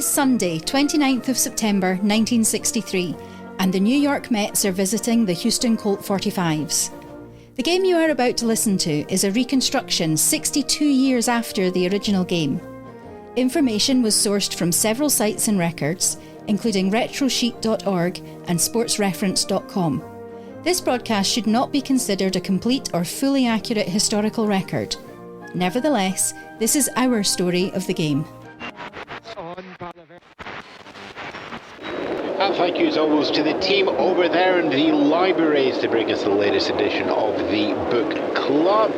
is Sunday, 29th of September 1963, and the New York Mets are visiting the Houston Colt 45s. The game you are about to listen to is a reconstruction 62 years after the original game. Information was sourced from several sites and records, including retrosheet.org and sportsreference.com. This broadcast should not be considered a complete or fully accurate historical record. Nevertheless, this is our story of the game. And thank you as always to the team over there in the libraries to bring us the latest edition of the Book Club.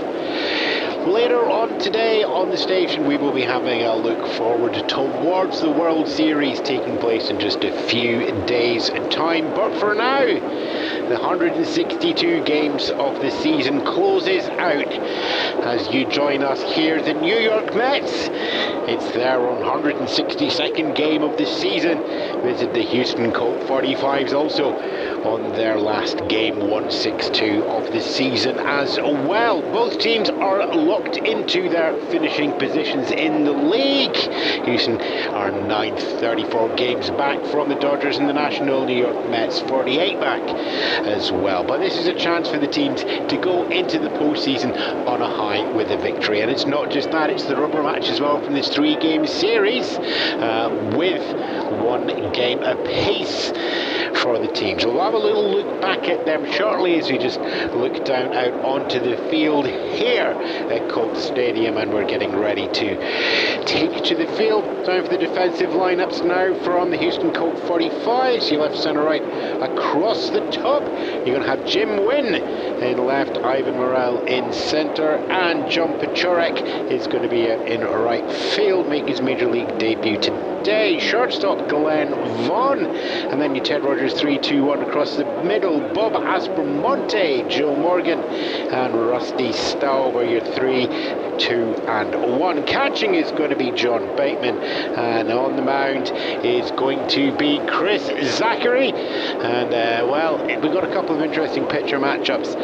Later on today on the station we will be having a look forward towards the World Series taking place in just a few days' time. But for now, the 162 games of the season closes out as you join us here, the New York Mets. It's their 162nd game of the season. Visit the Houston Colt 45s also on their last game, 162 of the season as well. Both teams are locked into their finishing positions in the league. Houston are 9th, 34 games back from the Dodgers in the National. New York Mets 48 back as well. But this is a chance for the teams to go into the postseason on a high with a victory. And it's not just that, it's the rubber match as well from this 3-game series with 1 game apiece for the teams. We'll have a little look back at them shortly as we just look down out onto the field here at Colt Stadium, and we're getting ready to take to the field. Time for the defensive lineups now from the Houston Colt 45s. You left, centre, right, across the top. You're going to have Jim Wynn in left, Ivan Morel in centre, and John Pachorek is going to be in right field, make his major league debut today. Shortstop Glenn Vaughn, and then you Ted Rogers 3-2-1 across the middle. Bob Aspromonte, Joe Morgan, and Rusty Staub are your 3-2-1. Catching is going to be John Bateman, and on the mound is going to be Chris Zachary. And well, we've got a couple of interesting pitcher matchups.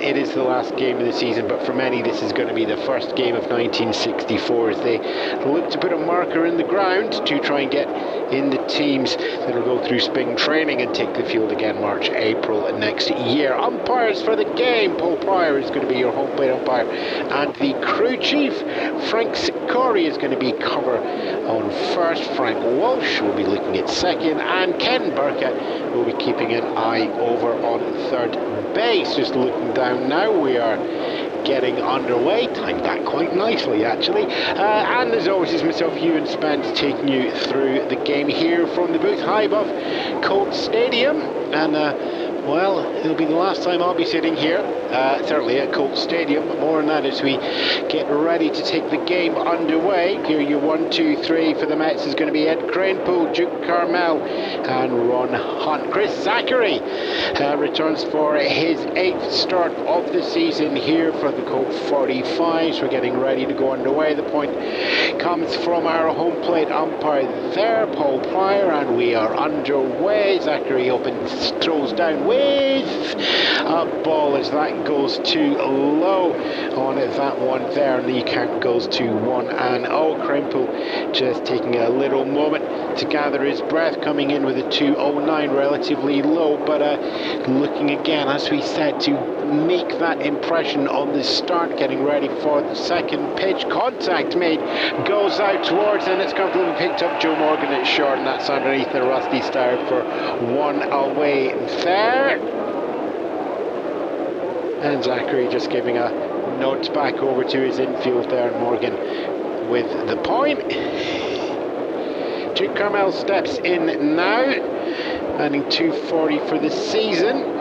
It is the last game of the season, but for many this is going to be the first game of 1964 as they look to put a marker in the ground to try and get in the teams that will go through spring training and take the field again March, April next year. Umpires for the game: Paul Pryor is going to be your home plate umpire, and the crew chief Frank Sicori is going to be cover on first. Frank Walsh will be looking at second, and Ken Burkett will be keeping an eye over on third base. Just looking down now, we are getting underway. Timed that quite nicely actually, and as always is myself, Ewan Spence, taking you through the game here from the booth high above Colt Stadium. And well, it'll be the last time I'll be sitting here, certainly at Colt Stadium, but more on that as we get ready to take the game underway. Here your 1, 2, 3 for the Mets is going to be Ed Kranepool, Duke Carmel, and Ron Hunt. Chris Zachary returns for his 8th start of the season here for the Colt 45s. We're getting ready to go underway. The point comes from our home plate umpire there, Paul Pryor, and we are underway. Zachary opens, throws down with a ball as that goes too low on that one there, and the count goes to 1-0. Kranepool just taking a little moment to gather his breath, coming in with a 2.09, relatively low, but looking again, as we said, to make that impression on the start, getting ready for the second pitch. Contact made, goes out towards, and it's comfortably picked up. Joe Morgan at short, and that's underneath the Rusty Star for 1 away there. And Zachary just giving a nod back over to his infield there, and Morgan with the point. Duke Carmel steps in now, earning 240 for the season.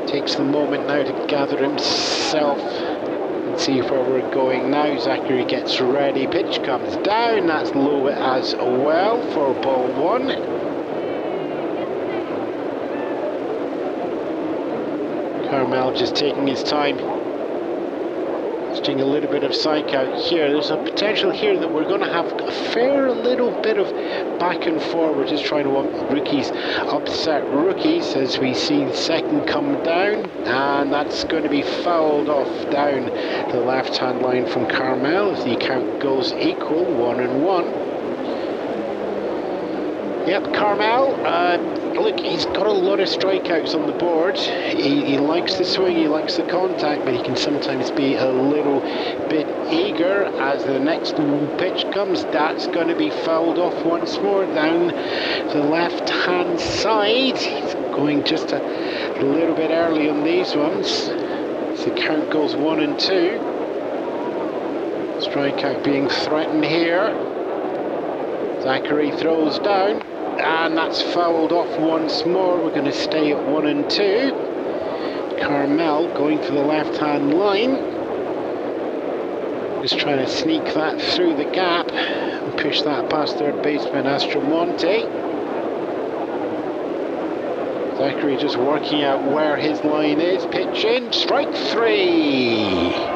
Takes the moment now to gather himself and see where we're going now. Zachary gets ready, pitch comes down, that's low as well for ball 1. Carmel just taking his time Doing a little bit of psych out here. There's a potential here that we're going to have a fair little bit of back and forward, just trying to upset rookies as we see the second come down, and that's going to be fouled off down the left hand line from Carmel as the count goes equal, 1-1. Yep, Carmel, look, he's got a lot of strikeouts on the board. He likes the swing, he likes the contact, but he can sometimes be a little bit eager. As the next pitch comes, that's going to be fouled off once more down the left-hand side. He's going just a little bit early on these ones. So the count goes 1-2. Strikeout being threatened here. Zachary throws down. And that's fouled off once more. We're going to stay at 1-2. Carmel going for the left-hand line. Just trying to sneak that through the gap and push that past third baseman Astrodome. Zachary just working out where his line is. Pitch in, strike 3.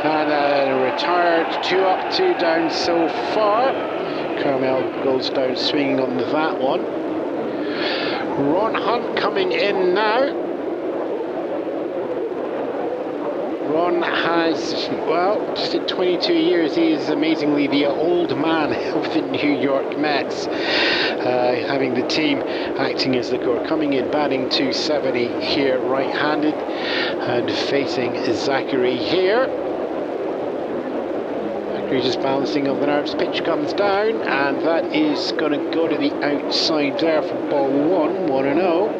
And retired, 2 up, 2 down so far. Carmel goes down swinging on that one. Ron Hunt coming in now. Ron has, well, just at 22 years, he is amazingly the old man of the New York Mets. Having the team acting as the core. Coming in, batting 270 here, right-handed, and facing Zachary here. Just balancing on the nerves. Pitch comes down, and that is going to go to the outside there for ball 1, 1-0.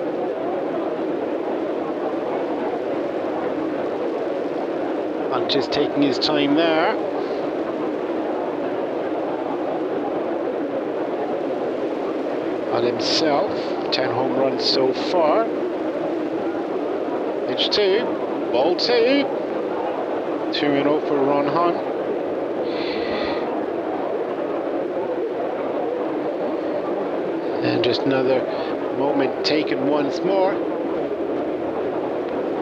And just taking his time there. On himself, 10 home runs so far. Pitch 2, ball 2. 2-0 for Ron Hunt. And just another moment taken once more.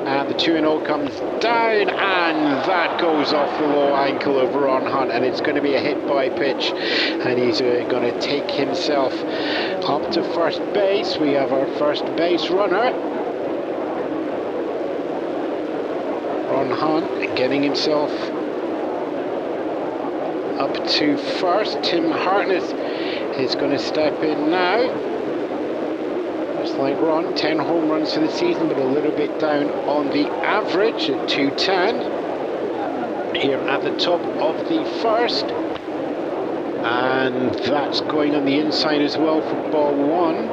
And the 2-0 comes down, and that goes off the low ankle of Ron Hunt, and it's going to be a hit by pitch, and he's going to take himself up to first base. We have our first base runner. Ron Hunt getting himself up to first. Tim Hartnett is going to step in now. Just like Ron, 10 home runs for the season, but a little bit down on the average at 210. Here at the top of the first. And that's going on the inside as well for ball 1.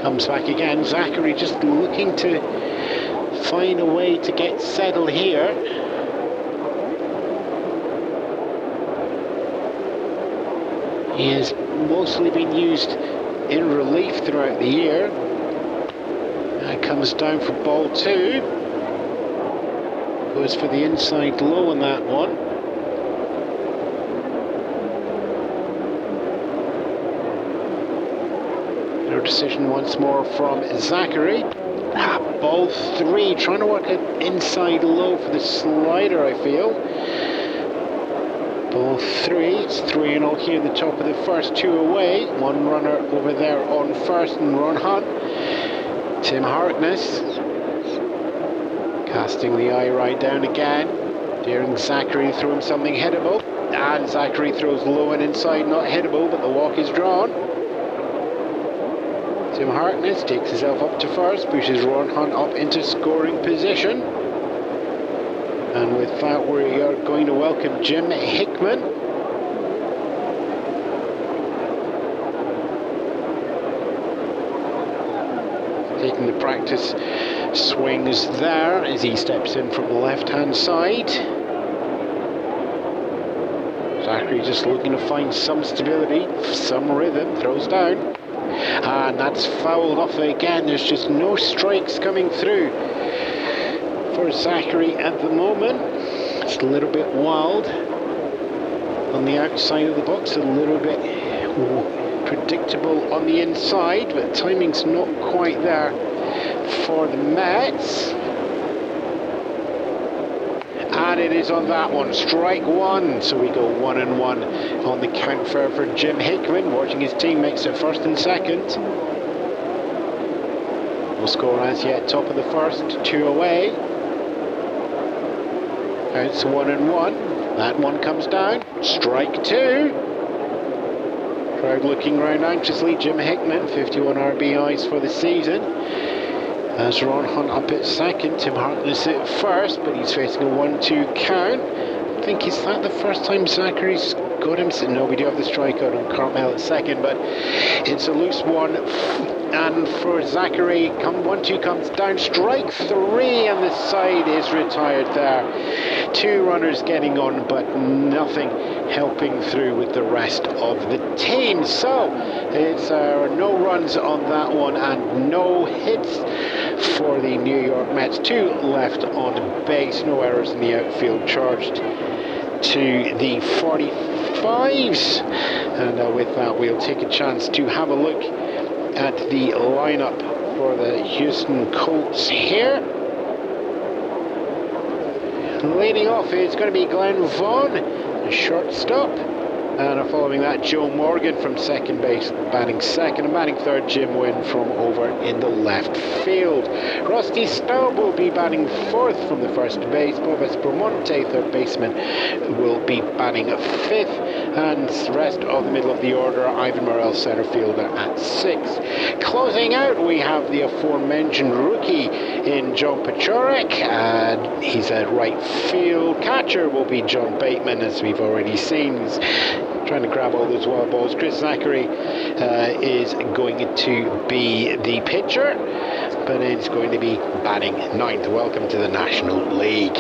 Comes back again. Zachary just looking to find a way to get settled here. He has mostly been used in relief throughout the year. That comes down for ball 2. Goes for the inside low on that one. No decision once more from Zachary. Ball 3, trying to work it inside low for the slider, I feel. Ball 3, it's 3-0 here at the top of the first, 2 away. One runner over there on first, and Ron Hunt. Tim Hartnett casting the eye right down again. Daring Zachary to throw him something hittable. And Zachary throws low and inside, not hittable, but the walk is drawn. Tim Hartnett takes himself up to first, pushes Ron Hunt up into scoring position. And with that, we are going to welcome Jim Hickman. Taking the practice swings there as he steps in from the left-hand side. Zachary just looking to find some stability, some rhythm, throws down. And that's fouled off again. There's just no strikes coming through for Zachary at the moment. It's a little bit wild on the outside of the box, a little bit predictable on the inside, but timing's not quite there for the Mets. and it is on that one. Strike one. So we go 1-1 on the count for Jim Hickman, watching his teammates at first and second. No score as yet, top of the first, 2 away. It's 1-1. That one comes down. Strike two. Crowd looking round anxiously. Jim Hickman, 51 RBIs for the season. As Ron Hunt up at second, Tim Harkness at first, but he's facing a 1-2 count. I think is that the first time Zachary's got him? No, we do have the strikeout on Carmel at second, but it's a loose one. And for Zachary, 1-2 comes down, strike three, and the side is retired there. 2 runners getting on, but nothing helping through with the rest of the team. So it's no runs on that one and no hits for the New York Mets. 2 left on base, no errors in the outfield, charged to the 45s. And with that, we'll take a chance to have a look at the lineup for the Houston Colts here. Leading off is going to be Glenn Vaughn, the shortstop. And following that, Joe Morgan from second base, batting second, and batting third, Jim Wynn from over in the left field. Rusty Staub will be batting fourth from the first base. Bob Espromonte, third baseman, will be batting fifth, and the rest of the middle of the order, Ivan Morel, center fielder, at sixth. Closing out, we have the aforementioned rookie in John Pachorek, and he's at right field. Catcher will be John Bateman, as we've already seen. He's trying to grab all those wild balls. Chris Zachary is going to be the pitcher, but it's going to be batting ninth. Welcome to the National League.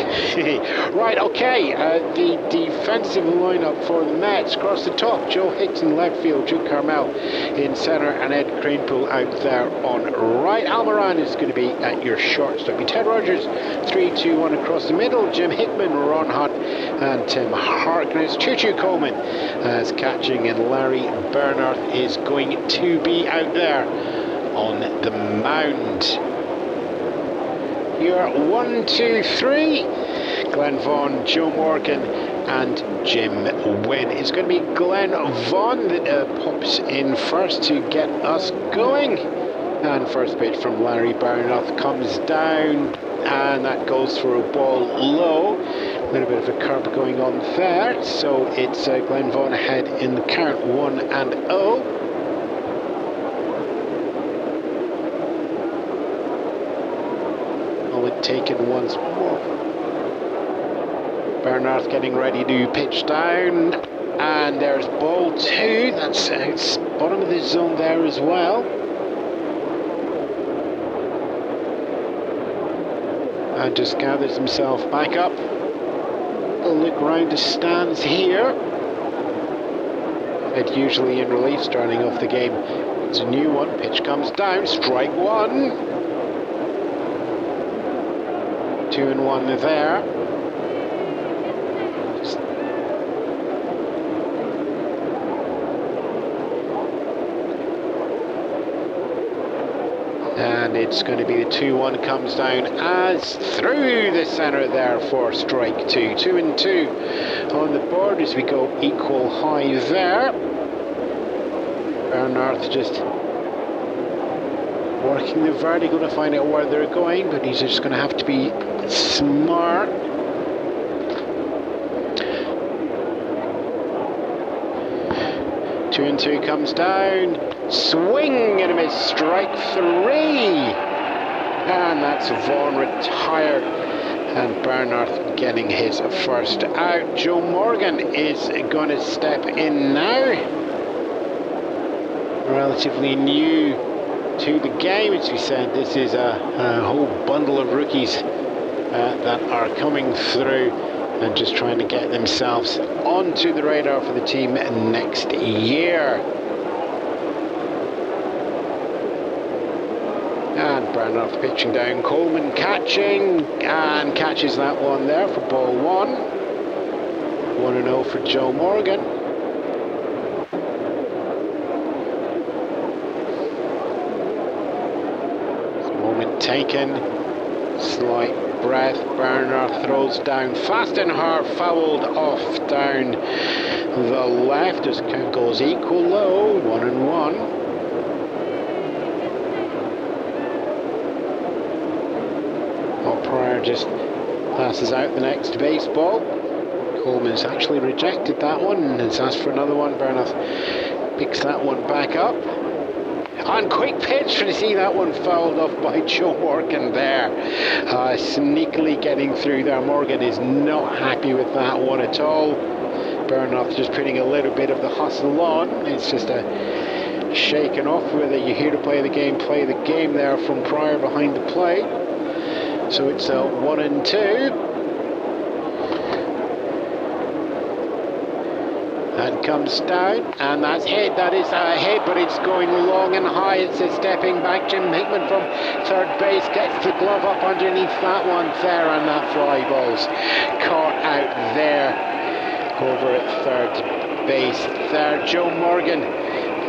Right, okay, the defensive lineup for the Mets. Across the top, Joe Hicks in left field, Duke Carmel in center, and Ed Cranepool out there on right. Al Moran is going to be at your shortstop. Ted Rogers, 3-2-1 across the middle. Jim Hickman, Ron Hunt, and Tim Harkness. Choo-Choo Coleman as catching, and Larry Bernard is going to be out there on the mound. Your 1, 2, 3. Glenn Vaughn, Joe Morgan, and Jim Wynn. It's going to be Glenn Vaughn that pops in first to get us going. And first pitch from Larry Bernard comes down, and that goes for a ball low. A little bit of a curve going on there. So it's Glenn Vaughn ahead in the count, 1-0. Taken once more. Bernard getting ready to pitch down, and there's ball 2. That's bottom of the zone there as well. And just gathers himself back up. A look round the stands here. It usually in relief starting off the game. It's a new one. Pitch comes down. Strike one. 2-1 there. And it's going to be the 2-1 comes down as through the center there for strike 2. 2-2 on the board as we go equal high there. Bernard just working the vertical to find out where they're going, but he's just going to have to be smart. Two and two comes down, swing and a miss, strike 3, and that's Vaughn retired, and Bernard getting his first out. Joe Morgan is going to step in now, relatively new to the game. As we said, this is a whole bundle of rookies that are coming through and just trying to get themselves onto the radar for the team next year. And Bernard pitching down, Coleman catching, and catches that one there for ball 1. 1-0 for Joe Morgan. Taken, slight breath. Bernard throws down fast and hard, fouled off down the left as count goes equal low, 1-1. Pryor just passes out the next baseball. Coleman's actually rejected that one and has asked for another one. Bernard picks that one back up. On quick pitch to see that one fouled off by Joe Morgan there. Sneakily getting through there. Morgan is not happy with that one at all. Bernard just putting a little bit of the hustle on. It's just a shaking off whether you're here to play the game there from Pryor behind the plate. So it's a 1-2. That comes down, and that's hit. That is a hit, but it's going long and high. It's a stepping back. Jim Hickman from third base gets the glove up underneath that one there, and that fly ball's caught out there over at third base there. Joe Morgan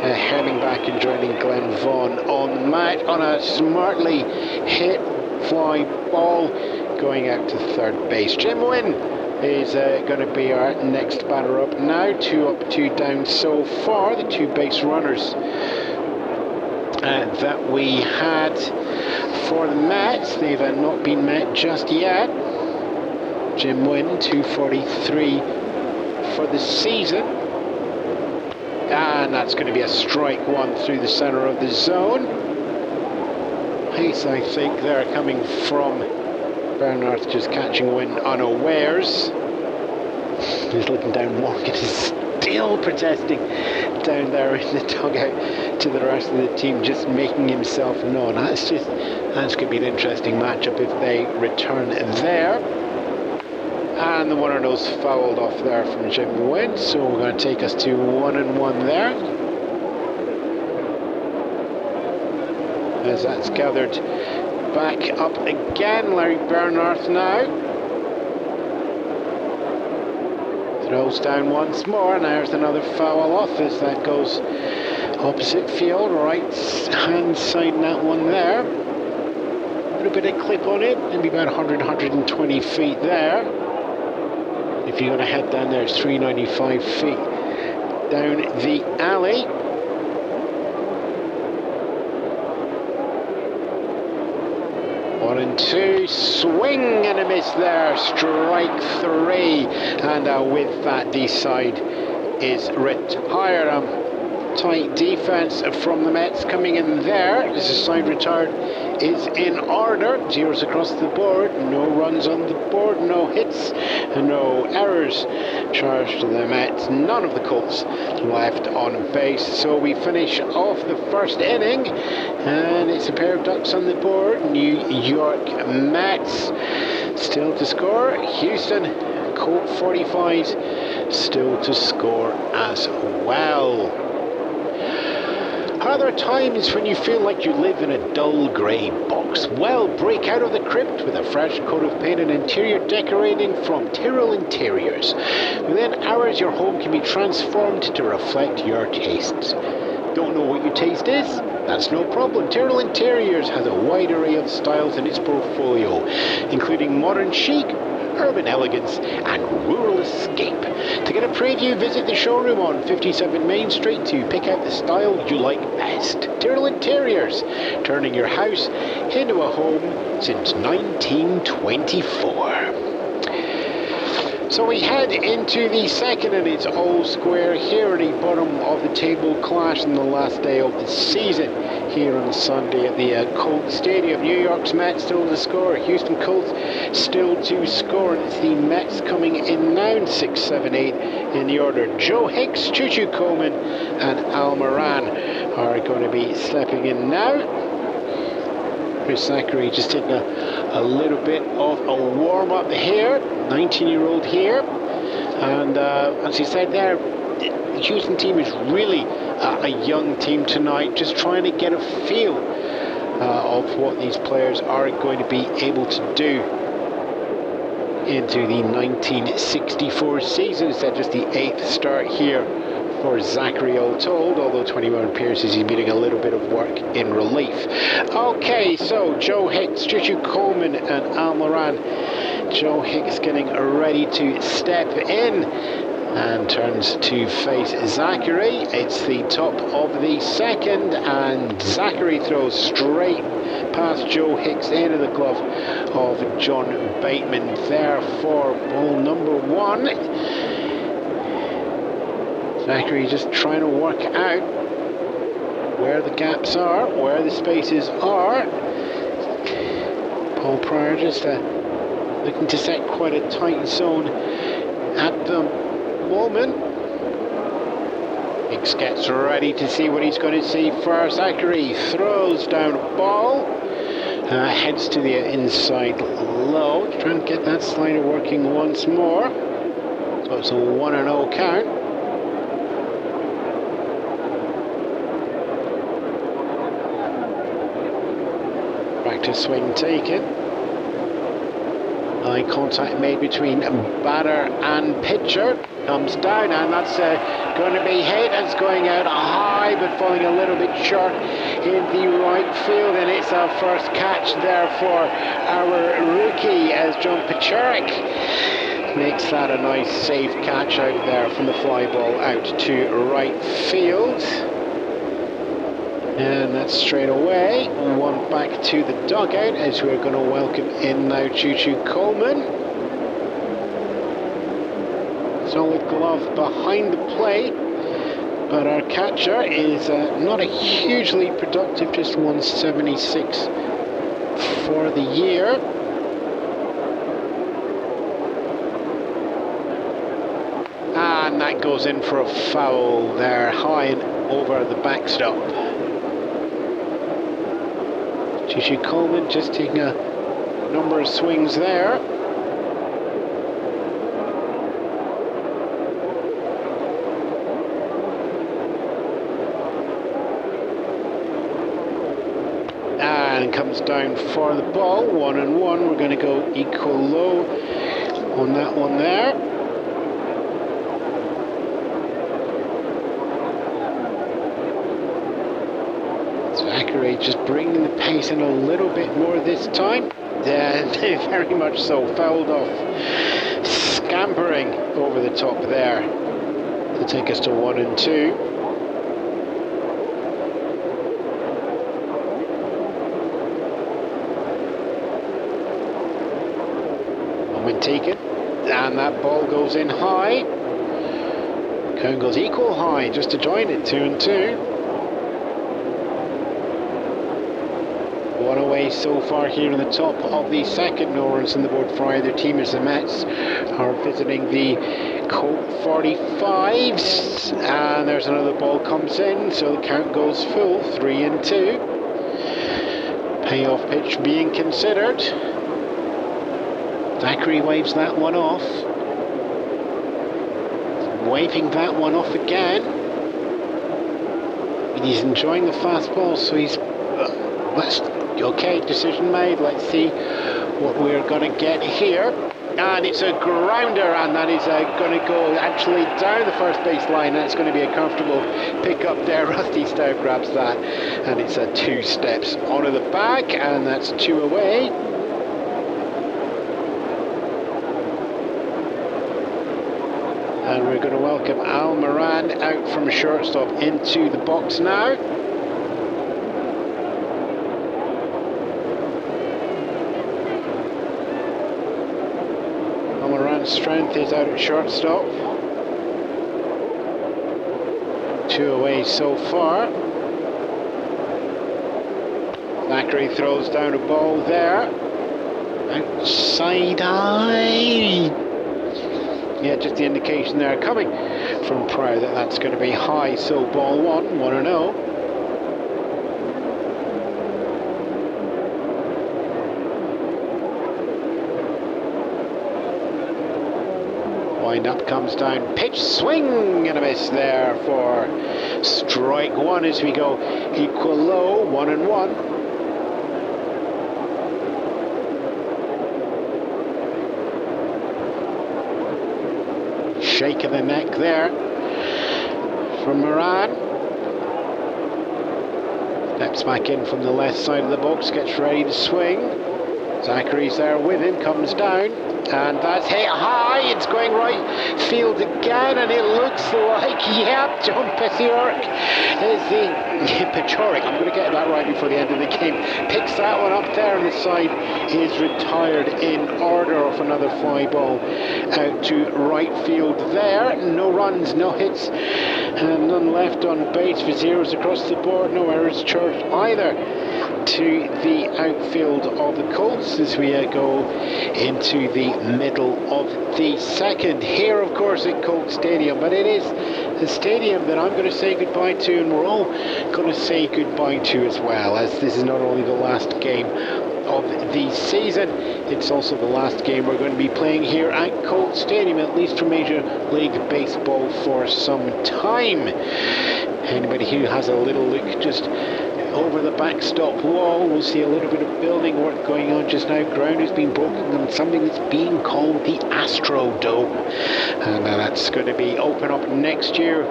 heading back and joining Glenn Vaughan on the mat on a smartly hit fly ball going out to third base. Jim Wynn is going to be our next batter up now. 2 up, 2 down so far. The 2 base runners that we had for the Mets, they've not been met just yet. Jim Wynn, 243 for the season, and that's going to be a strike one through the center of the zone. Pace, I think, they're coming from Bernard, just catching Wynn unawares. He's looking down. Morgan is still protesting down there in the dugout to the rest of the team, just making himself known. That's going to be an interesting matchup if they return there. And the one of those fouled off there from Jim Wynn, so we're going to take us to 1-1 there. As that's gathered back up again, Larry Bernard now throws down once more, and there's another foul off as that goes opposite field, right hand side that one there. A little bit of clip on it, maybe about 120 feet there. If you're going to head down there, it's 395 feet down the alley. 1-2, swing and a miss there, strike 3, and with that the side is retired. Tight defense from the Mets coming in there. This is side retired is in order. Zeros across the board, no runs on the board, no hits, no errors charged to the Mets. None of the Colts left on base. So we finish off the first inning, and it's a pair of ducks on the board. New York Mets still to score. Houston Colt 45s still to score as well. Are there times when you feel like you live in a dull grey box? Well, break out of the crypt with a fresh coat of paint and interior decorating from Tyrrell Interiors. Within hours, your home can be transformed to reflect your tastes. Don't know what your taste is? That's no problem. Tyrrell Interiors has a wide array of styles in its portfolio, including modern chic, urban elegance, and rural escape. To get a preview, visit the showroom on 57 Main Street to pick out the style you like best. Tyrrell Interiors, turning your house into a home since 1924. So we head into the second, and it's all square here at the bottom of the table clash in the last day of the season here on Sunday at the Colt Stadium. New York's Mets still to score, Houston Colt still to score, and it's the Mets coming in now, 6, 7, 8 in the order. Joe Hicks, Choo-Choo Coleman, and Al Moran are going to be stepping in now. Chris Zachary just taking a little bit of a warm-up here, 19-year-old here, and as he said there, the Houston team is really a young team tonight, just trying to get a feel of what these players are going to be able to do into the 1964 season. It's just the 8th start here for Zachary, all told, although 21 appearances, he's needing a little bit of work in relief. Okay, so Joe Hicks, Chuchu Coleman and Al Moran. Joe Hicks getting ready to step in and turns to face Zachary. It's the top of the second, and Zachary throws straight past Joe Hicks into the glove of John Bateman there for ball number 1. Zachary just trying to work out where the gaps are, where the spaces are. Paul Pryor just looking to set quite a tight zone at the moment. Hicks gets ready to see what he's going to see first. Zachary throws down a ball, heads to the inside low, trying to get that slider working once more. So it's a 1-0 count. Back to swing taken. Eye contact made between batter and pitcher. Comes down, and that's going to be hit. It's going out high, but falling a little bit short in the right field. And it's our first catch there for our rookie, as John Pacharik makes that a nice safe catch out there from the fly ball out to right field. And that's straight away. One back to the dugout as we're going to welcome in now Chuchu Coleman. Solid glove behind the plate, but our catcher is not a hugely productive, just 176 for the year. And that goes in for a foul there, high and over the backstop. Chuchu Coleman just taking a number of swings there. And comes down for the ball, 1-1. We're going to go equal low on that one there. Zachary just bringing the pace in a little bit more this time. Yeah, very much so. Fouled off. Scampering over the top there to take us to 1-2. Moment taken. And that ball goes in high. Count goes equal high just to join it, 2-2. One away so far here in the top of the second. No runs on the board for either team as the Mets are visiting the Colt 45s. And there's another ball comes in, so the count goes full, 3-2. Payoff pitch being considered. Zachary waves that one off. Waving that one off again. He's enjoying the fastball, so he's okay, decision made. Let's see what we're going to get here. And it's a grounder, and that is going to go actually down the first base line. That's going to be a comfortable pick up there. Rusty Stout grabs that, and it's 2 steps onto the back, and that's 2 away. And we're going to welcome Al Moran out from shortstop into the box now. Strength is out at shortstop. 2 away so far. Zachary throws down a ball there. Outside eye. Yeah, just the indication there coming from Pryor that that's going to be high. So ball 1-0. Wind up comes down, pitch, swing and a miss there for strike 1 as we go equal low, 1-1. Shake of the neck there from Moran. Steps back in from the left side of the box, gets ready to swing. Zachary's there with him, comes down, and that's hit high. It's going right field again, and it looks like, yep, John Pesiorek is the Pechoric. I'm going to get that right before the end of the game. Picks that one up there, and the side is retired in order off another fly ball out to right field there. No runs, no hits, and none left on base for zeros across the board. No errors charged either to the outfield of the Colts as we go into the middle of the second. Here, of course, at Colt Stadium, but it is the stadium that I'm going to say goodbye to, and we're all going to say goodbye to as well, as this is not only the last game of the season, it's also the last game we're going to be playing here at Colt Stadium, at least for Major League Baseball for some time. Anybody who has a little look just over the backstop wall will see a little bit of building work going on just now. Ground has been broken on something that's being called the Astrodome, and that's going to be open up next year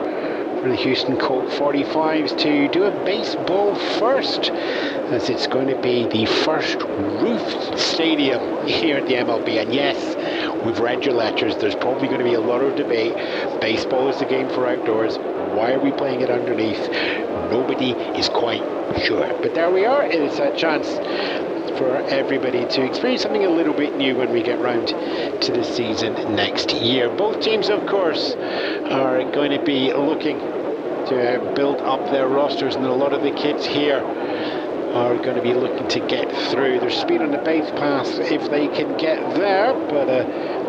for the Houston Colt 45s to do a baseball first, as it's going to be the first roofed stadium here at the MLB. And yes, we've read your letters. There's probably going to be a lot of debate. Baseball is the game for outdoors. Why are we playing it underneath? Nobody is quite sure. But there we are. It is a chance for everybody to experience something a little bit new when we get round to the season next year. Both teams, of course, are going to be looking to build up their rosters, and a lot of the kids here are going to be looking to get through. There's speed on the base pass if they can get there, but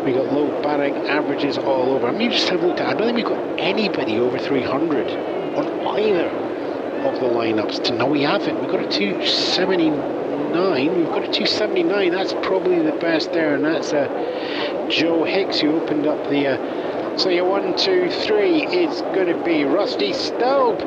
we got low batting averages all over. I mean, just have looked at, I don't think we've got anybody over 300 on either of the lineups. No, we haven't. We've got a 279. We've got a 279. That's probably the best there, and that's Joe Hicks, who opened up the so your 1, 2, 3 is going to be Rusty Staub,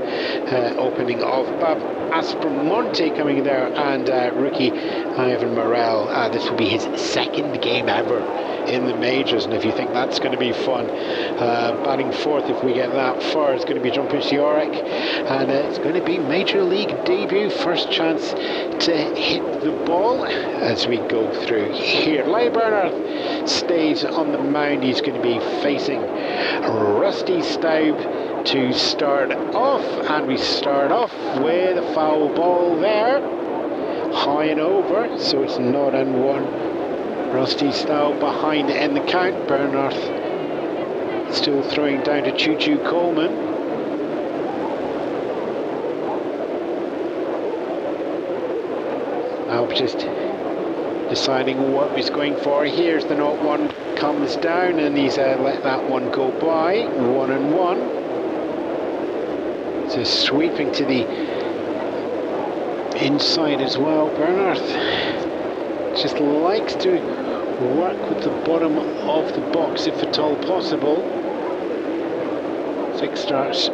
opening of Bob Aspromonte coming there, and rookie Ivan Morel. This will be his second game ever in the majors, and if you think that's going to be fun, batting fourth if we get that far, it's going to be John Pesiorek, and it's going to be major league debut, first chance to hit the ball as we go through here. Larry Bernard stays on the mound. He's going to be facing Rusty Staub to start off, and we start off with a foul ball there, high and over, so it's 0-1. Rusty Staub behind in the count. Bernard still throwing down to Choo Choo Coleman. Staub just deciding what he's going for. Here's the 0-1, comes down, and he's let that one go by. 1-1. So sweeping to the inside as well. Bernard just likes to work with the bottom of the box if at all possible. 6 starts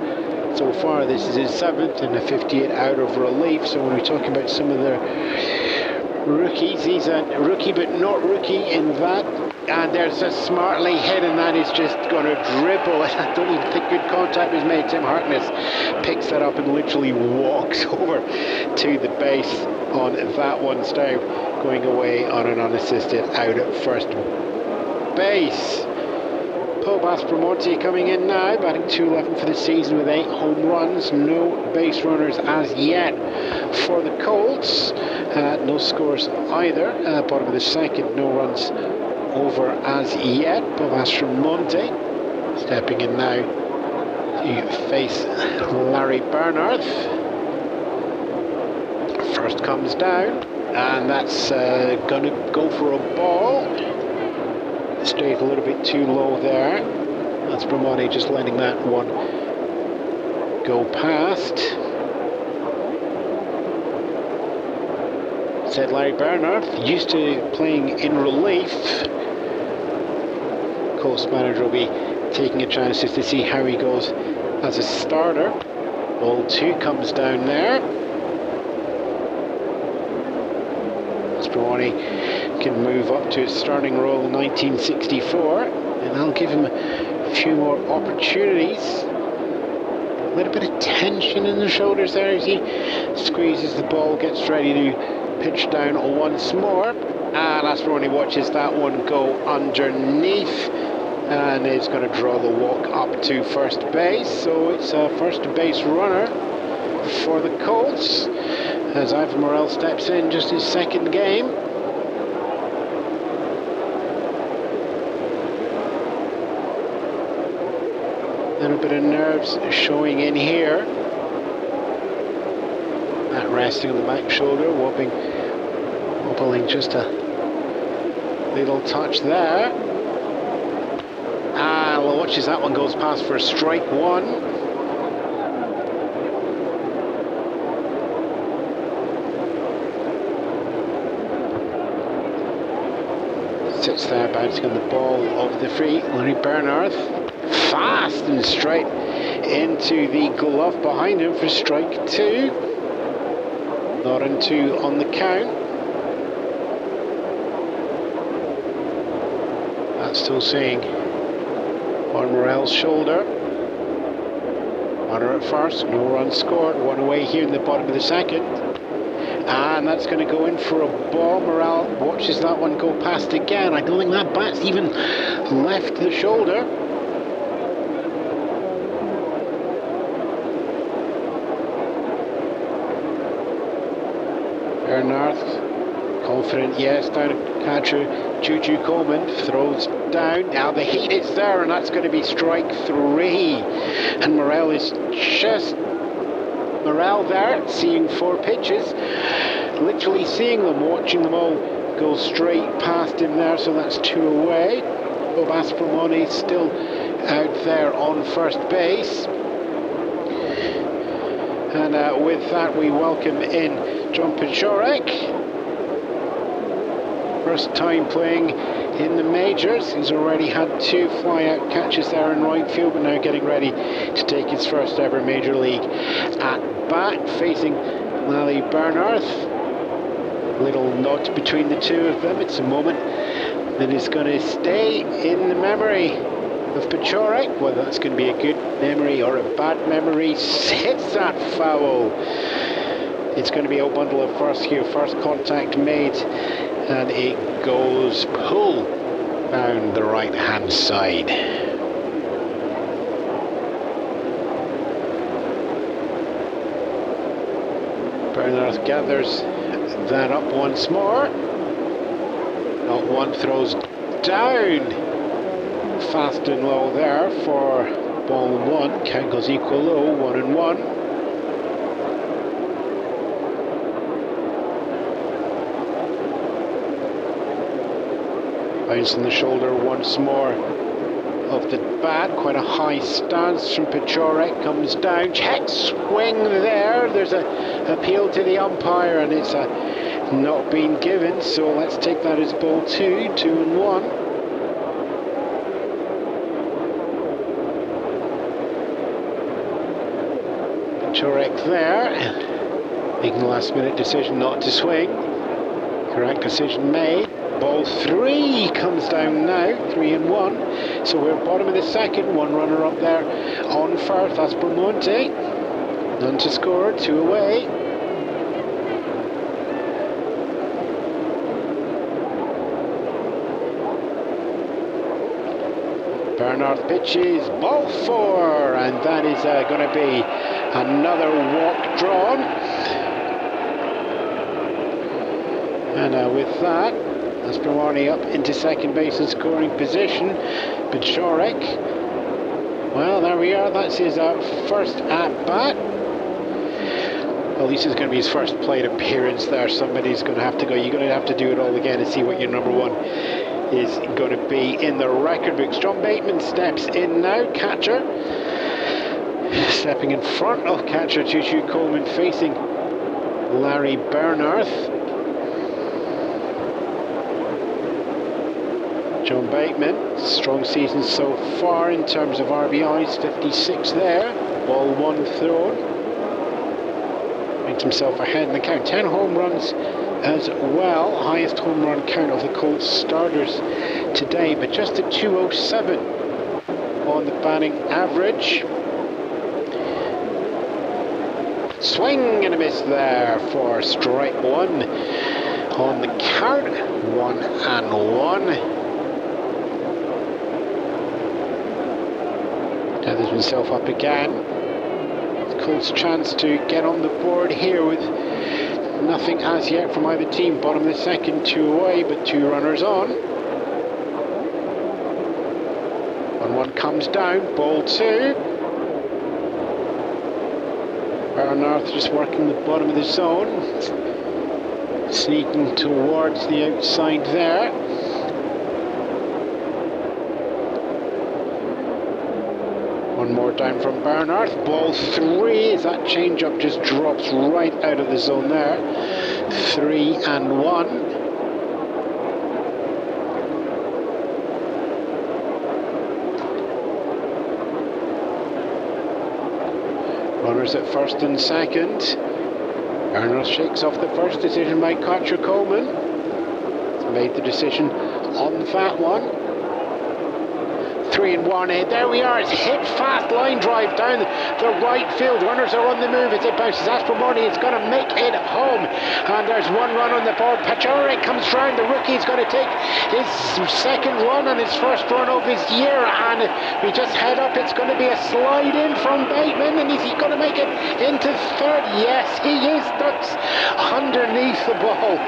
so far. This is his 7th and a 58 out of relief. So when we're talking about some of their rookies, he's a rookie but not rookie in that. And there's a smartly hit, and that is just going to dribble. I don't even think good contact was made. Tim Harkness picks that up and literally walks over to the base on that one. Staub going away on an unassisted out at first base. Bob Aspromonte coming in now, batting 211 for the season with 8 home runs. No base runners as yet for the Colts. No scores either. Bottom of the second, no runs over as yet. Bob Aspromonte stepping in now to face Larry Bernard. First comes down, and that's going to go for a ball. Straight a little bit too low there. That's Aspromonte just letting that one go past. Said Larry Bernard, used to playing in relief. Colts manager will be taking a chance just to see how he goes as a starter. Ball 2 comes down there. Aspromonte can move up to his starting role in 1964, and that'll give him a few more opportunities. little bit of tension in the shoulders there as he squeezes the ball, gets ready to pitch down once more. And Astrodome watches that one go underneath and is going to draw the walk up to first base. So it's a first base runner for the Colts as Ivan Morel steps in, just his second game. A little bit of nerves showing in here. That resting on the back shoulder, wobbling just a little touch there. And watches that one goes past for strike one. Sits there bouncing on the ball of the free. Larry Bernard fast and straight into the glove behind him for strike two. 0-2 on the count. That's still seeing on Morel's shoulder. Runner at first, no run scored, one away here in the bottom of the second. And that's going to go in for a ball. Morel watches that one go past again. I don't think that bat's even left the shoulder. Bernard, confident, yes, down to catcher Juju Coleman, throws down. Now the heat is there, and that's going to be strike three. And Morel is just there, seeing four pitches, literally seeing them, watching them all go straight past him there. So that's two away. Bob Aspromone still out there on first base. And with that, we welcome in John Pachorek. First time playing in the majors. He's already had two fly-out catches there in right field, but now getting ready to take his first ever major league at bat, facing Larry Bernard. Little nod between the two of them. It's a moment that is going to stay in the memory of Pachorek. Whether that's going to be a good memory or a bad memory, hits that foul. It's going to be a bundle of first here. First contact made, and it goes pull down the right hand side. Bernard gathers that up once more. Not one, throws down. Fast and low there for ball one. Count goes equal low, 1-1. Bouncing the shoulder once more of the bat. Quite a high stance from Pachorek. Comes down, check swing there. There's a appeal to the umpire, and it's not been given. So let's take that as ball two, 2-1. Pachorek there, making the last minute decision not to swing. Correct decision made. Ball three comes down now, 3-1. So we're bottom of the second, one runner up there on first, that's Bermonte. None to score, two away. Bernard pitches, ball four, and that is going to be another walk drawn. And with that, Aspromone up into second base and scoring position. Pachorek, well, there we are. That's his first at bat. Well, this is going to be his first plate appearance there. Somebody's going to have to go. You're going to have to do it all again and see what your number one is going to be in the record books. John Bateman steps in now, catcher. Stepping in front of catcher Juju Coleman, facing Larry Bernard. John Bateman, strong season so far in terms of RBIs, 56 there, ball one thrown. Makes himself ahead in the count, 10 home runs as well, highest home run count of the Colts starters today, but just at 207 on the batting average. Swing and a miss there for strike one on the count. 1-1. Gathers himself up again. Colt's chance to get on the board here with nothing as yet from either team. Bottom of the second, 2 away, but 2 runners on. 1-1 comes down, ball 2. Bernard just working the bottom of the zone, sneaking towards the outside there. One more down from Bernard, ball 3, as that change-up just drops right out of the zone there. 3-1. Runners at first and second. Bernard shakes off the first decision by catcher Coleman. He's made the decision on that one. 3-1, there we are, it's hit fast, line drive down the right field. Runners are on the move as it bounces. Astrodome is going to make it home, and there's 1 run on the board. Pachore comes round, the rookie is going to take his second run and his first run of his year, and we just head up, it's going to be a slide in from Bateman, and is he going to make it into third? Yes, he is. That's underneath the ball.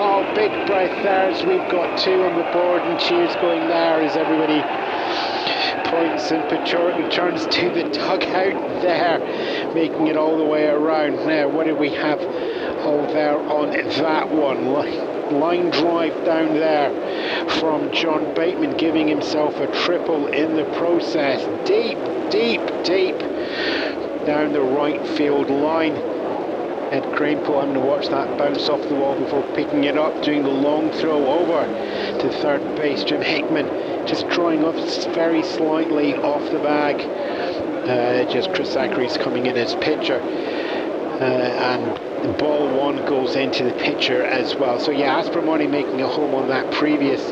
Oh, big breath there as we've got 2 on the board, and cheers going there as everybody points, and Pachorgan turns to the dugout there, making it all the way around. Now, what do we have there on that one? Line drive down there from John Bateman, giving himself a triple in the process. Deep down the right field line. Ed Cranepool having to watch that bounce off the wall before picking it up, doing the long throw over to third base. Jim Hickman just drawing off very slightly off the bag. Just Chris Zachary's coming in as pitcher. And ball 1 goes into the pitcher as well. So yeah, Aspromoni making a home on that previous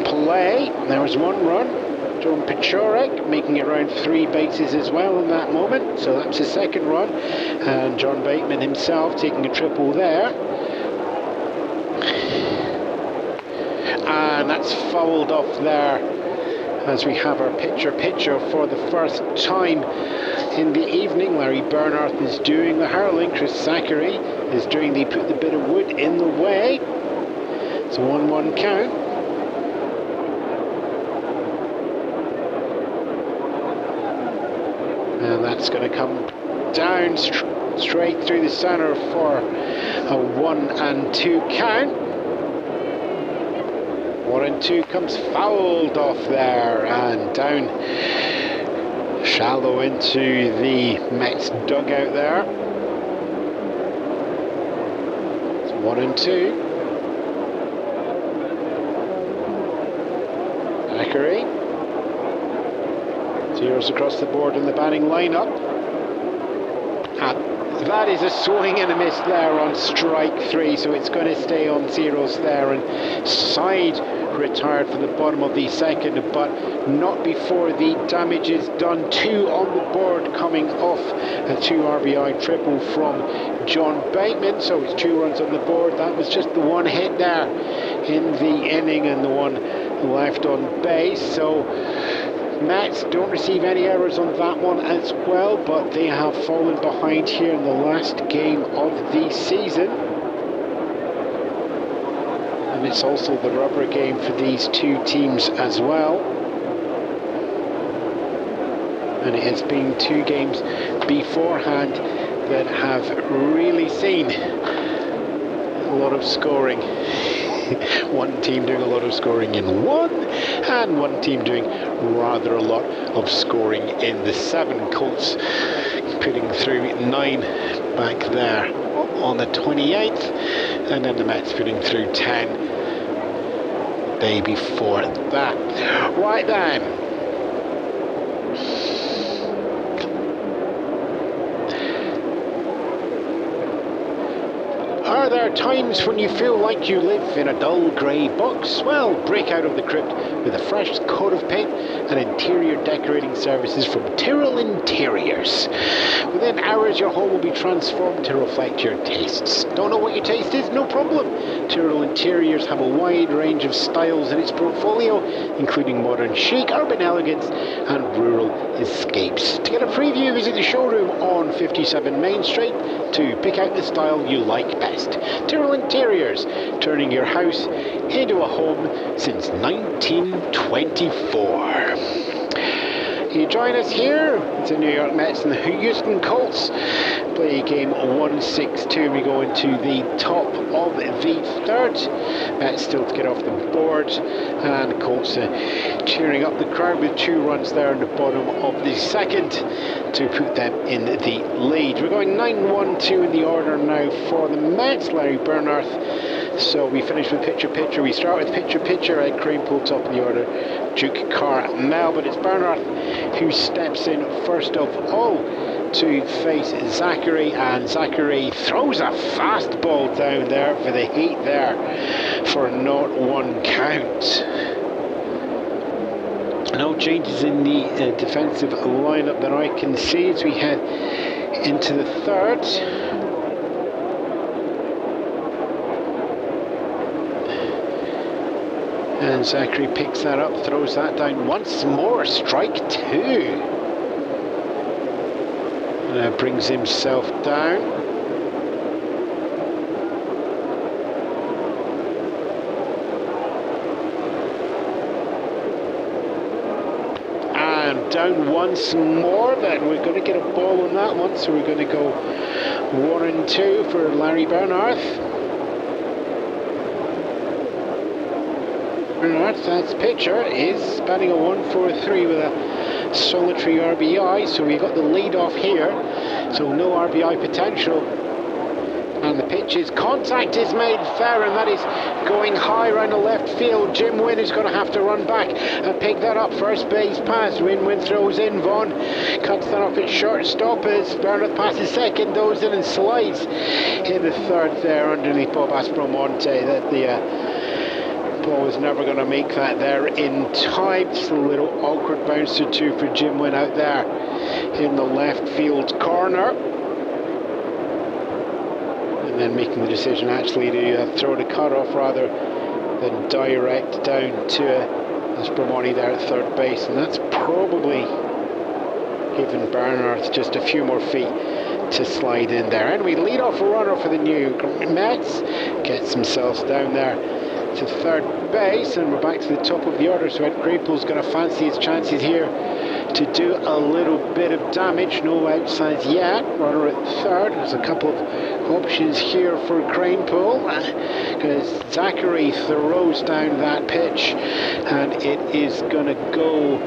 play. There was 1 run. John Pachorek making it around 3 bases as well in that moment, so that's his second run, and John Bateman himself taking a triple there, and that's fouled off there as we have our pitcher for the first time in the evening. Larry Bernard is doing the hurling, Chris Zachary is doing the put the bit of wood in the way. It's a 1-1 count. And that's going to come down straight through the center for a 1-2 count. 1-2 comes fouled off there and down shallow into the Mets dugout there. It's 1-2. Zachary. Zeros across the board in the batting lineup. And that is a swing and a miss there on strike 3, so it's going to stay on zeros there, and side retired for the bottom of the second, but not before the damage is done. 2 on the board coming off a 2 RBI triple from John Bateman, so it's 2 runs on the board. That was just the 1 hit there in the inning and the 1 left on base, so Mets don't receive any errors on that one as well, but they have fallen behind here in the last game of the season. And it's also the rubber game for these 2 teams as well. And it has been 2 games beforehand that have really seen a lot of scoring. One team doing a lot of scoring in 1, and one team doing rather a lot of scoring in the 7. Colts putting through 9 back there on the 28th, and then the Mets putting through 10 the day before that. Right then, are there are times when you feel like you live in a dull grey box? Well, break out of the crypt with a fresh coat of paint and interior decorating services from Tyrrell Interiors. Within hours, your home will be transformed to reflect your tastes. Don't know what your taste is? No problem. Tyrrell Interiors have a wide range of styles in its portfolio, including modern chic, urban elegance and rural escapes. To get a preview, visit the showroom on 57 Main Street to pick out the style you like best. Tyrrell Interiors, turning your house into a home since 1924. You join us here. It's the New York Mets and the Houston Colts play game 1-6-2. We go into the top of the third. Mets still to get off the board, and Colts cheering up the crowd with 2 runs there in the bottom of the second to put them in the lead. We're going 9-1-2 in the order now for the Mets. Larry Bernhardt. So we finish with pitcher. We start with pitcher. Ed Kranepool top of the order. Duke Carmel, but it's Bernhardt who steps in first of all to face Zachary, and Zachary throws a fastball down there for the heat there for not 1 count. No changes in the defensive lineup that I can see as we head into the third. And Zachary picks that up, throws that down once more, strike 2. And brings himself down. And down once more, then we're going to get a ball on that one, so we're going to go 1-2 for Larry Bernhardt. That's pitcher is batting a 1-4-3 with a solitary RBI, so we got the lead off here, so no RBI potential. And the pitch is contact is made there, and that is going high around the left field. Jim Wynn is going to have to run back and pick that up. First base pass. Wynn throws in. Vaughn cuts that off at shortstop as Bernhardt passes second, goes in and slides in the third there underneath Bob Aspromonte. That the ball was never going to make that there in time. Just a little awkward bounce or 2 for Jim Wynn out there in the left field corner. And then making the decision actually to throw the cutoff rather than direct down to Aspromonte there at third base. And that's probably given Bernhardt just a few more feet to slide in there. And we lead off a runner for the New Mets. Gets themselves down there to third base, and we're back to the top of the order, so Ed Kranepool's going to fancy his chances here to do a little bit of damage. No outsides yet. Runner at third. There's a couple of options here for Kranepool, because Zachary throws down that pitch and it is going to go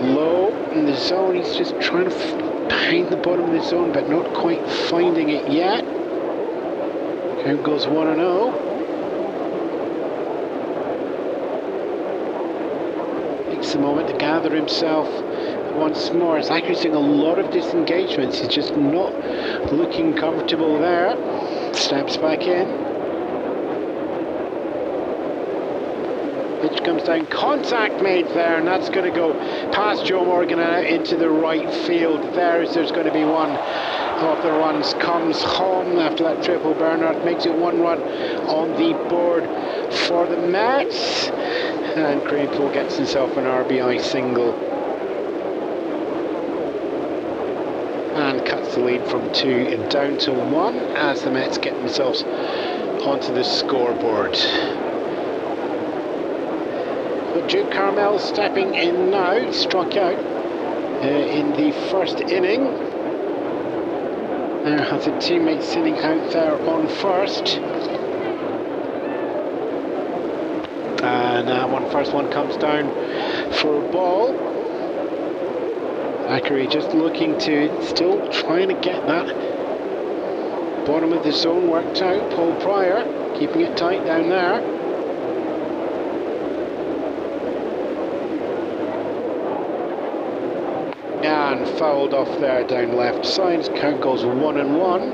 low in the zone. He's just trying to find the bottom of the zone but not quite finding it yet. Count goes 1-0. Takes a moment to gather himself once more. Zachary's doing a lot of disengagements. He's just not looking comfortable there. Steps back in. Pitch comes down. Contact made there, and that's going to go past Joe Morgan and out into the right field. There's going to be one of the runs comes home after that triple. Bernhardt makes it 1 run on the board for the Mets. And Kranepool gets himself an RBI single and cuts the lead from 2 down to 1 as the Mets get themselves onto the scoreboard. But Duke Carmel stepping in now, struck out in the first inning. Now has a teammate sitting out there on first. And first one comes down for a ball. Zachary just looking to, still trying to get that bottom of the zone worked out. Paul Pryor keeping it tight down there. And fouled off there down left side. Count goes 1-1.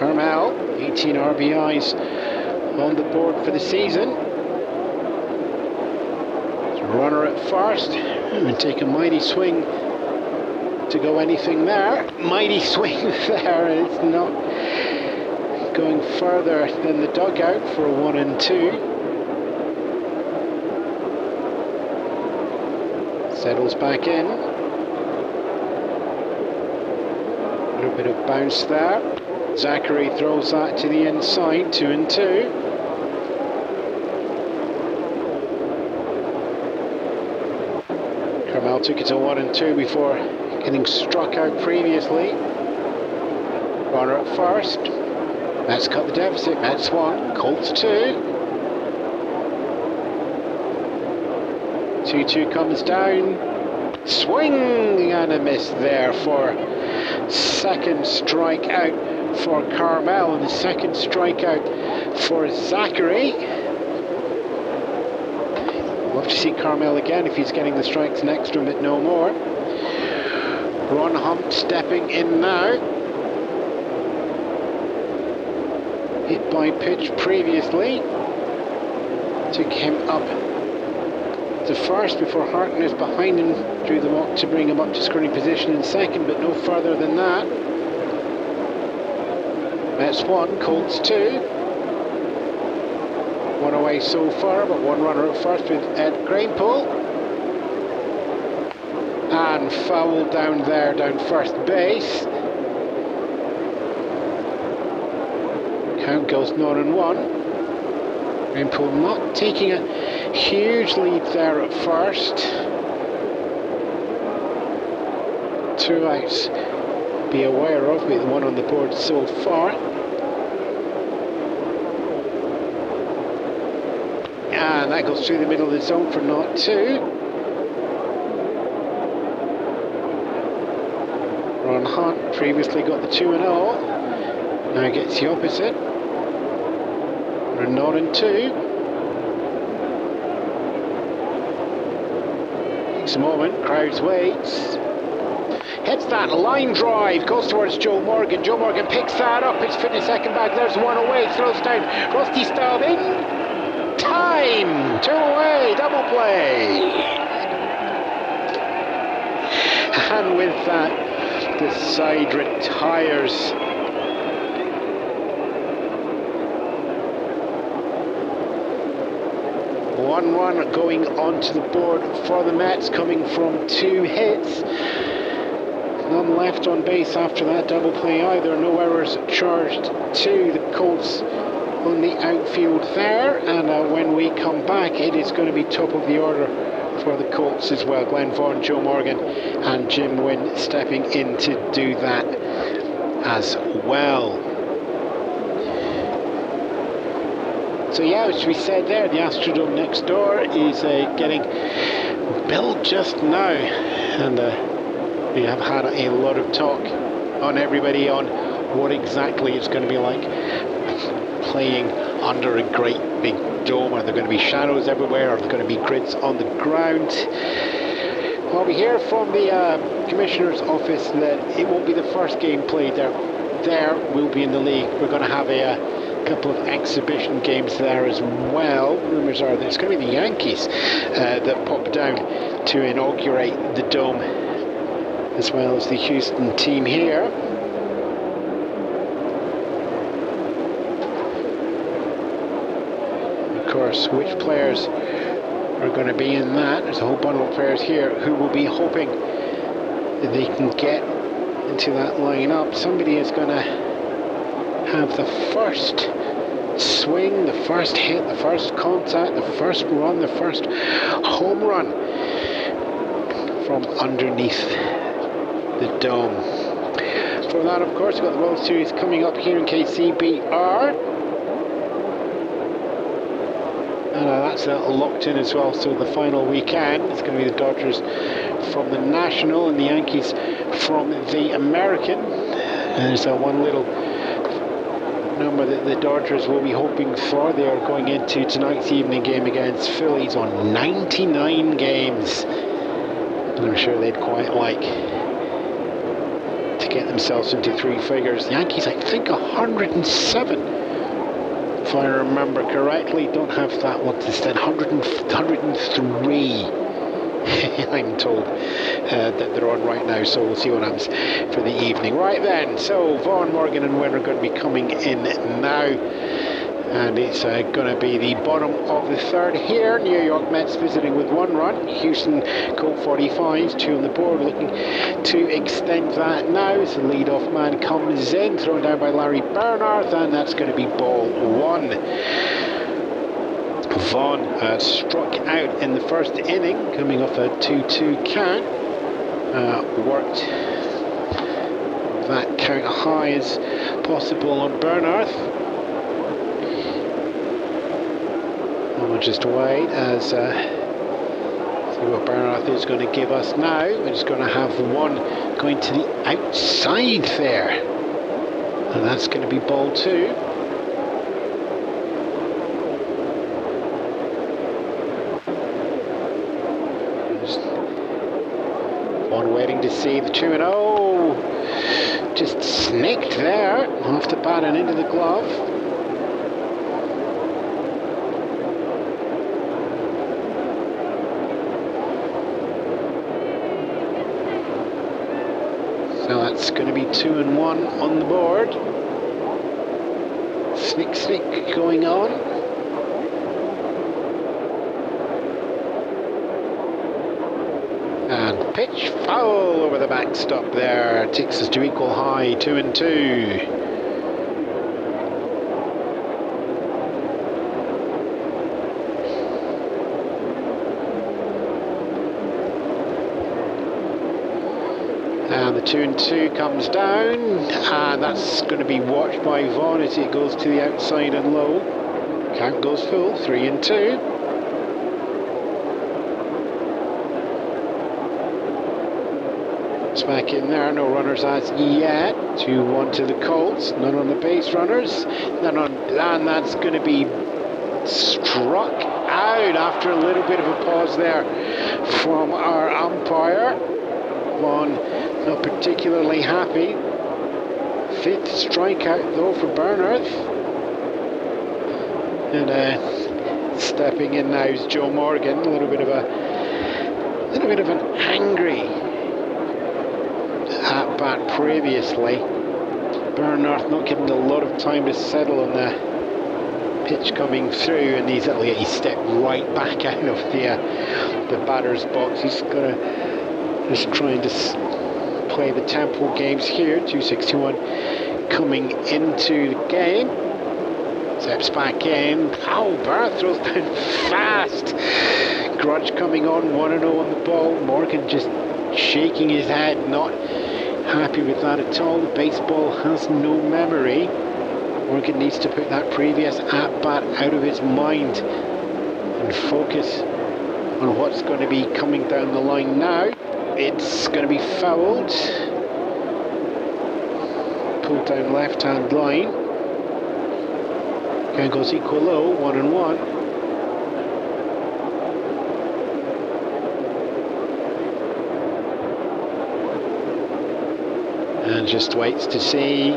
Carmel, 18 RBIs on the board for the season. Runner at first, and take a mighty swing to go anything there. Mighty swing there, it's not going further than the dugout for a 1-2. Settles back in. A little bit of bounce there. Zachary throws that to the inside, 2-2. Carmel took it to 1-2 before getting struck out previously. Runner at first. Mets cut the deficit. Mets 1, Colts 2. 2-2 comes down. Swing and a miss there for second strikeout for Carmel, and the second strikeout for Zachary. Love to see Carmel again if he's getting the strikes next to him, but no more. Ron Hunt stepping in now. Hit by pitch previously. Took him up to first before Harton is behind him. Drew the walk to bring him up to scoring position in second, but no further than that. Mets 1, Colts 2. One away so far, but one runner at first with Ed Grainpool. And foul down there, down first base. Count goes 0-1. Grainpool not taking a huge lead there at first. 2 outs be aware of, with one on the board so far. And that goes through the middle of the zone for 0-2. Ron Hunt previously got the 2-0. Now gets the opposite. For 0-2. Takes a moment, crowds waits. Hits that line drive, goes towards Joe Morgan. Joe Morgan picks that up, it's fit in second back, there's one away, throws down. Rusty Stalving. Time! 2 away, double play. And with that, the side retires. One run going onto the board for the Mets, coming from 2 hits. None left on base after that double play either. No errors charged to the Colts on the outfield there. And when we come back, it is going to be top of the order for the Colts as well. Glenn Vaughan, Joe Morgan and Jim Wynn stepping in to do that as well. So yeah, as we said there, the Astrodome next door is getting built just now, and we have had a lot of talk on everybody on what exactly it's going to be like playing under a great big dome. Are there going to be shadows everywhere? Are there going to be grids on the ground? Well, we hear from the Commissioner's office that it won't be the first game played there. There will be in the league. We're going to have a couple of exhibition games there as well. Rumours are that it's going to be the Yankees that pop down to inaugurate the dome, as well as the Houston team here. Of course, which players are going to be in that? There's a whole bundle of players here who will be hoping that they can get into that lineup. Somebody is going to have the first swing, the first hit, the first contact, the first run, the first home run from underneath the dome. For that, of course, we've got the World Series coming up here in KCBR. And that's locked in as well, so the final weekend, it's going to be the Dodgers from the National and the Yankees from the American. And there's one little number that the Dodgers will be hoping for. They are going into tonight's evening game against Phillies on 99 games. And I'm sure they'd quite like to get themselves into three figures. The Yankees, I think, 107, if I remember correctly. Don't have that one instead. 103. I'm told that they're on right now, so we'll see what happens for the evening. Right then, so Vaughan, Morgan and Wynn are going to be coming in now, and it's going to be the bottom of the third here. New York Mets visiting with 1 run. Houston Colt 45s, 2 on the board, looking to extend that now as the leadoff man comes in, thrown down by Larry Bernhardt, and that's going to be ball 1. Vaughan struck out in the first inning, coming off a 2-2 count. Worked that count high as possible on Bernhardt. And we'll just wait as see what Bernhardt is going to give us now. We're just going to have one going to the outside there, and that's going to be ball 2. Waiting to see the 2-0, just snicked there off the bat and into the glove. So that's going to be 2-1 on the board. Snick going on. And pitch foul over the backstop there. Takes us to equal high, 2-2. And the 2-2 comes down, and that's going to be watched by Vaughan as it goes to the outside and low. Count goes full, 3-2. Back in there, no runners as yet. 2-1 to the Colts, none on the base runners, none on land. That's going to be struck out after a little bit of a pause there from our umpire. Vaughan not particularly happy. 5th strikeout though for Bernhardt. And stepping in now is Joe Morgan. A little bit of an angry at bat previously. Bernhardt not given a lot of time to settle on the pitch coming through, and he stepped right back out of the batter's box. He's gonna just trying to play the tempo games here. 2:61 coming into the game. Steps back in. Bernhardt throws down fast. Grudge coming on, 1-0 on the ball. Morgan just shaking his head, not happy with that at all. The baseball has no memory. Morgan needs to put that previous at-bat out of his mind and focus on what's going to be coming down the line now. It's going to be fouled. Pulled down left-hand line. Count goes equal low, 1-1. And just waits to see.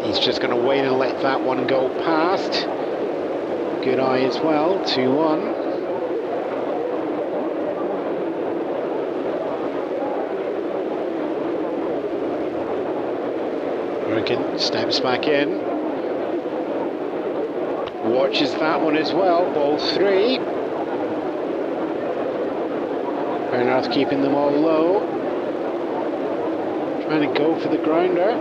He's just going to wait and let that one go past. Good eye as well, 2-1. Morgan steps back in. Watches that one as well, ball 3. Bernhardt keeping them all low. Trying to go for the grounder.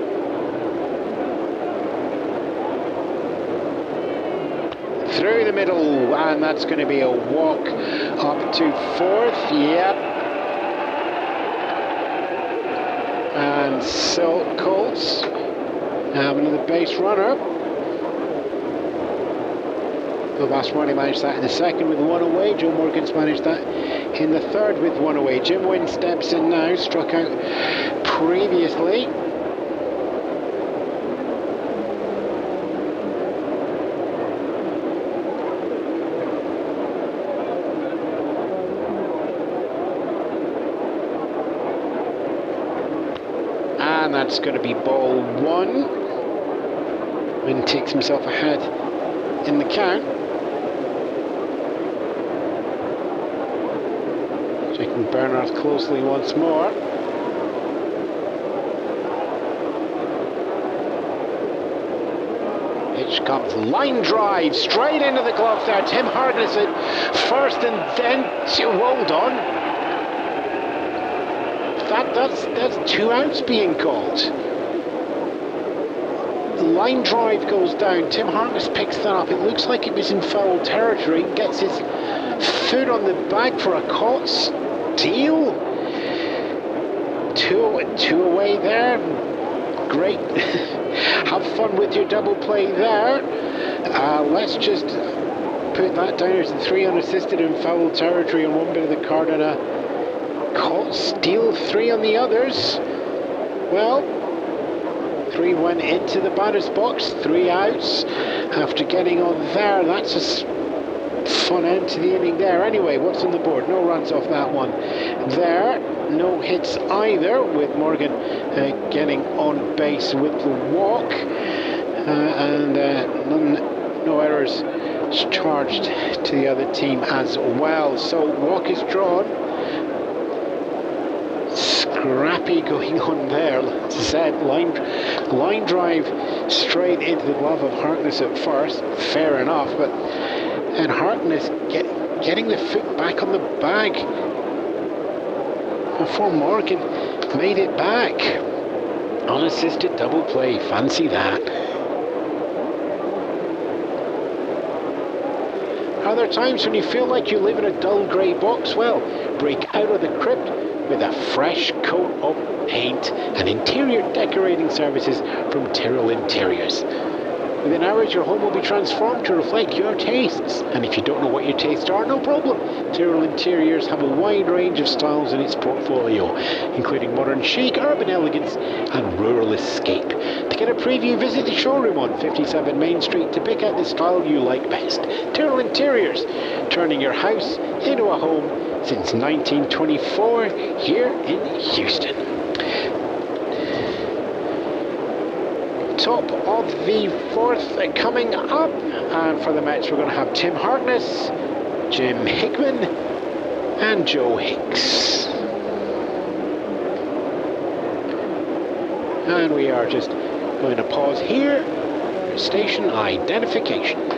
Through the middle, and that's going to be a walk up to 4th. Yep. And so Colts have another base runner. Vaswani managed that in the second with 1 away. Joe Morgan's managed that in the third with 1 away. Jim Wynn steps in now, struck out previously. That's going to be ball one. And takes himself ahead in the count. Checking Bernard closely once more. Pitch comes, line drive, straight into the glove there. Tim Harkness at first and then, hold on. That's 2 outs being called. The line drive goes down. Tim Harkness picks that up. It looks like it was in foul territory. Gets his foot on the bag for a caught steal. Two away there. Great. Have fun with your double play there. Let's just put that down as 3 unassisted in foul territory on one bit of the card and a caught steal, 3 on the others. Well, 3 went into the batter's box, 3 outs after getting on there. That's a fun end to the inning there. Anyway, what's on the board? No runs off that one there. No hits either, with Morgan getting on base with the walk. No errors charged to the other team as well. So walk is drawn. Scrappy going on there. As I said, line drive straight into the glove of Harkness at first. Fair enough, and Harkness getting the foot back on the bag before Morgan made it back. Unassisted double play. Fancy that. Are there times when you feel like you live in a dull grey box? Well, break out of the crypt with a fresh coat of paint and interior decorating services from Tyrrell Interiors. Within hours, your home will be transformed to reflect your tastes. And if you don't know what your tastes are, no problem. Tyrrell Interiors have a wide range of styles in its portfolio, including modern chic, urban elegance, and rural escape. To get a preview, visit the showroom on 57 Main Street to pick out the style you like best. Tyrrell Interiors, turning your house into a home since 1924 here in Houston. Top of the 4th coming up, and for the Mets we're going to have Tim Harkness, Jim Hickman and Joe Hicks. And we are just going to pause here for station identification.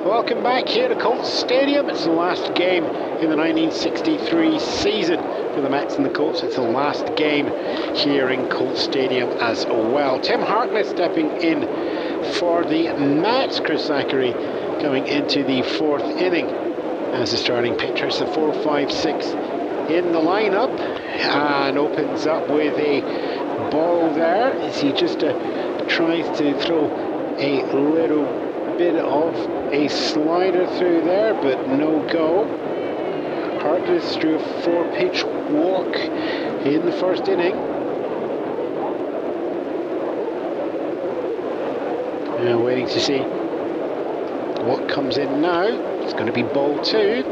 Welcome back here to Colt Stadium. It's the last game in the 1963 season for the Mets and the Colts. It's the last game here in Colt Stadium as well. Tim Harkness stepping in for the Mets. Chris Zachary coming into the 4th inning as the starting pitcher. It's the 4-5-6 in the lineup and opens up with a ball there as he just tries to throw a little bit of a slider through there, but no go. Harkness drew a 4-pitch walk in the 1st inning. Now waiting to see what comes in now. It's going to be ball 2.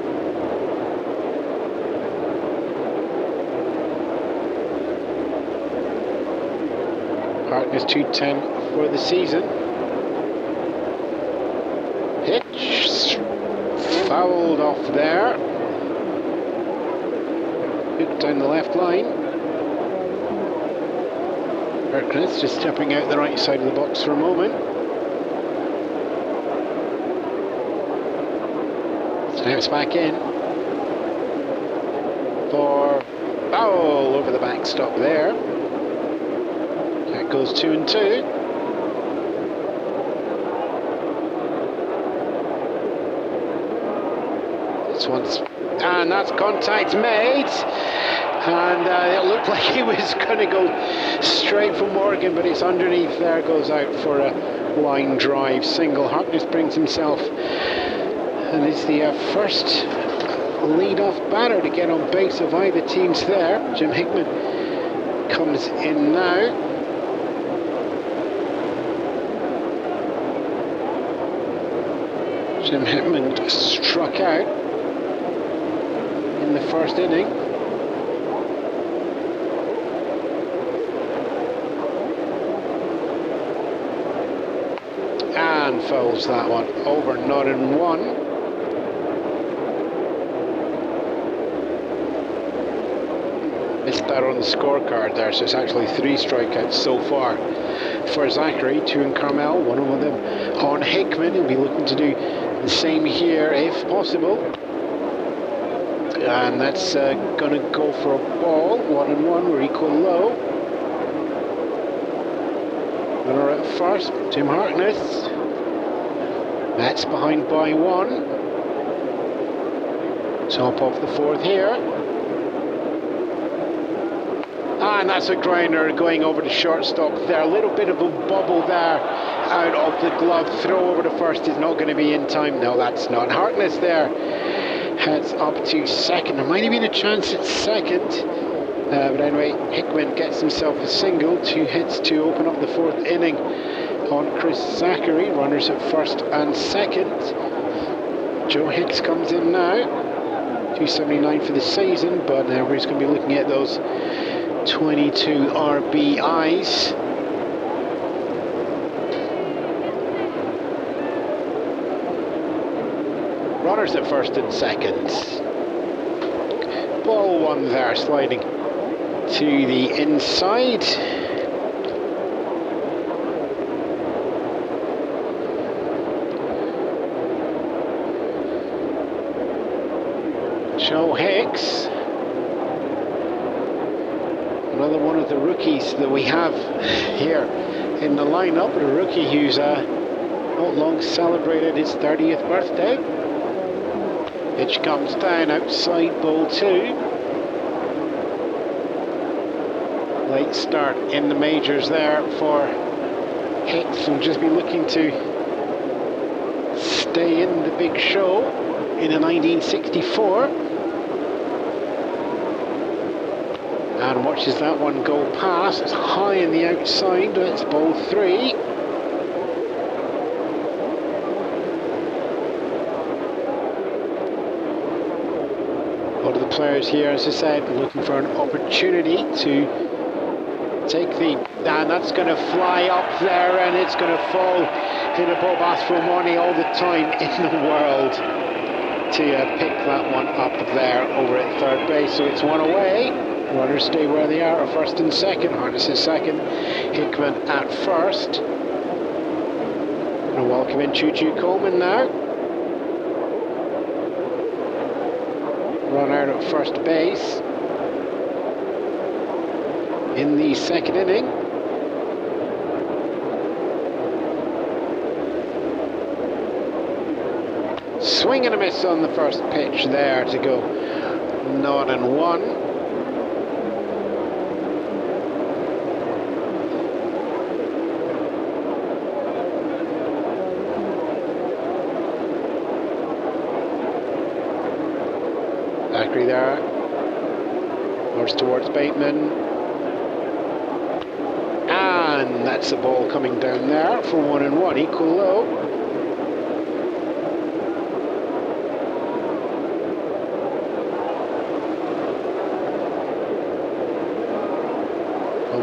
Harkness 210 for the season. Pitch fouled off there. Hooked down the left line. Harkness just stepping out the right side of the box for a moment. Snaps back in for foul over the backstop there. That goes 2-2. And that's contact made, and it looked like he was going to go straight for Morgan, but it's underneath there, goes out for a line drive single. Harkness brings himself, and it's the first lead-off batter to get on base of either teams there. Jim Hickman comes in now. Jim Hickman struck out in the first inning. And fouls that one over, not in one. Missed that on the scorecard there, so it's actually 3 strikeouts so far for Zachary, 2 in Carmel, one of them on Hickman. He'll be looking to do the same here if possible. And that's going to go for a ball, 1-1, we're equal low. Runner at first, Tim Harkness. Mets behind by 1. Top of the 4th here. And that's a grinder going over to shortstop there. A little bit of a bubble there out of the glove. Throw over to first is not going to be in time. No, that's not. Harkness there heads up to second. There might have been a chance at second. But anyway, Hickman gets himself a single. 2 hits to open up the 4th inning on Chris Zachary. Runners at first and second. Joe Hicks comes in now. 279 for the season, but we're just going to be looking at those 22 RBIs. Runners at first and second. Ball 1 there, sliding to the inside. Joe Hicks, another one of the rookies that we have here in the lineup, a rookie who's not long celebrated his 30th birthday. Pitch comes down outside, ball 2. Late start in the majors there for Hicks. Will just be looking to stay in the big show in a 1964. And watches that one go past. It's high in the outside. It's ball 3. A lot of the players here, as I said, looking for an opportunity to take the... And that's going to fly up there, and it's going to fall in a Bob Aspromonte all the time in the world to pick that one up there over at third base. So it's 1 away. Runners stay where they are at first and second. Harness is second. Hickman at first. Going to welcome in Choo-Choo Coleman now. Run out at first base in the second inning. Swing and a miss on the first pitch there to go 0-1. Zachary there, goes towards Bateman, and that's the ball coming down there for 1-1, equal low.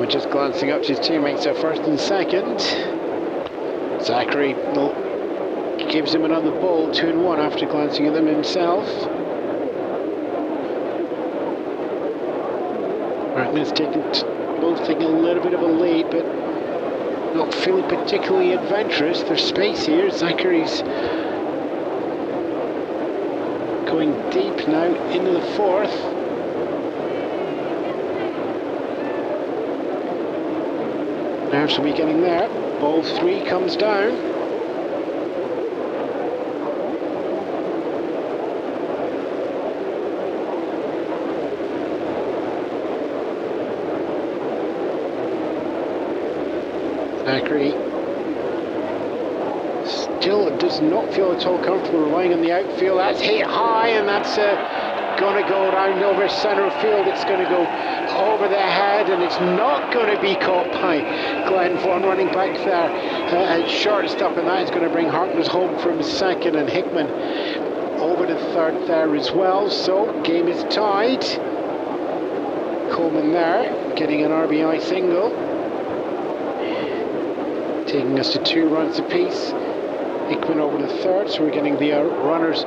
We're just glancing up to his teammates at first and second. Zachary gives him another ball, 2-1 after glancing at them himself. Harkness both taking a little bit of a lead, but not feeling particularly adventurous. There's space here. Zachary's going deep now into the 4th. Now she'll be getting there. Ball 3 comes down. Zachary still does not feel at all comfortable relying on the outfield. That's hit high, and that's going to go around over centre field. It's going to go over the head, and it's not going to be caught by Glenn Vaughan running back there at shortstop, and that is going to bring Harkness home from second, and Hickman over to third there as well. So game is tied. Coleman there getting an RBI single, taking us to 2 runs apiece. Hickman over to third, so we're getting the runners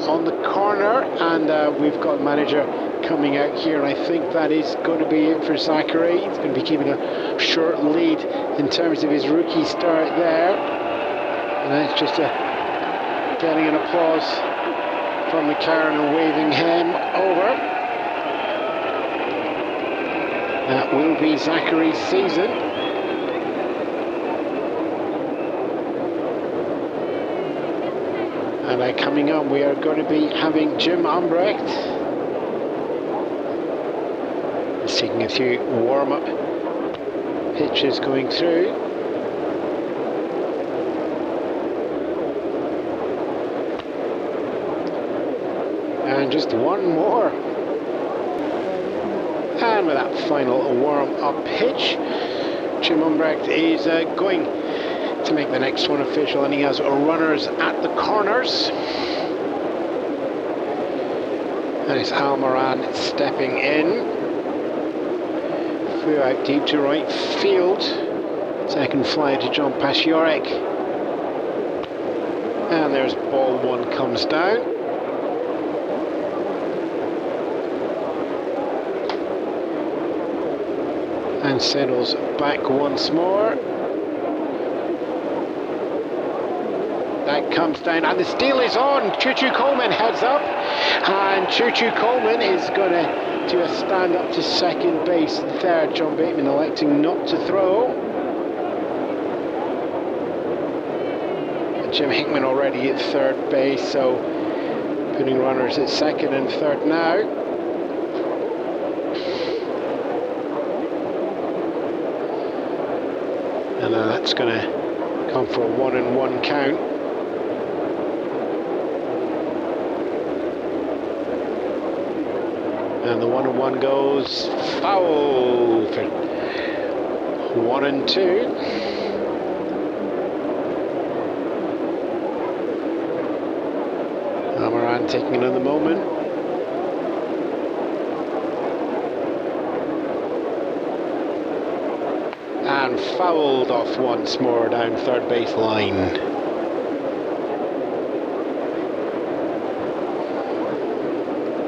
on the corner, and we've got manager coming out here, and I think that is going to be it for Zachary. He's going to be keeping a short lead in terms of his rookie start there, and that's just getting an applause from the Karen and waving him over. That will be Zachary's season. And coming on, we are going to be having Jim Umbrecht. He's taking a few warm-up pitches going through. And just one more. And with that final warm-up pitch, Jim Umbrecht is going to make the next one official, and he has runners at the corners. And it's Al Moran stepping in. Threw out deep to right field. Second fly to John Pasiorek. And there's ball one, comes down. And settles back once more. That comes down, and the steal is on. Choo-Choo Coleman heads up, and Choo-Choo Coleman is going to do a stand up to second base there. John Bateman electing not to throw. And Jim Hickman already at third base, so putting runners at second and third now. And that's going to come for a 1-1 count. And the 1-1 goes foul for 1-2. Amaran taking another moment. And fouled off once more down third base line.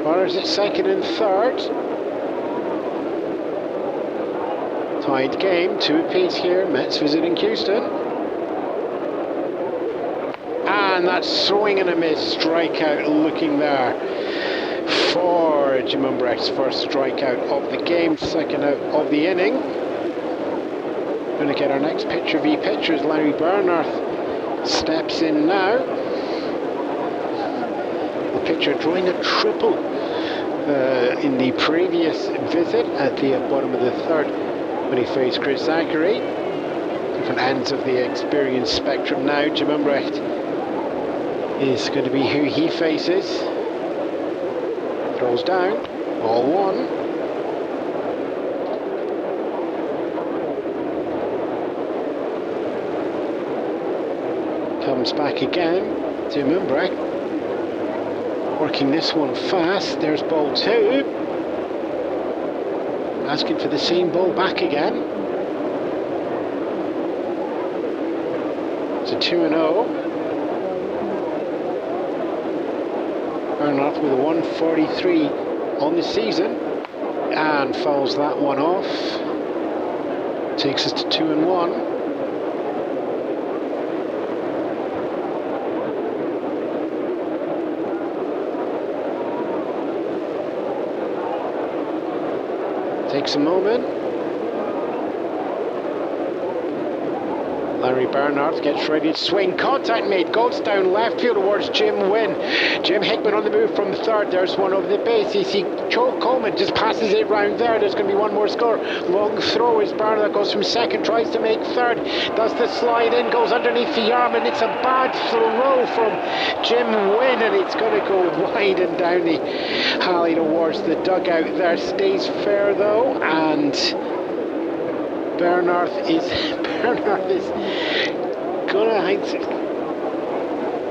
Runners at second and third. Tied game, 2 apiece here. Mets visiting Houston. And that swing and a miss strikeout looking there for Jim Umbrecht's first strikeout of the game, second out of the inning. Going to get our next picture v pitchers. Larry Bernhardt steps in now. The pitcher drawing a triple in the previous visit at the bottom of the third when he faced Chris Zachary. Different ends of the experience spectrum now. Jim Umbrecht is going to be who he faces. Throws down, ball one. Comes back again, Jim Umbrecht. Working this one fast. There's ball two. Asking for the same ball back again. It's a 2-0. Bernhardt with a 143 on the season. And fouls that one off. Takes us to 2-1. Takes a moment. Larry Bernard gets ready to swing. Contact made. Goes down left field towards Jim Wynn. Jim Hickman on the move from third. There's one over the base. You see Joe Coleman just passes it round there. There's going to be one more score. Long throw is Bernard. Goes from second. Tries to make third. Does the slide in. Goes underneath the arm. And it's a bad throw from Jim Wynn. And it's going to go wide and down the alley towards the dugout there. Stays fair though. And Bernard is gonna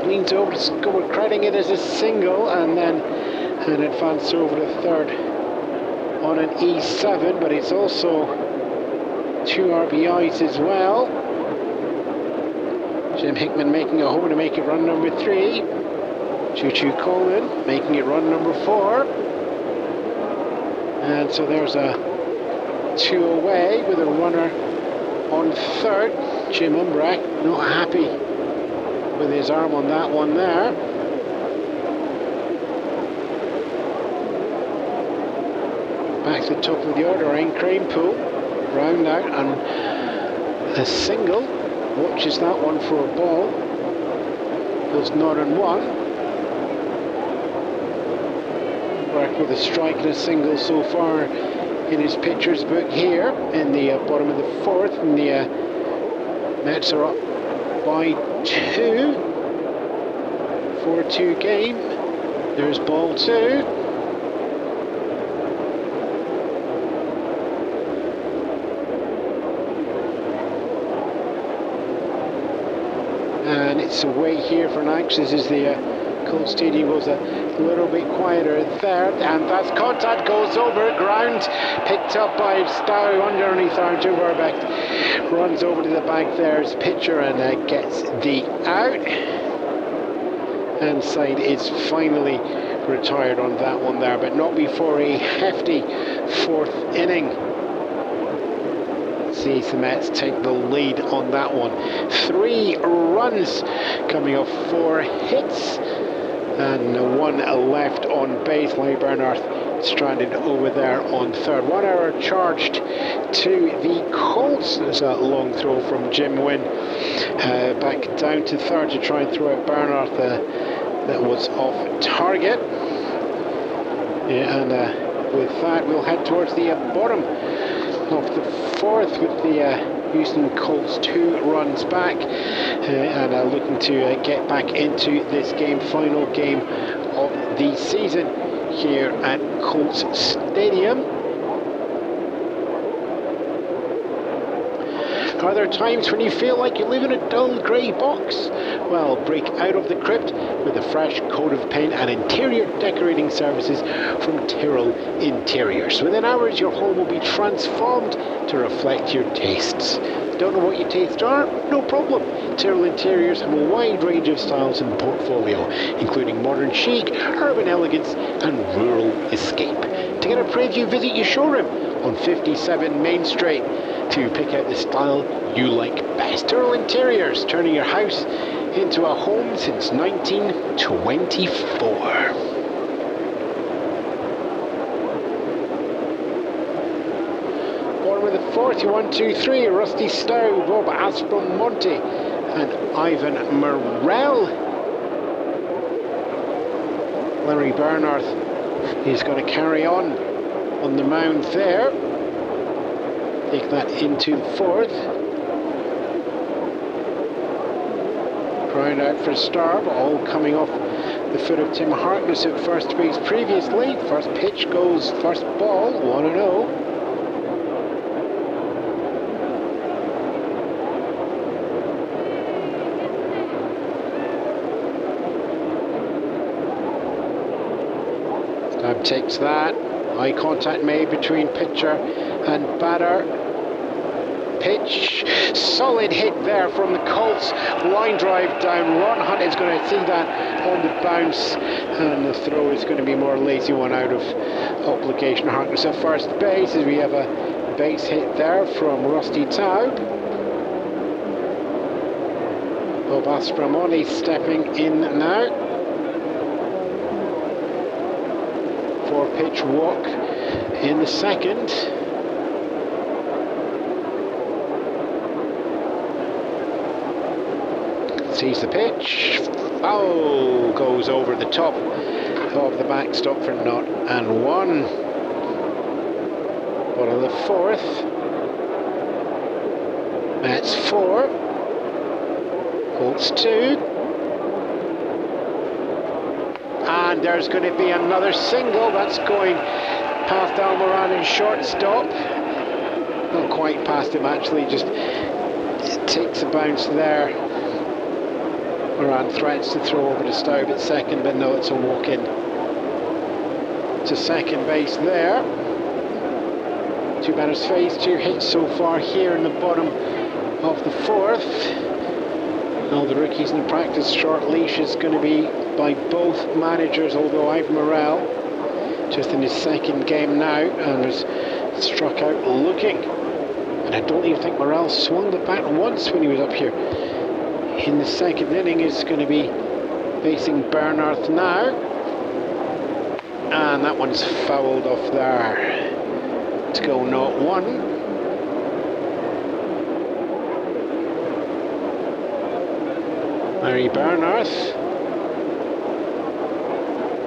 leans over to score, crediting it as a single, and then an advance over to third on an E7, but it's also 2 RBIs as well. Jim Hickman making a home to make it run number 3. Choo Choo Coleman making it run number 4. And so there's a 2 away with a runner on third. Jim Umbrak not happy with his arm on that one there. Back to the top of the order, Ryan Cranepool, round out and a single. Watches that one for a ball. Goes 0-1. Umbrak with a strike and a single so far in his pitcher's book here in the bottom of the 4th, and the Mets are up by 2. 4-2 game. There's ball 2. And it's away here for Nax. This is the Colt Stadium goes a little bit quieter there, and that's contact, goes over ground, picked up by Stow underneath Arjun Verbeck, runs over to the back there's pitcher and gets the out, and side is finally retired on that one there, but not before a hefty 4th inning. Sees the Mets take the lead on that one. 3 runs coming off 4 hits. And 1 left on base. Larry Bernard stranded over there on third. 1 hour charged to the Colts. There's a long throw from Jim Wynn back down to third to try and throw out Bernard. That was off target. Yeah, and with that, we'll head towards the bottom of the 4th with the Houston Colts 2 runs back and looking to get back into this game, final game of the season here at Colts Stadium. Are there times when you feel like you live in a dull grey box? Well, break out of the crypt with a fresh coat of paint and interior decorating services from Tyrrell Interiors. Within hours, your home will be transformed to reflect your tastes. Don't know what your tastes are? No problem. Tyrrell Interiors have a wide range of styles in the portfolio, including modern chic, urban elegance, and rural escape. To get a preview, visit your showroom on 57 Main Street to pick out the style you like best. Tyrrell Interiors, turning your house into a home since 1924. Bottom of the 4th, 1, 2, 3, Rusty Stowe, Bob Aspromonte, and Ivan Morrell. Larry Bernard is going to carry on the mound there. Take that into the 4th. Ground out for Starr, but all coming off the foot of Tim Harkness at first base previously. First pitch goes, first ball, 1-0. Stab takes that. Eye contact made between pitcher and batter. Pitch, solid hit there from the Colts. Line drive down. Ron Hunt is going to see that on the bounce, and the throw is going to be more lazy one out of obligation. Harkness at first base as we have a base hit there from Rusty Taub. Bob Aspromonte stepping in now. 4-pitch walk in the 2nd. Sees the pitch. Foul goes over the top of the backstop for 0-1. Bottom of the 4th. Mets 4. Colts 2. And there's going to be another single. That's going past Almiron in shortstop. Not quite past him actually, just takes a bounce there. Moran threats to throw over to Staub at second, but no, it's a walk-in to second base there. Two batters faced, 2 hits so far here in the bottom of the 4th. All the rookies in practice, short leash is going to be by both managers, although Ivan Morel, just in his second game now, and was struck out looking. And I don't even think Morel swung the bat once when he was up here. In the second inning is going to be facing Bernhardt now. And that one's fouled off there. To go 0-1. Larry Bernhardt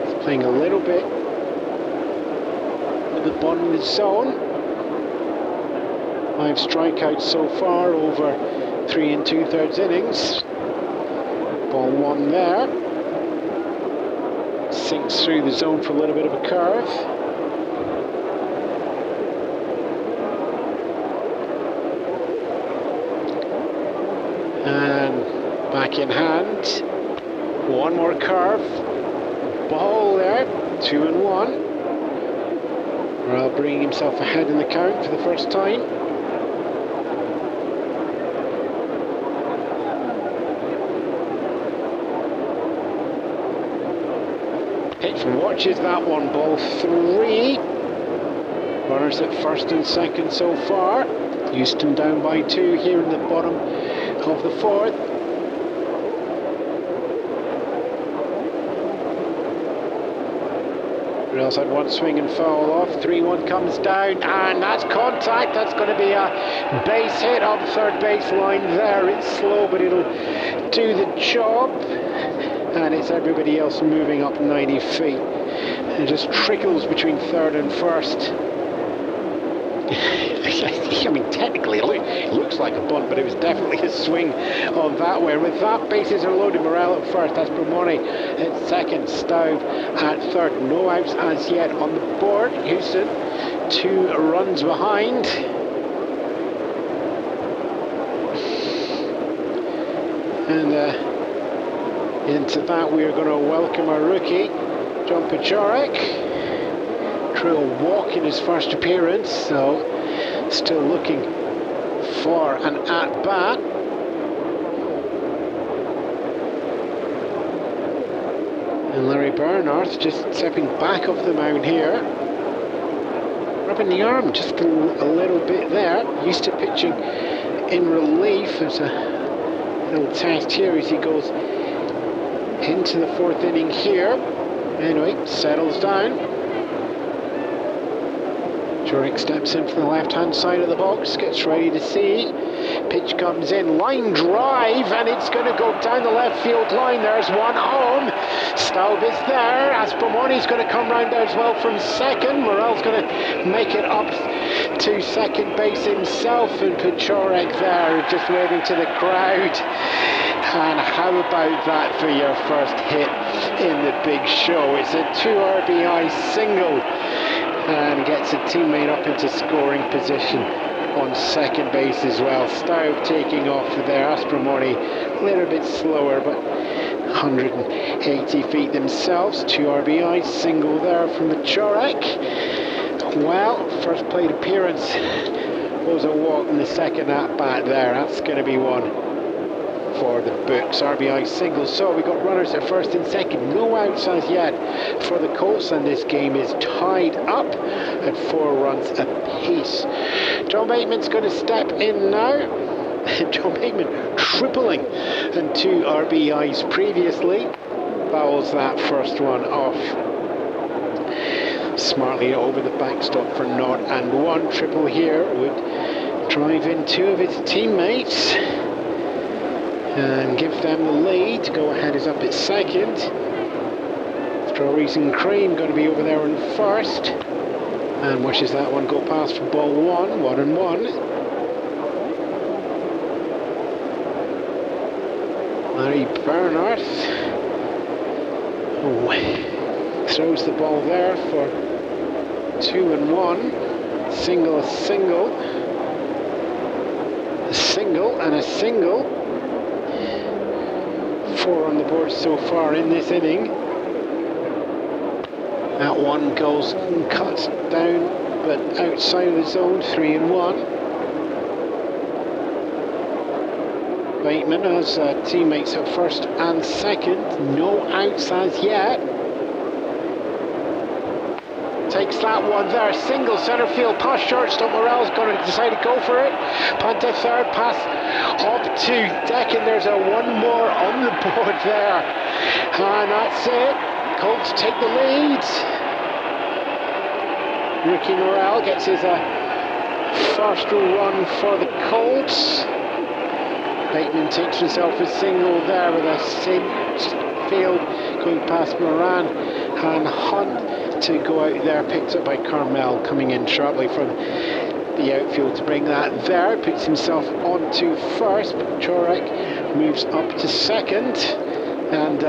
is playing a little bit at the bottom of the zone. 5 strikeouts so far over 3 2/3 innings. Ball 1 there. Sinks through the zone for a little bit of a curve. And back in hand. One more curve. Ball there. 2-1. Morel bringing himself ahead in the count for the first time. Pitch watches that one, ball 3. Runners at first and second so far. Houston down by 2 here in the bottom of the 4th. Morel's had one swing and foul off. 3-1 comes down, and that's contact. That's going to be a base hit on the third base line there. It's slow, but it'll do the job. And it's everybody else moving up 90 feet. It just trickles between third and first. I mean, technically it looks like a bunt, but it was definitely a swing on that way. With that, bases are loaded. Morel at first, that's Bromoni at second, Staub at third. No outs as yet on the board. Houston 2 runs behind. And into that we are going to welcome our rookie, John Pachorek. Trill walk in his first appearance, so still looking for an at-bat. And Larry Bernhardt just stepping back off the mound here. Rubbing the arm just a little bit there. Used to pitching in relief. There's a little test here as he goes into the 4th inning here. Anyway, settles down. Jurek steps in from the left-hand side of the box, gets ready to see. Pitch comes in, line drive, and it's going to go down the left field line. There's one home. Staub is there. Aspomoni's going to come round there as well from second. Morel's going to make it up to second base himself, and Pachorek there just waving to the crowd. And how about that for your first hit in the big show? It's a 2 RBI single. And gets a teammate up into scoring position on second base as well. Staub taking off there. Aspromoni a little bit slower, but 180 feet themselves. 2 RBI single there from the Chorek. Well, first plate appearance was a walk in the second at bat there. That's going to be one for the books. RBI single. So we got runners at first and second. No outs as yet for the Colts, and this game is tied up at 4 runs apiece. John Bateman's going to step in now. John Bateman tripling and 2 RBIs previously. Fouls that first one off smartly over the backstop for 0-1. Triple here would drive in 2 of his teammates. and give them the lead. Go Ahead is up at second. Strawberries and Cream going to be over there in first. And watches that one go past for ball 1, 1-1. Larry Bernard throws the ball there for 2-1. Single, a single, a single, and a single. 4 on the board so far in this inning. That one goes and cuts down, but outside of the zone. 3-1. Bateman has teammates at first and second. No outs as yet. Takes that one there. Single centre field past shortstop. Morel's going to decide to go for it. Punt to third. Pass up to Deccan. There's a one more on the board there. And that's it. Colts take the lead. Ricky Morel gets his first run for the Colts. Bateman takes himself a single there with a cinched field going past Moran, and Hunt to go out there, picked up by Carmel, coming in sharply from the outfield to bring that there. Puts himself onto first. Chorek moves up to second, and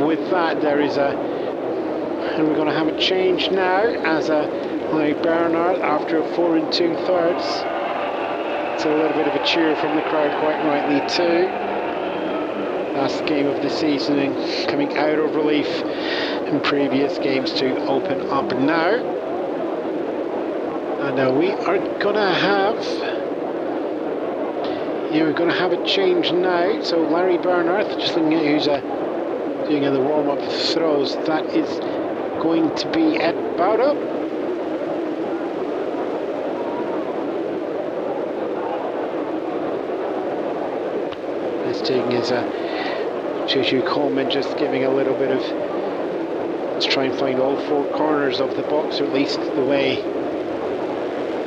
with that there is and we're going to have a change now as Larry Bernard after a 4 2/3. It's a little bit of a cheer from the crowd, quite rightly too. Last game of the season and coming out of relief in previous games to open up now. And we are going to have we're going to have a change now. So Larry Bernard, just looking at who's doing the warm-up throws, that is going to be Ed Bauda. He's taking his Juju Coleman, just giving a little bit of, let's try and find all 4 corners of the box, or at least the way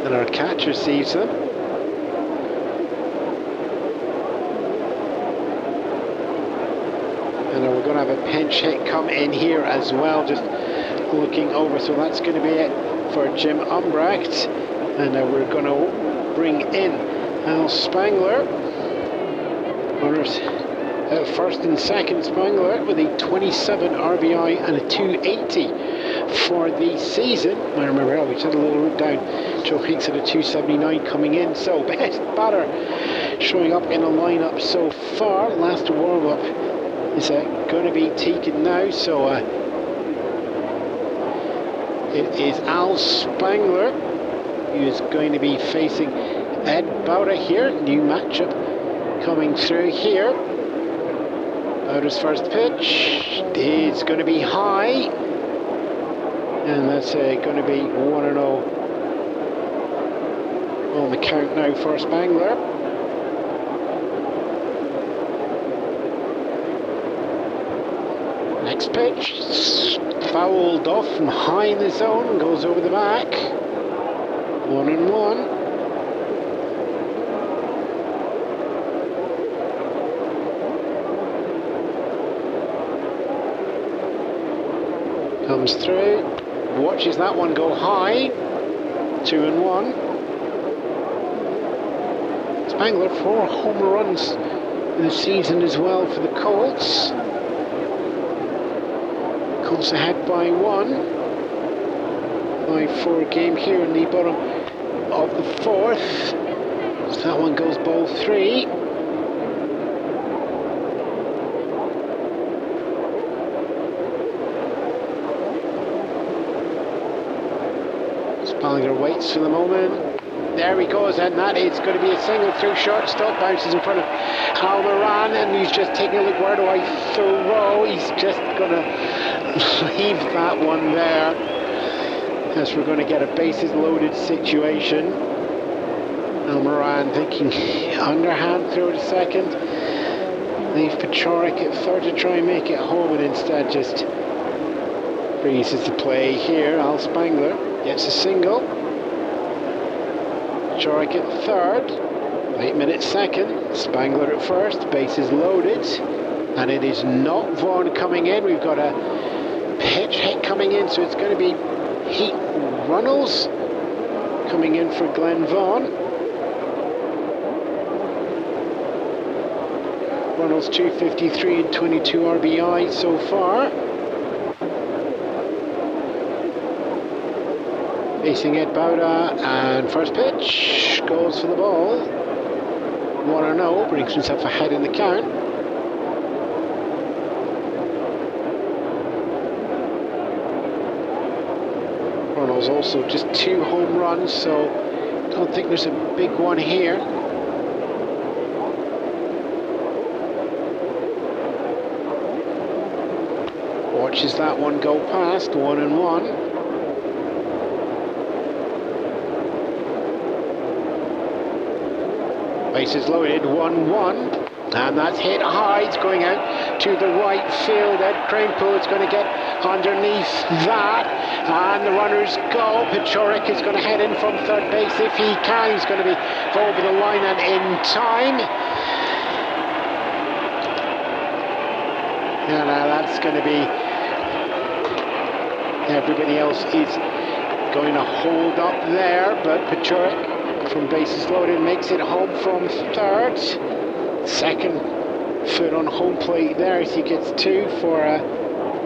that our catcher sees them. And we're going to have a pinch hit come in here as well, just looking over. So that's going to be it for Jim Umbrecht. And we're going to bring in Al Spangler. Runners at first and second. Spangler with a 27 RBI and a 280 for the season. I remember we had a little route down. Joe Hinks at a 279 coming in. So best batter showing up in a lineup so far. Last warm-up is going to be taken now. So it is Al Spangler who is going to be facing Ed Bauda here. New matchup coming through here. Bauda's first pitch is going to be high, and that's going to be 1-0 on the count now for Spangler. Next pitch, fouled off from high in the zone, goes over the back. 1-1. Comes through, watches that one go high. 2-1. Spangler 4 home runs in the season as well for the Colts. Colts ahead by 1. 5-4 game here in the bottom of the 4th. So that one goes ball 3. Spangler waits for the moment. There he goes, and that is going to be a single through shortstop. Bounces in front of Al Moran, and he's just taking a look. Where do I throw? He's just going to leave that one there, as we're going to get a bases loaded situation. Al Moran thinking underhand throw to second. Leave Pachorik at third to try and make it home, and instead just freezes the play here. Al Spangler gets a single. Pachorik at third. Bateman at second, Spangler at first, bases loaded, and it is not Vaughan coming in. We've got a pitch hit coming in, so it's going to be Heat Runnels coming in for Glenn Vaughan. Runnels 253 and 22 RBI so far. Facing Ed Bauda, and first pitch goes for the ball. 1-0, brings himself ahead in the count. Runnels also just 2 home runs, so I don't think there's a big one here. Watches that one go past, 1-1. Bases loaded, 1-1, and that's hit high. It's going out to the right field. Ed Kranepool is going to get underneath that, and the runners go. Pechoric is going to head in from third base if he can. He's going to be over the line and in time. And that's going to be, everybody else is going to hold up there, but Pechoric from bases loaded makes it home from third. Second foot on home plate there as he gets 2 for a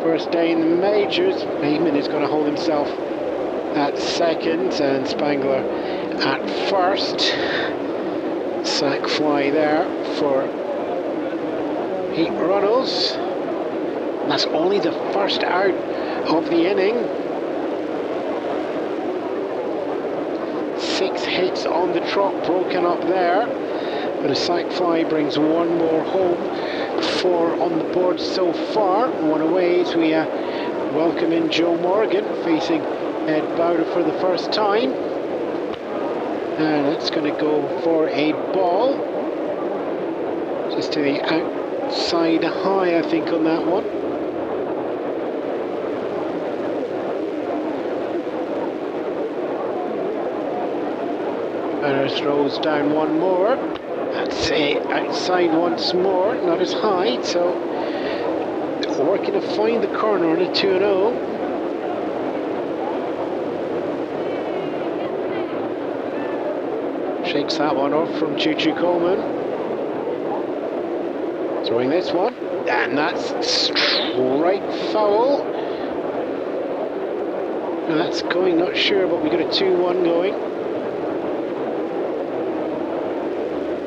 first day in the majors. Bateman is going to hold himself at second, and Spangler at first. Sack fly there for Heat Runnels. That's only the first out of the inning. 6 hits on the trot broken up there, but a sack fly brings 1 more home. 4 on the board so far. 1 away as we welcome in Joe Morgan facing Ed Bauda for the first time, and it's going to go for a ball just to the outside high, I think, on that one. And throws down 1 more. That's outside once more, not as high, so working to find the corner on a 2-0. Shakes that one off from Choo-Choo Coleman. Throwing this one, and that's strike foul. And that's going, not sure, but we got a 2-1 going.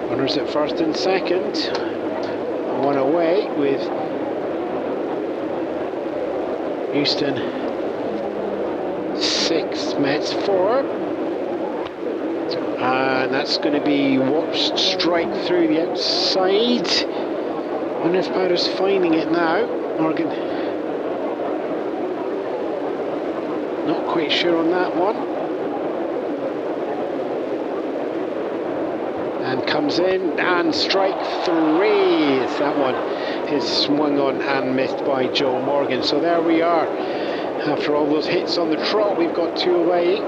Runners at first and second. 1 away with Houston 6, Mets 4. And that's going to be watched strike through the outside. I wonder if Bauda's finding it now. Morgan not quite sure on that one. And comes in, and strike 3. That one is swung on and missed by Joe Morgan. So there we are. After all those hits on the trot, we've got 2 away.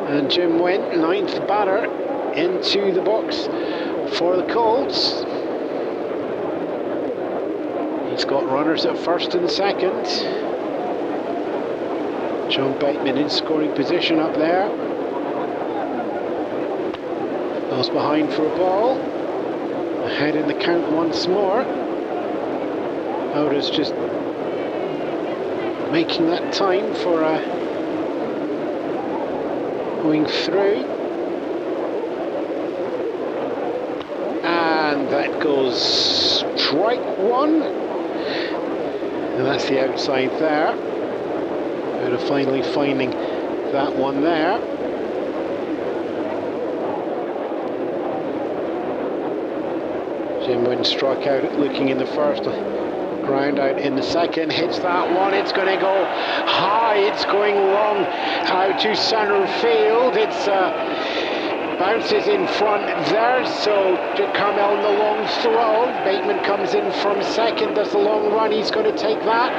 And Jim Wynn, 9th batter, into the box for the Colts. He's got runners at first and second. John Bateman in scoring position up there. Goes behind for a ball. Ahead in the count once more. Bauda's just making that time for going through. And that goes strike 1. And that's the outside there. Bauda finally finding that one there. Jim Wynn struck out looking in the first, ground out in the second, hits that one, it's going to go high, it's going long out to centre field, it's bounces in front there, so Carmel in the long throw. Bateman comes in from second, does the long run, he's going to take that,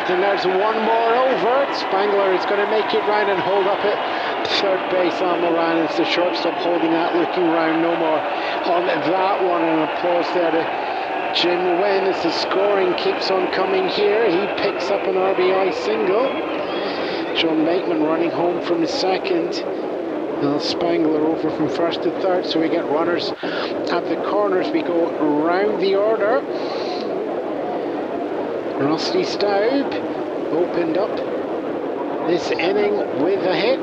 and there's 1 more over. Spangler is going to make it round and hold up it third base on Moran. It's the shortstop holding that, looking round, no more on that one. And applause there to Jim Wynn as the scoring keeps on coming here. He picks up an RBI single. John Bateman running home from the second. Now Spangler over from first to third, so we get runners at the corners. We go round the order. Rusty Staub opened up this inning with a hit.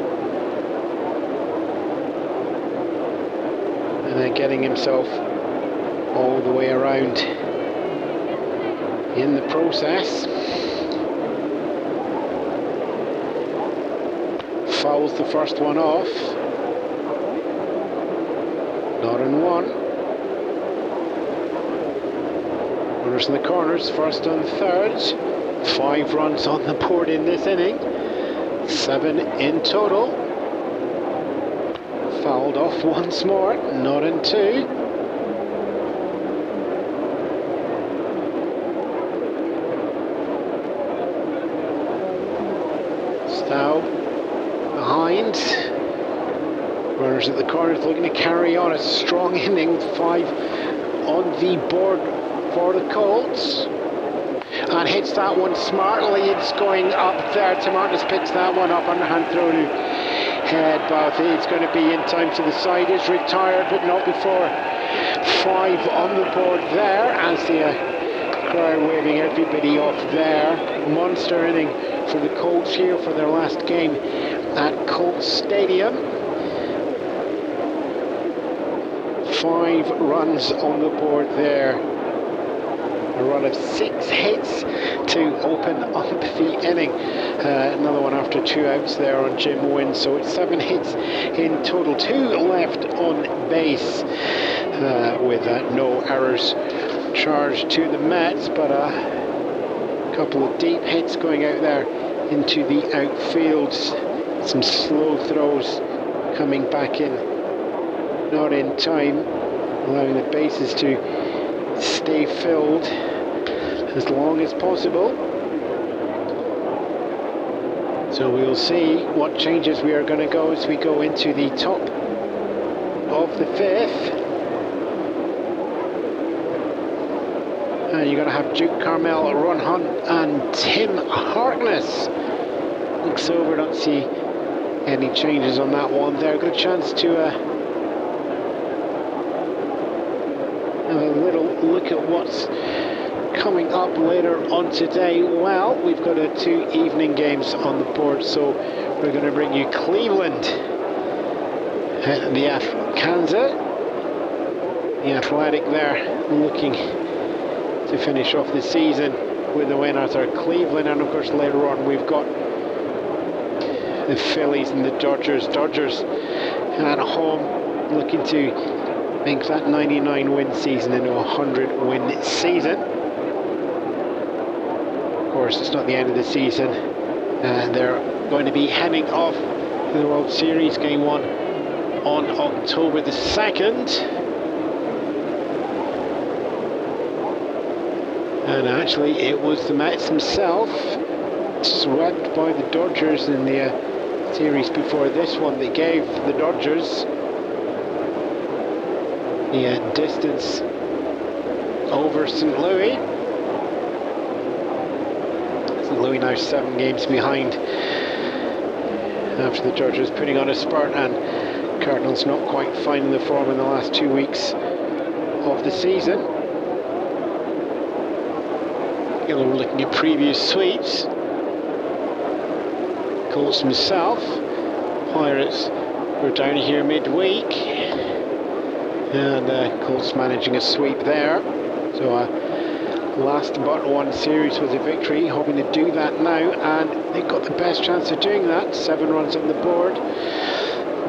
And then getting himself all the way around in the process. Fouls the first one off. Not in one. Runners in the corners, first and third. 5 runs on the board in this inning. 7 in total. Fouled off once more, not in 2. Staub behind. Runners at the corners looking to carry on a strong inning. 5 on the board for the Colts. And hits that one smartly. It's going up there. Tamartis picks that one up. Underhand throw to head, but it's going to be in time to the side. Is retired, but not before 5 on the board there. As the crowd waving everybody off there. Monster inning for the Colts here for their last game at Colts Stadium. 5 runs on the board there. A run of 6 hits to open up the inning. Another one after 2 outs there on Jim Wynn. So it's 7 hits in total. 2 left on base with no errors charged to the Mets. But a couple of deep hits going out there into the outfield. Some slow throws coming back in. Not in time. Allowing the bases to stay filled as long as possible. So we'll see what changes we are going to go as we go into the top of the 5th. And you're going to have Duke Carmel, Ron Hunt and Tim Harkness. Looks over, don't see any changes on that one there. Good chance to have a little look at what's coming up later on today. Well, we've got 2 evening games on the board, so we're going to bring you Cleveland and the Kansas. The Athletic there looking to finish off the season with the winners are Cleveland, and of course later on we've got the Phillies and the Dodgers. Dodgers at home looking to make that 99 win season into a 100 win season. Of course, it's not the end of the season. They're going to be heading off to the World Series Game 1 on October the 2nd. And actually, it was the Mets himself, swept by the Dodgers in the series before this one. They gave the Dodgers the distance over St. Louis. St. Louis now 7 games behind after the Dodgers putting on a spurt, and Cardinals not quite finding the form in the last 2 weeks of the season. We're looking at previous sweeps. Colts himself. Pirates were down here midweek. And Colts managing a sweep there. So last but 1 series was a victory, hoping to do that now, and they've got the best chance of doing that. 7 runs on the board.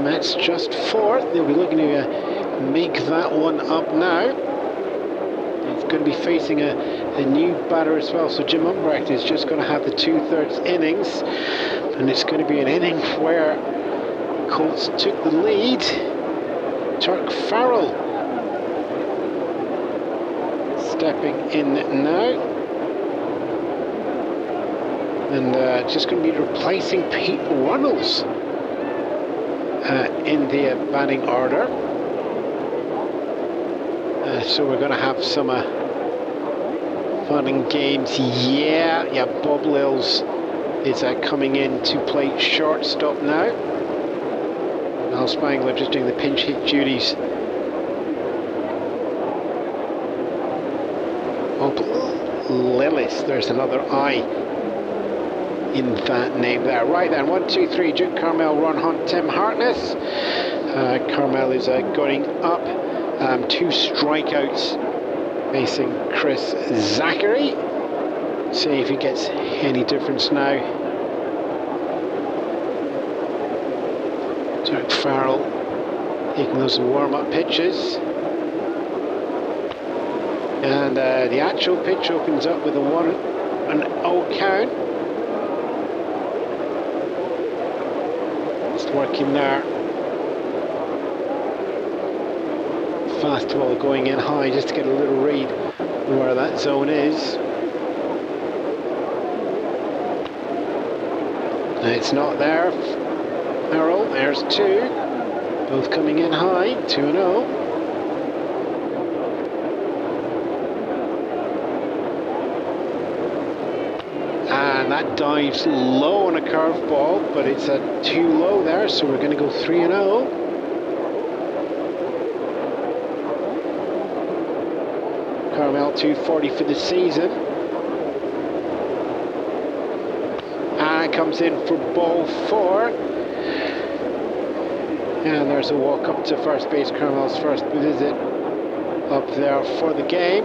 Mets just 4. They'll be looking to make that one up now. It's going to be facing a new batter as well. So Jim Umbrecht is just going to have the 2/3 innings, and it's going to be an inning where Colts took the lead. Turk Farrell stepping in now, and just going to be replacing Pete Runnels in the batting order. So we're going to have some fun and games. Yeah, Bob Lills is coming in to play shortstop now. Al Spangler just doing the pinch hit duties. Bob Lillis, there's another I in that name there. Right then, 1, 2, 3, Duke Carmel, Ron Hunt, Tim Hartness. Carmel is going up. 2 strikeouts facing Chris Zachary. See if he gets any difference now. Jack Farrell taking those warm-up pitches. And the actual pitch opens up with a 1-0 count. Just working there. Fastball going in high just to get a little read where that zone is. It's not there. Farrell, there's 2. Both coming in high, 2-0. And that dives low on a curveball, but it's too low there, so we're going to go 3-0. Carmel 240 for the season. And comes in for ball 4. And there's a walk up to first base. Carmel's first visit up there for the game.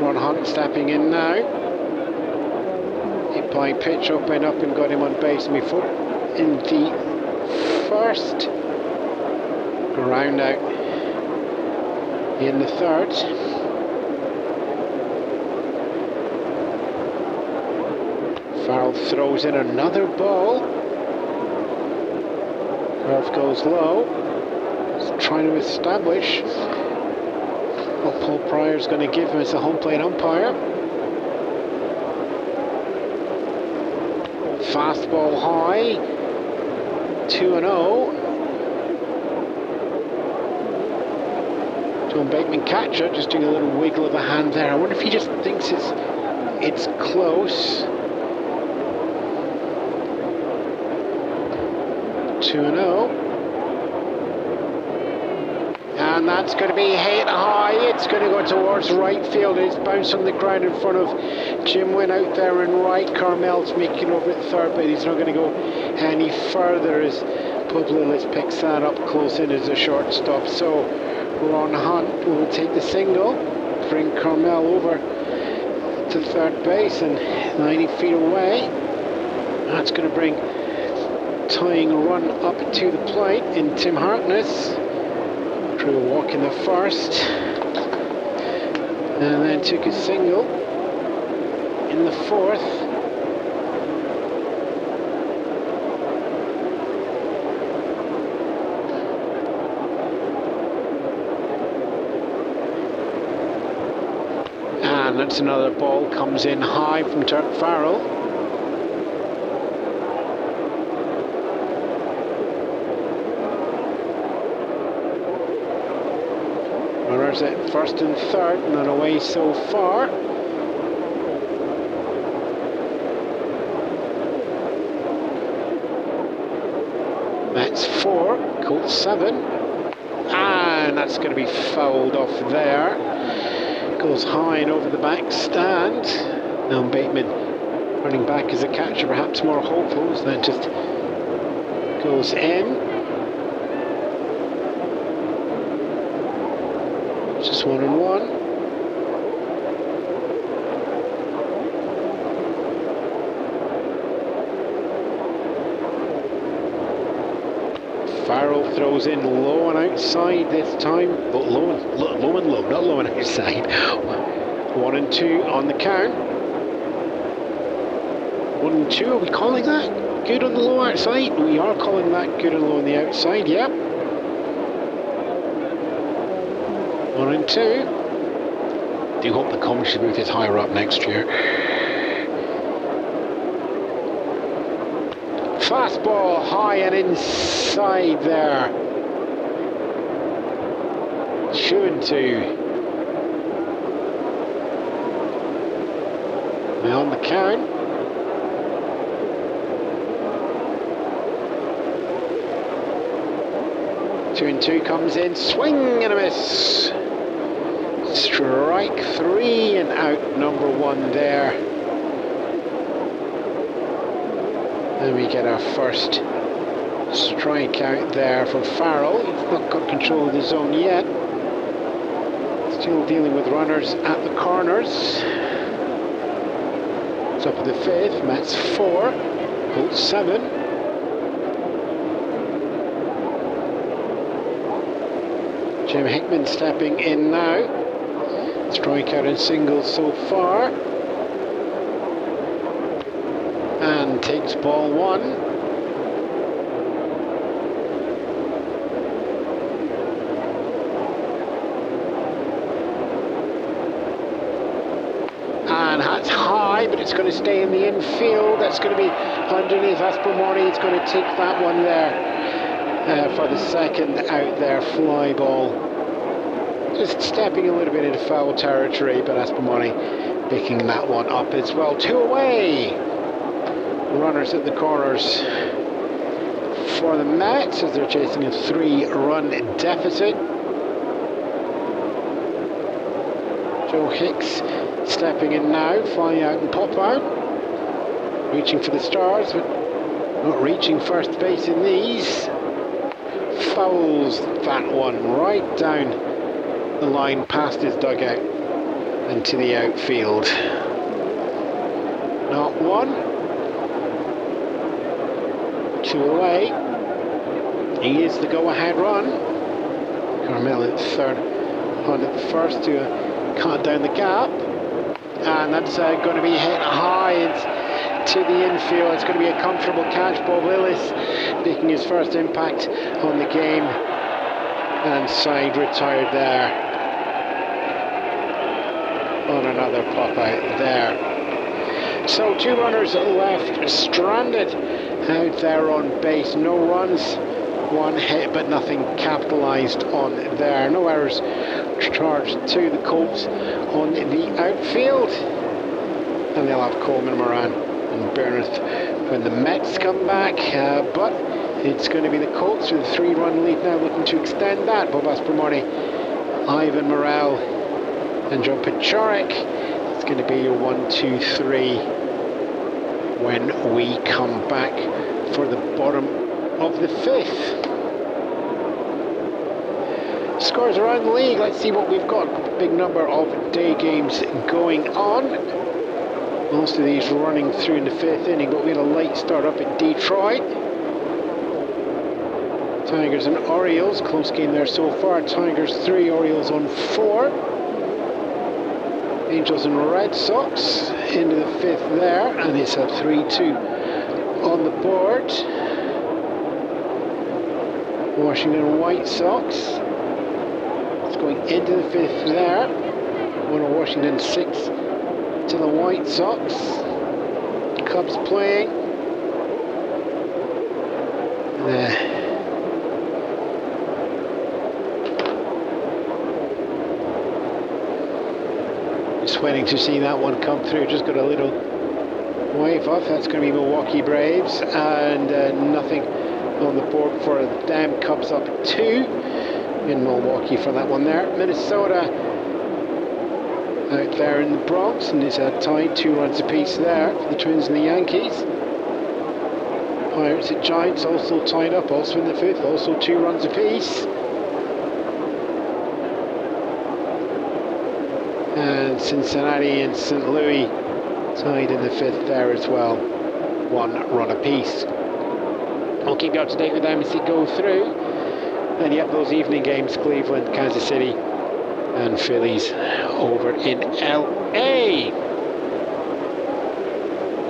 Ron Hunt stepping in now. Hit by pitch, opened up and got him on base before in the first. Ground out in the third. Farrell throws in another ball. Curve goes low. He's trying to establish what Paul Pryor's going to give him as a home plate umpire. Fastball high. 2-0. John Bateman catcher just doing a little wiggle of the hand there. I wonder if he just thinks it's close. 2-0. And that's going to be hit high. It's going to go towards right field. It's bounced on the ground in front of Jim Wynn out there in right. Carmel's making over at third, but he's not going to go any further as Bob Lillis picks that up close in as a shortstop. So Ron Hunt will take the single, bring Carmel over to third base and 90 feet away. That's going to bring tying run up to the plate in Tim Hartness. Drew a walk in the first and then took a single in the fourth. And that's another ball, comes in high from Turk Farrell. Runners at first and third, not away so far. That's 4, Colt 7. And that's going to be fouled off there. Goes high and over the back stand. Now Bateman running back as a catcher, perhaps more hopeful, so then just goes in. Just 1-1. Farrell throws in low and outside this time, but low and low, not low and outside. 1-2 on the count. 1-2, are we calling that good on the low outside? We are calling that good and low on the outside, yep. 1-2. Do hope the commentary booth is higher up next year. Fastball high and inside there. 2-2. Now on the count. Two and two comes in, swing and a miss. Strike three and out number one there. And we get our first strikeout there from Farrell. He's not got control of the zone yet. Still dealing with runners at the corners. Top of the fifth, Mets 4, Colts 7. Jim Hickman stepping in now. Strikeout and singles so far. And takes ball one. And that's high, but it's going to stay in the infield. That's going to be underneath Aspromori. It's going to take that one there. For the second out there, fly ball. Just stepping a little bit into foul territory, but Aspromori picking that one up as well. Two away. Runners at the corners for the Mets as they're chasing a 3-run deficit. Joe Hicks stepping in now, flying out and pop out. Reaching for the stars, but not reaching first base in these. Fouls that one right down the line past his dugout and to the outfield. Not one. Two away. He is the go-ahead run. Carmel at third, Hunt at the first to cut down the gap. And that's going to be hit high to the infield. It's going to be a comfortable catch. Bob Willis making his first impact on the game, and side retired there on another pop out there. So two runners left stranded out there on base. No runs, one hit, but nothing capitalized on there. No errors charged to the Colts on the outfield, and they'll have Coleman, Moran and Bernard when the Mets come back, but it's going to be the Colts with a 3-run lead now, looking to extend that. Bob Aspromori, Ivan Morel and John Paciorek. It's going to be your 1-2-3 when we come back for the bottom of the fifth. Scores around the league. Let's see what we've got. Big number of day games going on. Most of these running through in the fifth inning, but we had a late start up at Detroit. Tigers and Orioles, close game there so far. Tigers 3, Orioles on 4. Angels and Red Sox into the fifth there, and it's a 3-2 on the board. Washington White Sox. It's going into the fifth there. One of Washington 6 to the White Sox. Cubs playing. Just waiting to see that one come through. Just got a little wave off. That's going to be Milwaukee Braves, and nothing on the board for them. Cubs up 2 in Milwaukee for that one there. Minnesota out there in the Bronx, and it's tied 2 runs apiece there for the Twins and the Yankees. Pirates at Giants also tied up, also in the fifth, also 2 runs apiece. And Cincinnati and St. Louis tied in the fifth there as well, 1 run apiece. I'll keep you up to date with them as they go through. And yep, those evening games, Cleveland, Kansas City and Phillies over in LA.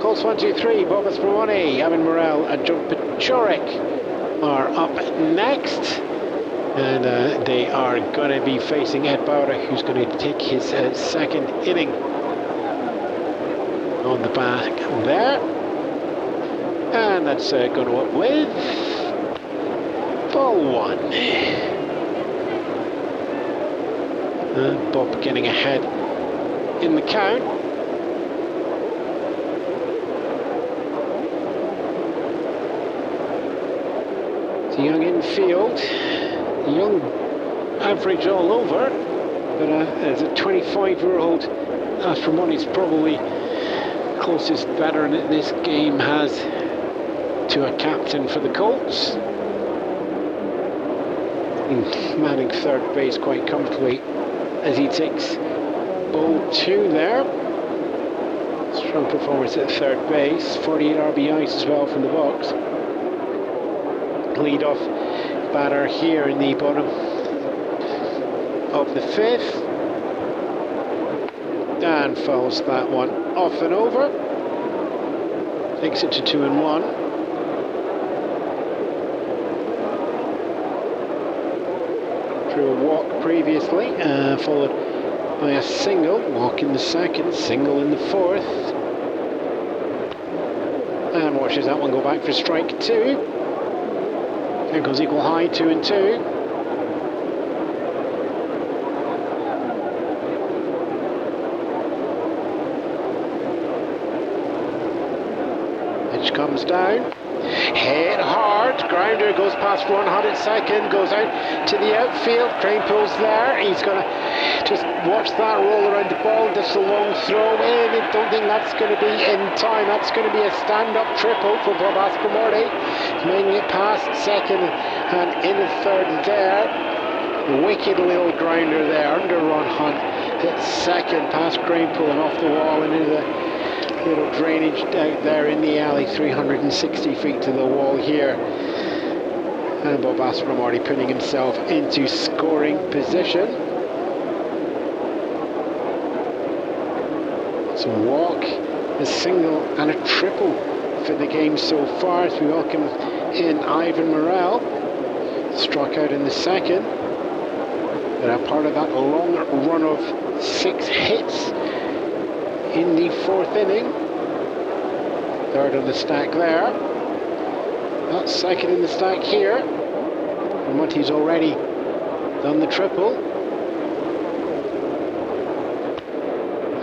Colts 1-2-3, Bob Aspromori, Evan Morel and John Paciorek are up next. And they are going to be facing Ed Bauer, who's going to take his second inning on the back there. And that's going to up with ball 1. Bob getting ahead in the count. It's a young infield, young average all over, but as a 25-year-old, Astromoney's probably closest veteran that this game has to a captain for the Colts. Manning third base quite comfortably as he takes ball 2 there. Strong performance at third base, 48 RBIs as well from the box. Lead off batter here in the bottom of the 5th. And fouls that one off and over. Takes it to 2-1. Through a walk previously, followed by a single. Walk in the 2nd, single in the 4th. And watches that one go back for strike 2. There goes equal high, 2-2. Pitch comes down. Hit hard. Grounder goes past 100 second. Goes out to the outfield. Crane pulls there. He's going to just watch that roll around the ball. Just a long throw in. I don't think that's going to be in time. That's going to be a stand-up triple for Bob Aspromorty. Making it past 2nd and in the 3rd there. Wicked little grounder there under Ron Hunt. Hit 2nd past Crane pulling off the wall and into the little drainage out there in the alley, 360 feet to the wall here. And Bob Aspromorty putting himself into scoring position. It's a walk, a single and a triple for the game so far as we welcome in Ivan Morrell. Struck out in the 2nd. But a part of that long run of 6 hits in the 4th inning. 3rd on the stack there. That's 2nd in the stack here. And Monty's already done the triple.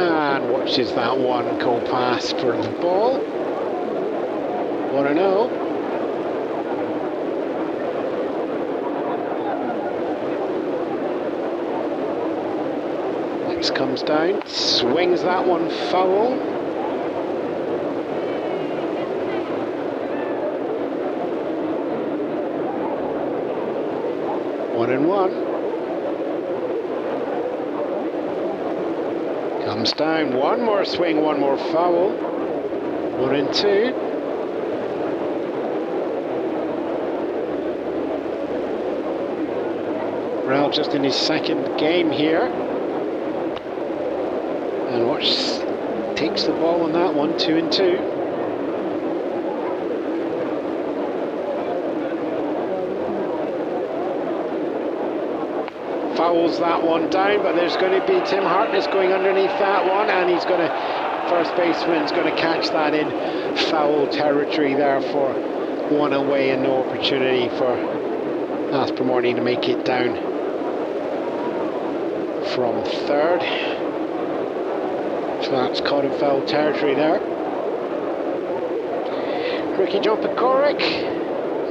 And watches that one go past for the ball. 1-0. Comes down, swings that one foul. One and one. Comes down, one more swing, one more foul. 1-2. Morrell just in his 2nd game here. And watch, takes the ball on that one, 2-2. Fouls that one down, but there's going to be Tim Hartness going underneath that one, and he's going to, first baseman's going to catch that in foul territory there for one away and no opportunity for Aspromorty to make it down from 3rd. So that's caught in foul territory there. Rookie John Pecoric.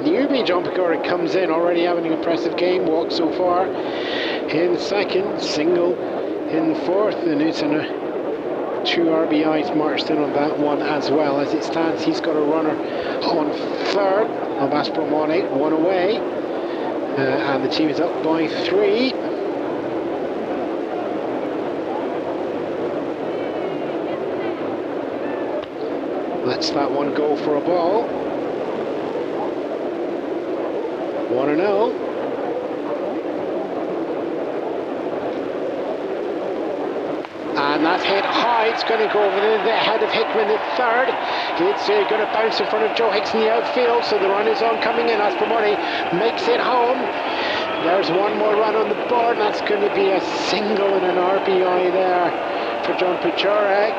Newbie John Pecoric comes in, already having an impressive game. Walk so far in the 2nd, single in the 4th, and it's in a 2 RBIs marched in on that one as well. As it stands, he's got a runner on 3rd of Aspromorty, 1 away, and the team is up by 3. Lets that one go for a ball. 1-0. And that's hit high. It's going to go over the head of Hickman at 3rd. It's going to bounce in front of Joe Hicks in the outfield, so the run is on coming in. Aspromorty makes it home. There's one more run on the board, and that's going to be a single and an RBI there for John Pecoric.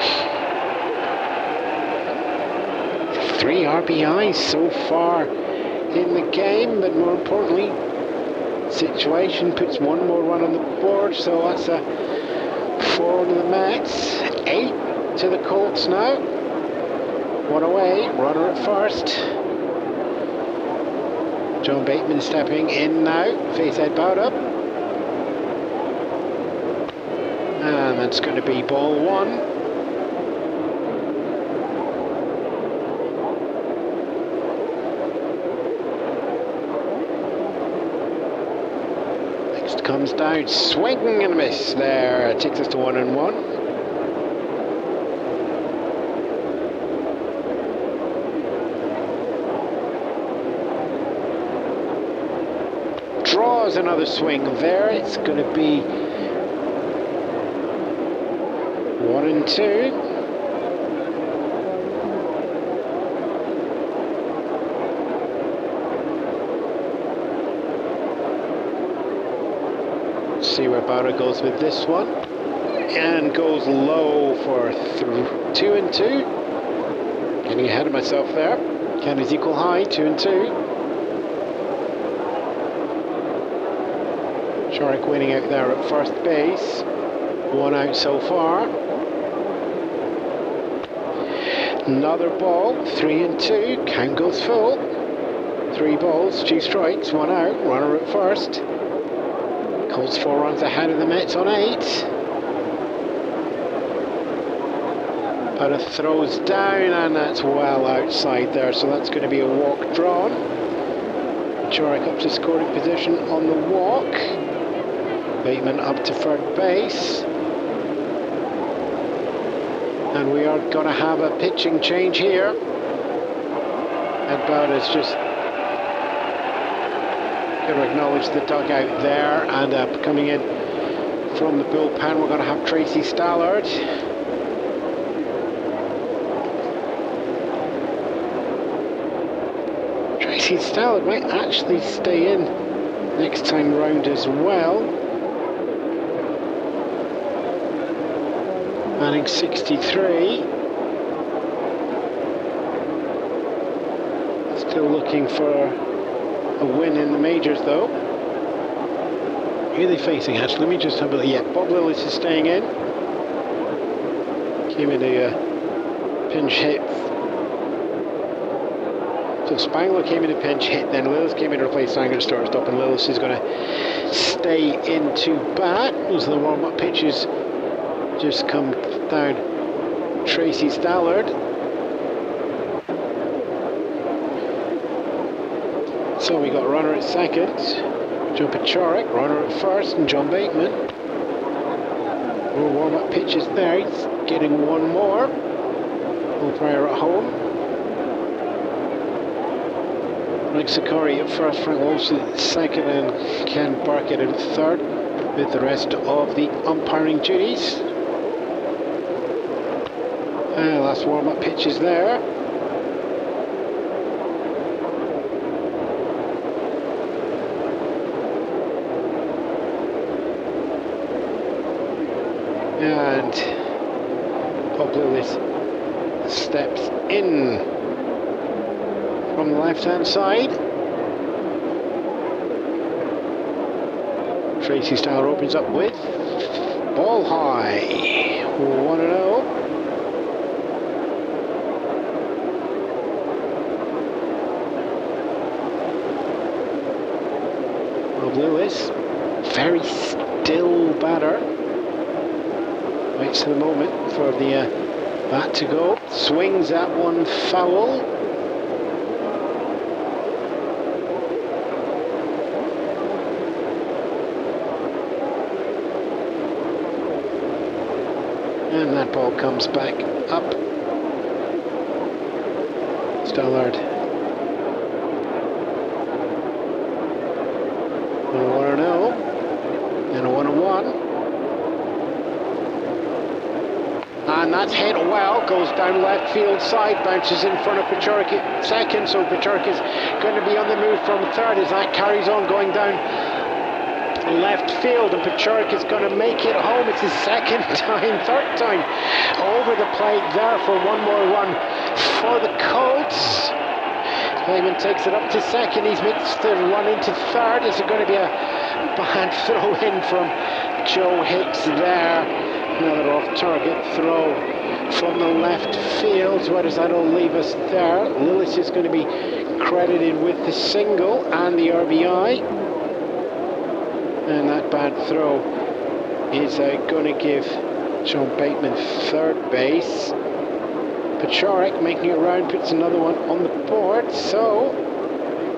3 3 RBIs so far in the game, but more importantly, situation puts one more run on the board, so that's a 4 to the Mets, 8 to the Colts now. One away, runner at first. John Bateman stepping in now, face head bowed up. And that's going to be ball 1. Next comes down, swing and a miss there. It takes us to 1-1. Draws another swing there. It's going to be 1-2. See where Bauer goes with this one, and goes low for 2-2. Getting ahead of myself there. Count is equal high, 2-2. Shark winning out there at first base. 1 out so far. Another ball, 3-2. Count goes full. 3 balls, 2 strikes, 1 out. Runner at first. Colts 4 runs ahead of the Mets on 8. Bauer throws down, and that's well outside there, so that's going to be a walk drawn. Shark up to scoring position on the walk. Bateman up to third base. And we are going to have a pitching change here. And Bauer is just going to acknowledge the dugout there. And coming in from the bullpen, we're going to have Tracy Stallard. Tracy Stallard might actually stay in next time round as well. Manning 63. Still looking for a win in the majors though. Who are they facing actually? Let me just have a look. Yeah, Bob Lillis is staying in. Came in a pinch hit. So Spangler came in a pinch hit, then Lillis came in to replace Sanger to start stop, and Lillis is going to stay into bat. Those are the warm-up pitches. Just come down. Tracy Stallard. So we got a runner at second, Joe Pacharik, runner at first, and John Bateman. More warm-up pitches there. He's getting one more. Will Pryor at home. Mike Sakari at first, Frank Wilson at second, and Ken Barkett at third, with the rest of the umpiring duties. Last warm-up pitches there. And Bob Lillis steps in from the left-hand side. Tracy Stallard opens up with ball high. 1-0. Lewis, very still batter. Waits to the moment for the bat to go. Swings at one foul. And that ball comes back up. Stallard. 1-0 and a 1-1. And that's hit well, goes down left field side, bounces in front of Pacharik at second, so Pacharik is going to be on the move from third as that carries on going down left field, and Pacharik is going to make it home. It's his third time over the plate there for one more run for the Colts. Bateman takes it up to second. He's makes the run into third. Is it going to be a bad throw in from Joe Hicks there? Another off-target throw from the left field. Where does that all leave us there? Lillis is going to be credited with the single and the RBI. And that bad throw is going to give John Bateman third base. Pachorek making it round, puts another one on the board. So,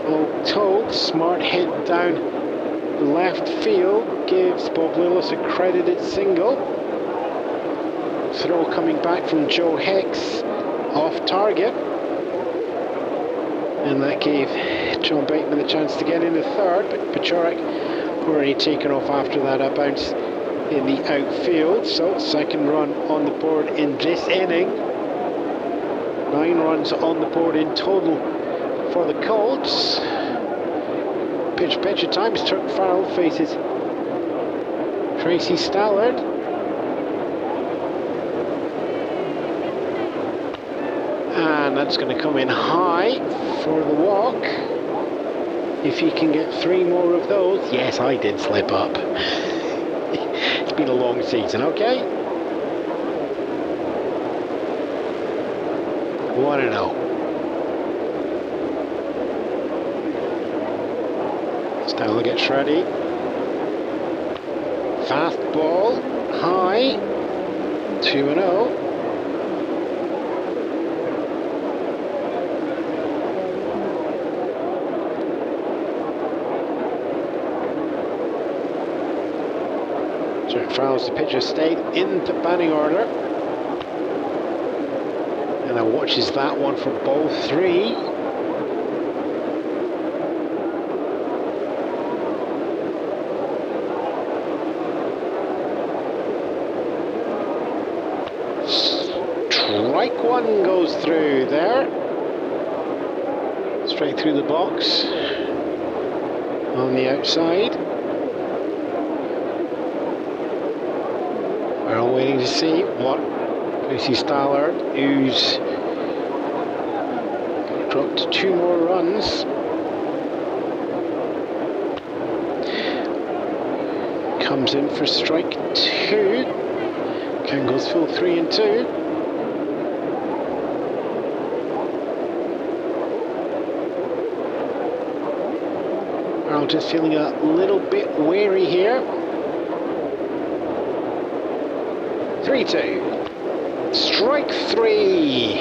all told, smart hit down left field gives Bob Lillis a credited single. Throw coming back from Joe Hicks, off target. And that gave John Bateman the chance to get into third, but Pachorek already taken off after that bounce in the outfield. So, second run on the board in this inning. 9 runs on the board in total for the Colts. Pitch at times. Turk Farrell faces Tracy Stallard. And that's going to come in high for the walk. If he can get 3 more of those. Yes, I did slip up. It's been a long season, okay? 1-0. Stallard gets ready. Fastball, high, 2-0. Jack Fowles, the pitcher, stayed in the batting order. And now watches that one for ball 3. Strike 1 goes through there. Straight through the box. On the outside. We're all waiting to see what Tracy Stallard, who's dropped 2 more runs. Comes in for strike 2. Count goes full 3-2. Earl just feeling a little bit wary here. 3-2. Strike 3.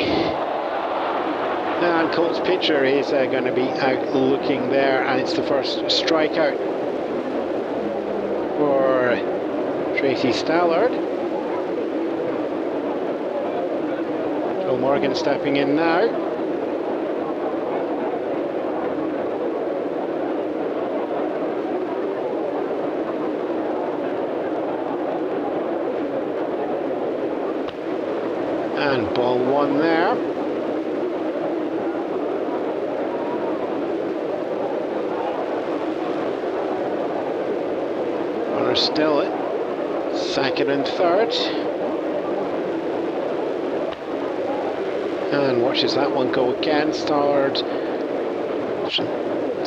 And Colt's pitcher is going to be out looking there, and it's the first strikeout for Tracy Stallard. Joe Morgan stepping in now. And ball 1 there. Runner still at second and third. And watches that one go again. Stallard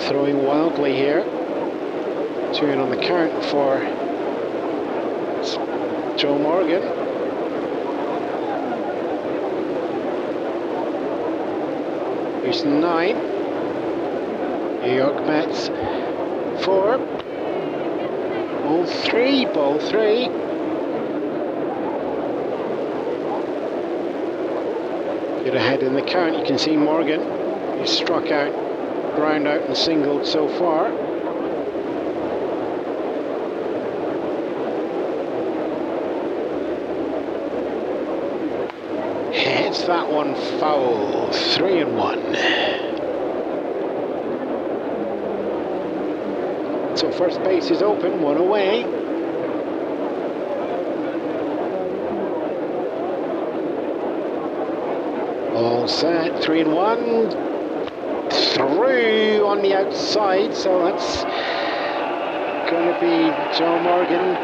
throwing wildly here. 2 in on the count for Joe Morgan. Here's 9. New York Mets 4. Ball 3. Get ahead in the count. You can see Morgan. He's struck out, ground out and singled so far. Hits that one foul. 3-1. So first base is open, 1 away. All set, 3-1. Through on the outside, so that's going to be Joe Morgan.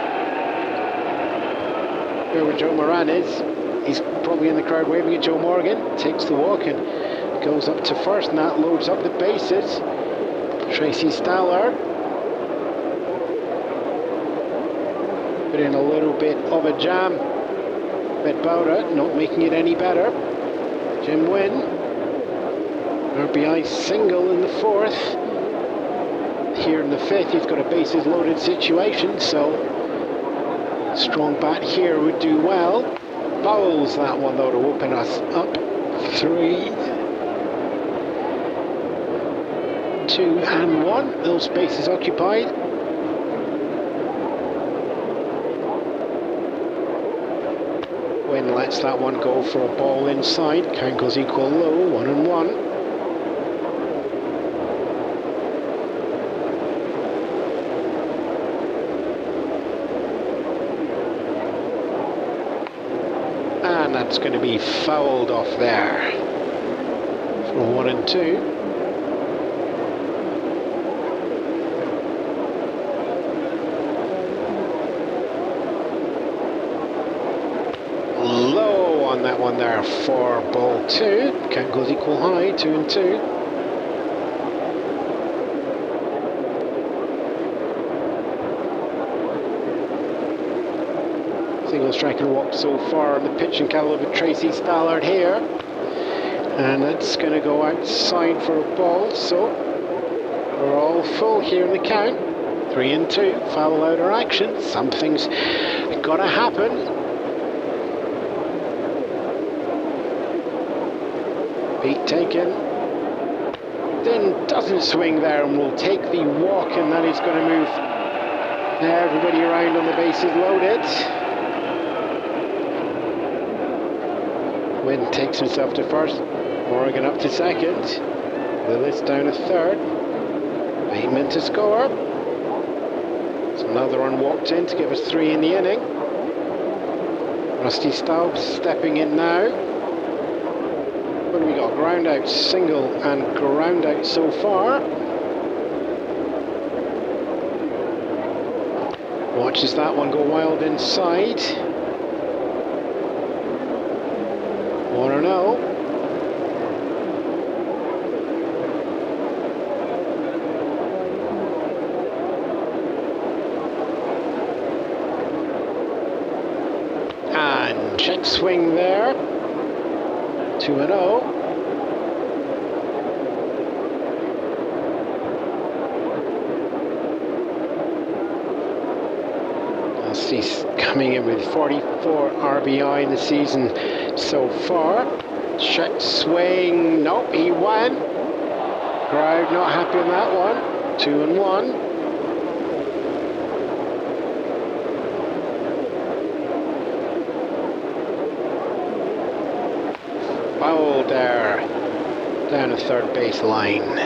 Where Joe Moran is. He's probably in the crowd waving at Joe Morgan. Takes the walk and goes up to first, and that loads up the bases. Tracy Stallard put in a little bit of a jam. But Bowra not making it any better. Jim Wynn, RBI single in the fourth. Here in the fifth, he's got a bases loaded situation, so strong bat here would do well. Bowls that one though to open us up. 3, 2 and 1. Those bases occupied. Wynn lets that one go for a ball inside. Count goes equal low, 1-1. And that's going to be fouled off there for 1-2. Low on that one there for ball 2. Count goes equal high, 2-2. Single strike and walk so far on the pitching caliber Tracy Stallard here. And that's going to go outside for a ball, so we're all full here in the count. 3-2, foul outer action. Something's got to happen. Beat taken. Then doesn't swing there and will take the walk, and that is going to move everybody around on the bases loaded. Wynn takes himself to first. Morgan up to second. Lillis down to third. Bateman to score. So another one walked in to give us 3 in the inning. Rusty Staub stepping in now. What do we got? Ground out, single and ground out so far. Watches that one go wild inside. 1-0. And check swing there. 2-0. He's coming in with 44 RBI in the season so far. Check swing. Nope, he won. Crowd not happy on that one. 2-1. Foul there. Down the third base line.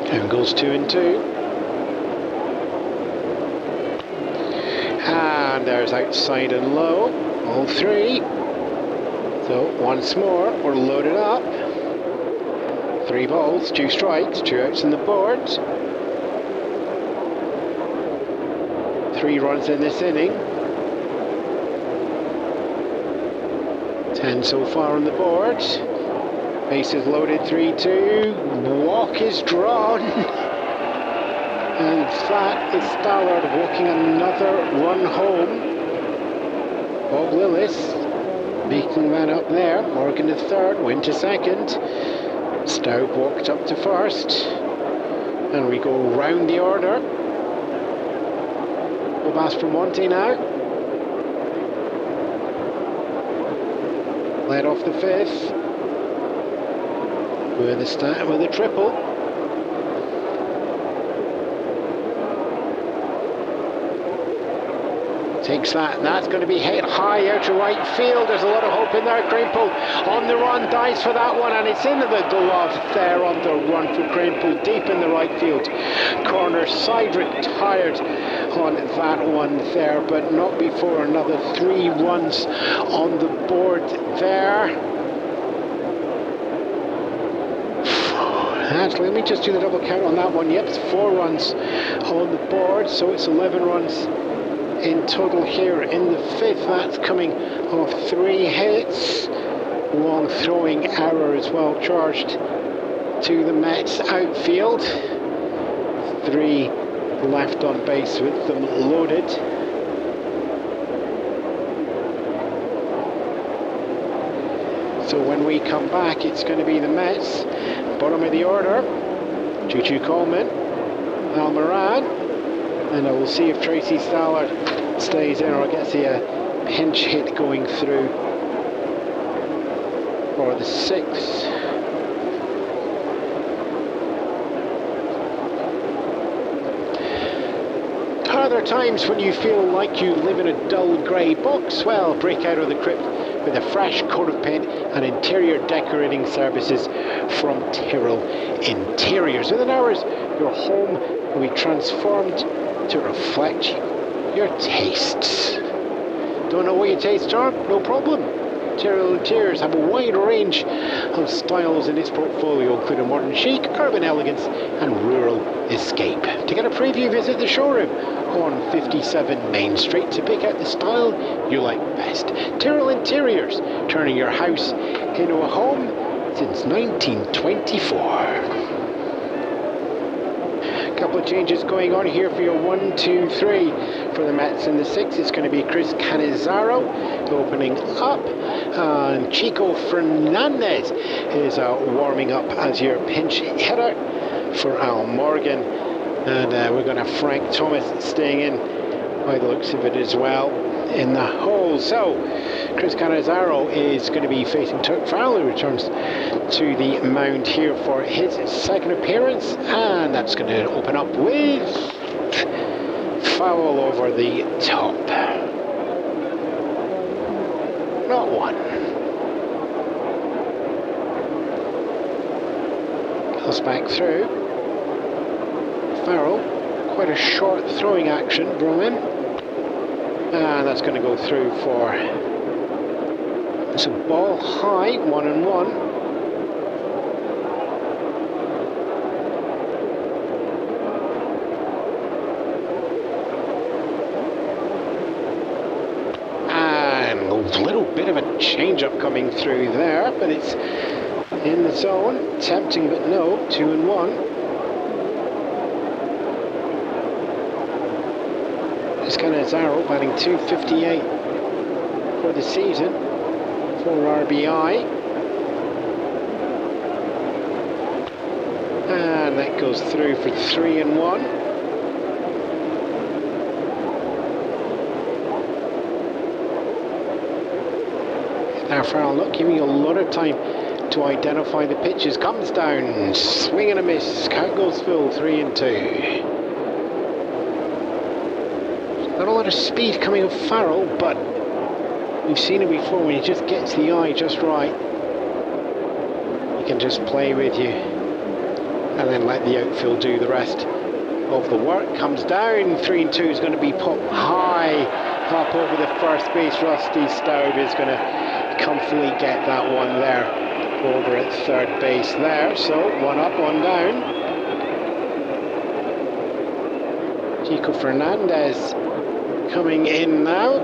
And goes 2-2. And there's outside and low. All 3. So once more, we're loaded up. 3 balls, 2 strikes, 2 outs on the board. 3 runs in this inning. 10 so far on the board. Bases loaded, 3-2. Walk is drawn. And that is Stallard walking another run home. Bob Lillis making that up there. Morgan to third, Wynn to second. Staub walked up to first. And we go round the order. Obas Monte now. Led off the fifth. With a triple. Takes that, and that's going to be hit high out to right field. There's a lot of hope in there. Cranepool on the run, dives for that one, and it's into the glove there on the run for Cranepool, deep in the right field corner. Side retired on that one there, but not before another 3 runs on the board there. Actually, let me just do the double count on that one. Yep, it's 4 runs on the board, so it's 11 runs in total here in the fifth. That's coming off 3 hits. Long throwing error as well charged to the Mets outfield. 3 left on base with them loaded. So when we come back, it's going to be the Mets. Bottom of the order, Juju Coleman, Almiron, and I will see if Tracy Stallard stays in or gets a pinch hit going through for the 6th. Are there times when you feel like you live in a dull grey box? Well, break out of the crypt with a fresh coat of paint and interior decorating services from Tyrrell Interiors. Within hours, your home will be transformed to reflect your tastes. Don't know what your tastes are? No problem. Tyrrell Interiors have a wide range of styles in its portfolio, including modern chic, urban elegance and rural escape. To get a preview, visit the showroom on 57 Main Street to pick out the style you like best. Tyrrell Interiors, turning your house into a home since 1924. Couple of changes going on here for your 1, 2, 3 for the Mets in the 6th. It's going to be Chris Cannizzaro opening up, and Chico Fernandez is warming up as your pinch hitter for Al Morgan, and we're going to have Frank Thomas staying in by the looks of it as well in the hole. So Chris Cannizzaro is going to be facing Turk Farrell, who returns to the mound here for his 2nd appearance, and that's going to open up with foul over the top. Not one. Goes back through. Farrell, quite a short throwing action from him. And that's going to go through for it's a ball high, 1-1. And a little bit of a change-up coming through there, but it's in the zone. Tempting, but no. 2-1. Cannizzaro batting .258 for the season, 4 RBI, and that goes through for 3-1. Now Farrell not giving you a lot of time to identify the pitches. Comes down, swing and a miss. Count goes full, 3-2. Not a lot of speed coming off Farrell, but we've seen it before. When he just gets the eye just right, he can just play with you and then let the outfield do the rest of the work. Comes down, 3-2 is going to be put high up over the first base. Rusty Staub is going to comfortably get that one there over at third base there. So 1 up, 1 down. Chico Fernandez coming in now.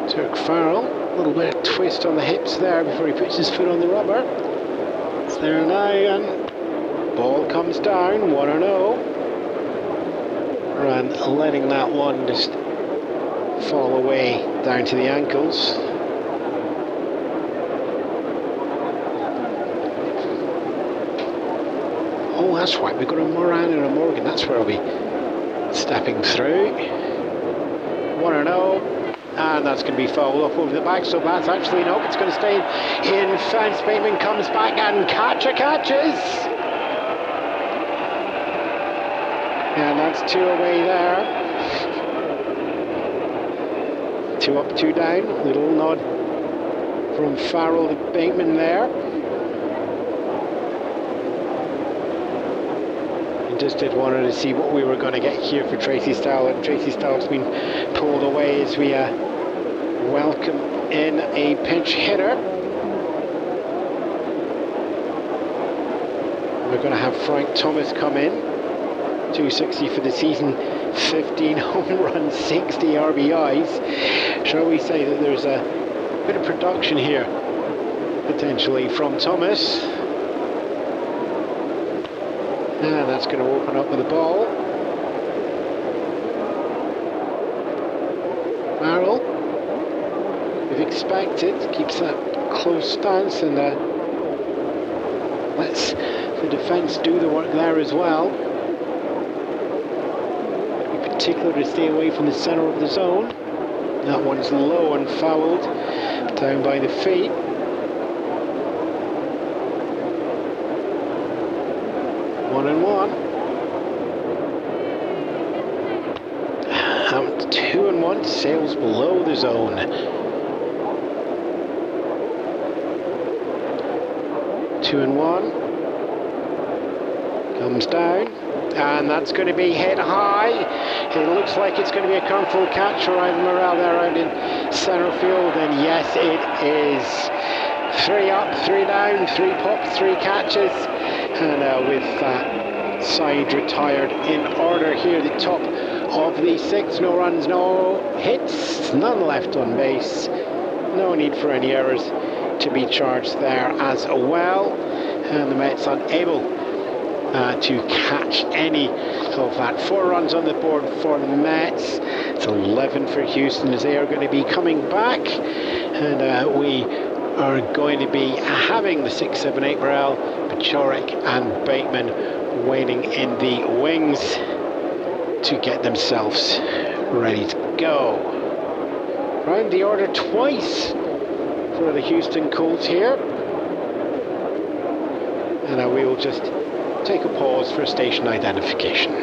Turk Farrell, a little bit of twist on the hips there before he puts his foot on the rubber. It's there now, and ball comes down, 1-0. And letting that one just fall away down to the ankles. Oh, that's right, we've got a Moran and a Morgan. That's where I'll be stepping through. 1-0. And that's going to be fouled off over the backstop. That's actually, no, it's going to stay in fence. Bateman comes back and catches. And that's 2 away there. 2 up, 2 down. Little nod from Farrell to Bateman there. Just wanted to see what we were going to get here for Tracy Stallard. Tracy Stallard's been pulled away as we welcome in a pinch hitter. We're going to have Frank Thomas come in. 260 for the season, 15 home runs, 60 RBIs. Shall we say that there's a bit of production here, potentially, from Thomas. And that's going to open up with the ball. Farrell, we've expected, keeps that close stance and lets the defence do the work there as well. In particular, to stay away from the centre of the zone. That one's low and fouled down by the feet. One and one. Out 2 and 1. Sails below the zone. Two and one. Comes down, and that's going to be hit high. It looks like it's going to be a comfortable catch for Ivan Morel there out in centre field, and yes, it is. 3 up, 3 down, 3 pops, 3 catches, and with that side retired in order here, the top of the 6th. No runs, no hits, none left on base. No need for any errors to be charged there as well, and the Mets unable to catch any of that. 4 runs on the board for the Mets. It's 11 for Houston as they are going to be coming back, and we are going to be having the 6, 7, 8 Morel, Paciorek and Bateman waiting in the wings to get themselves ready to go. Round the order twice for the Houston Colts here, and we will just take a pause for station identification.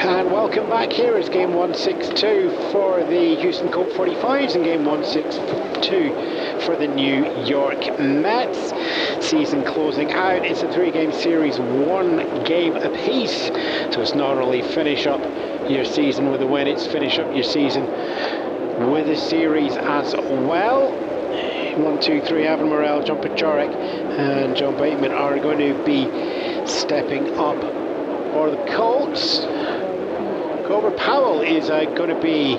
And welcome back. Here is game 162 for the Houston Colt 45s and game 162 for the New York Mets. Season closing out. It's a 3-game series, 1 game apiece. So it's not only finish up your season with a win, it's finish up your season with a series as well. 1, 2, 3, Evan Morel, John Paciorek and John Bateman are going to be stepping up for the Colts. Grover Powell is going to be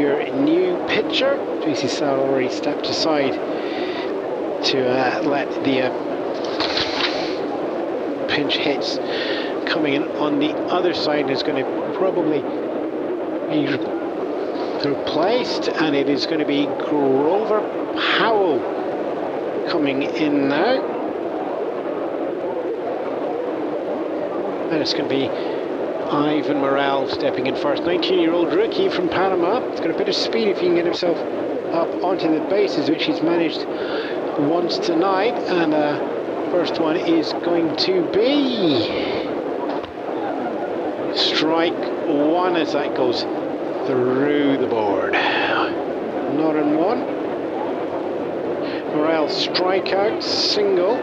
your new pitcher. JC Sal already stepped aside to let the pinch hits coming in on the other side is going to probably be replaced, and it is going to be Grover Powell coming in now, and it's going to be Ivan Morel stepping in first. 19-year-old rookie from Panama. He's got a bit of speed if he can get himself up onto the bases, which he's managed once tonight. And first one is going to be strike 1 as that goes through the board. Not in 1. Morel strikeout, single,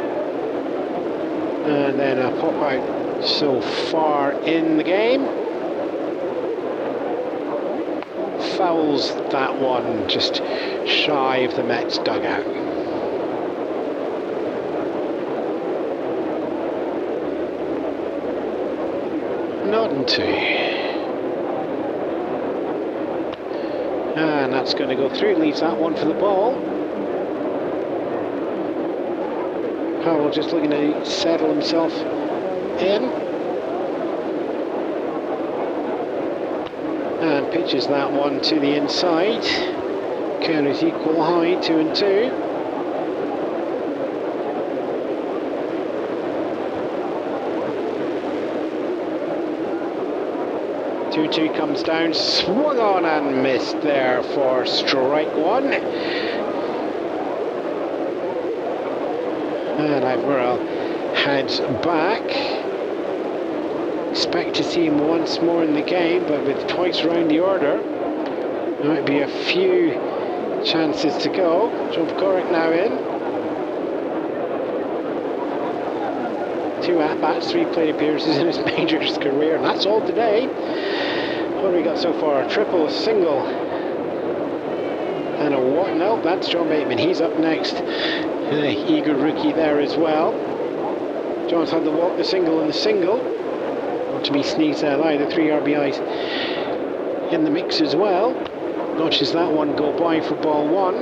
and then a pop out so far in the game. Fouls that one just shy of the Mets dugout. Not in 2. And that's going to go through, leaves that one for the ball. Powell just looking to settle himself in, and pitches that one to the inside. Count is equal high, 2 and 2. Two comes down, swung on and missed there for strike 1. And Ivan Morel heads back. Expect to see him once more in the game, but with twice around the order, there might be a few chances to go. John Paciorek now in. 2 at-bats, 3 plate appearances in his majors career, and that's all today. What have we got so far? A triple, a single, and a walk. No, that's John Bateman. He's up next. Eager rookie there as well. John's had the walk, the single, and the single. Not to be sneezed out loud, the 3 RBIs in the mix as well. Notches that one go by for ball 1.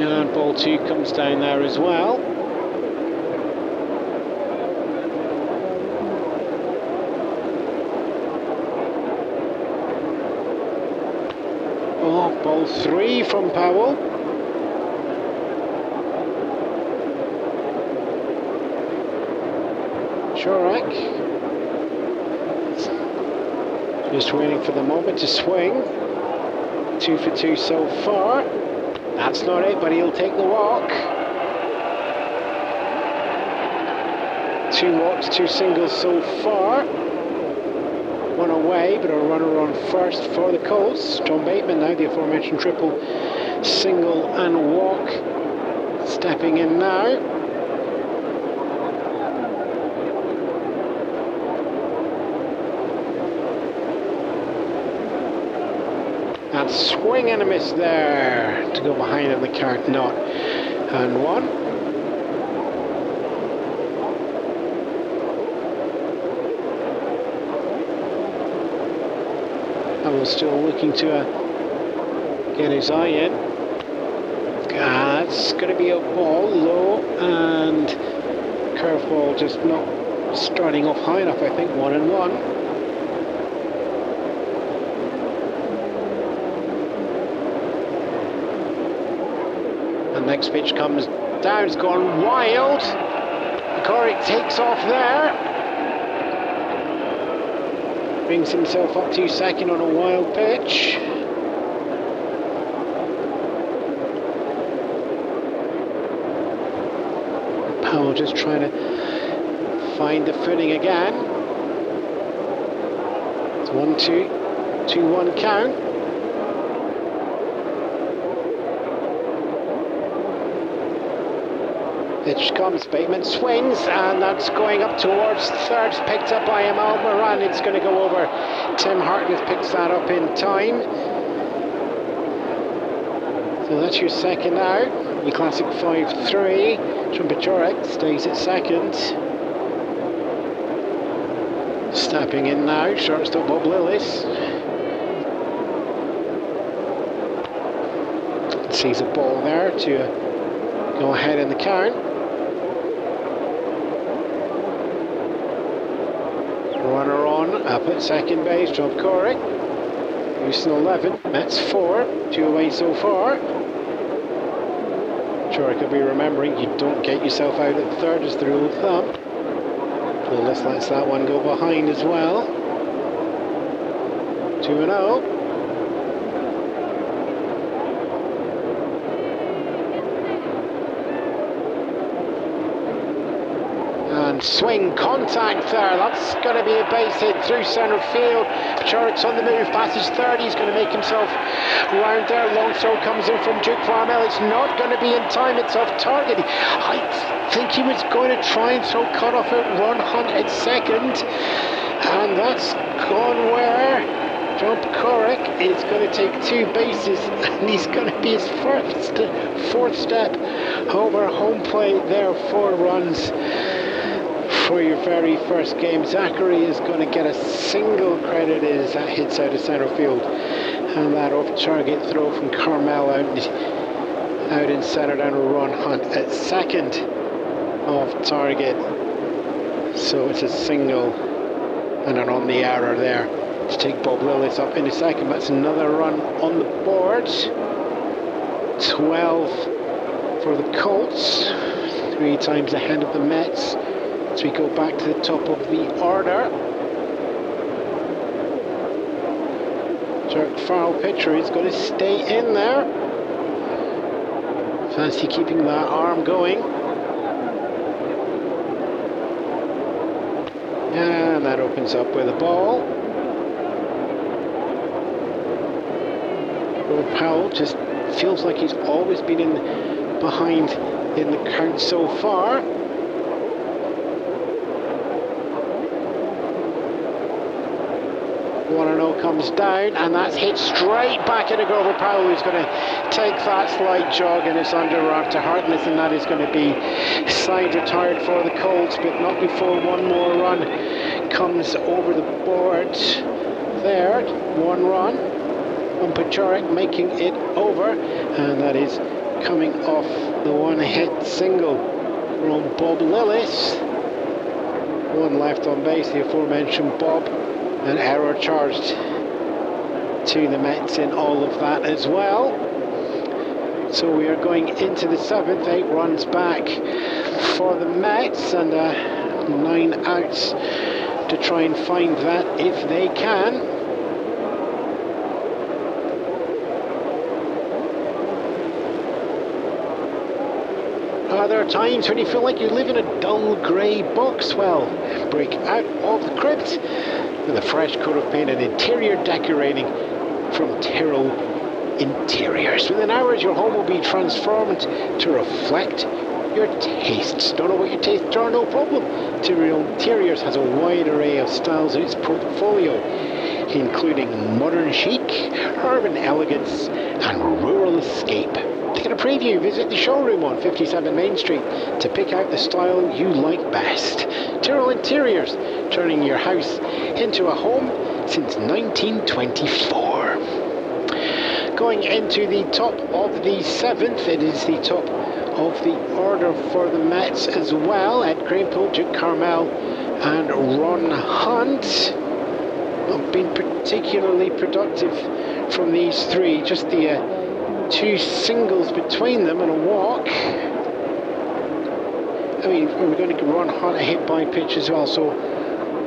And ball 2 comes down there as well. Oh, ball 3 from Powell. Shorak just waiting for the moment to swing. 2 for 2 so far. That's not it, but he'll take the walk. 2 walks, 2 singles so far. 1 away, but a runner on first for the Colts. John Bateman now, the aforementioned triple, single and walk. Stepping in now. And swing and a miss there to go behind in the count, not. And 1. And we're still looking to get his eye in. It's going to be a ball low, and curveball just not starting off high enough, I think. 1-1. Next pitch comes down, it's gone wild. Corrick takes off there. Brings himself up to second on a wild pitch. Powell just trying to find the footing again. It's 1-2, 2-1 count. Pitch comes, Bateman swings, and that's going up towards third, picked up by Amal Moran. It's going to go over. Tim Hartnett picks that up in time. So that's your second out. Your classic 5-3. John Pachorek stays at second. Stepping in now, shortstop Bob Lillis. Sees a ball there to go ahead in the count. Runner on, up at second base, Job Corrick. Houston 11, Mets 4, 2 away so far. Sure, I could be remembering, you don't get yourself out at third is the rule of thumb. Lillis lets that one go behind as well. 2-0. Swing, contact there, that's going to be a base hit through centre field. Pachorik's on the move, passes third, he's going to make himself round there. Long throw comes in from Duke Farmel, it's not going to be in time, it's off target. I think he was going to try and throw cut-off at Ron Hunt at second, and that's gone where John Corrick is going to take 2 bases, and he's going to be his fourth step over home plate there, 4 runs. For your very first game, Zachary is going to get a single credited as that hits out of centre field, and that off-target throw from Carmel out in centre down to Ron Hunt at second off target. So it's a single and an on the error there to take Bob Lillis up into second. That's another run on the board. 12 for the Colts, 3 times ahead of the Mets. As we go back to the top of the order. Jerk foul pitcher is going to stay in there. Fancy keeping that arm going. And that opens up with a ball. Powell just feels like he's always been behind in the count so far. Comes down, and that's hit straight back into Grover Powell, who's going to take that slight jog, and it's under to Hartness, and that is going to be side retired for the Colts, but not before one more run comes over the board. There, one run on Paciorek, making it over, and that is coming off the one-hit single from Bob Lillis. One left on base, the aforementioned Bob. An error charged to the Mets in all of that as well. So we are going into the 7th, 8 runs back for the Mets, and 9 outs to try and find that if they can. There are times when you feel like you live in a dull grey box. Well, break out of the crypt with a fresh coat of paint and interior decorating from Tyrrell Interiors. Within hours, your home will be transformed to reflect your tastes. Don't know what your tastes are? No problem. Tyrrell Interiors has a wide array of styles in its portfolio, including modern chic, urban elegance, and rural escape. To get a preview, visit the showroom on 57 Main Street to pick out the style you like best. Tyrrell Interiors, turning your house into a home since 1924. Going into the top of the 7th, it is the top of the order for the Mets as well. Ed Kranepool, Duke Carmel, and Ron Hunt. Not been particularly productive from these three, just the 2 singles between them and a walk. I mean, we're going to run Hunt a hit by pitch as well, so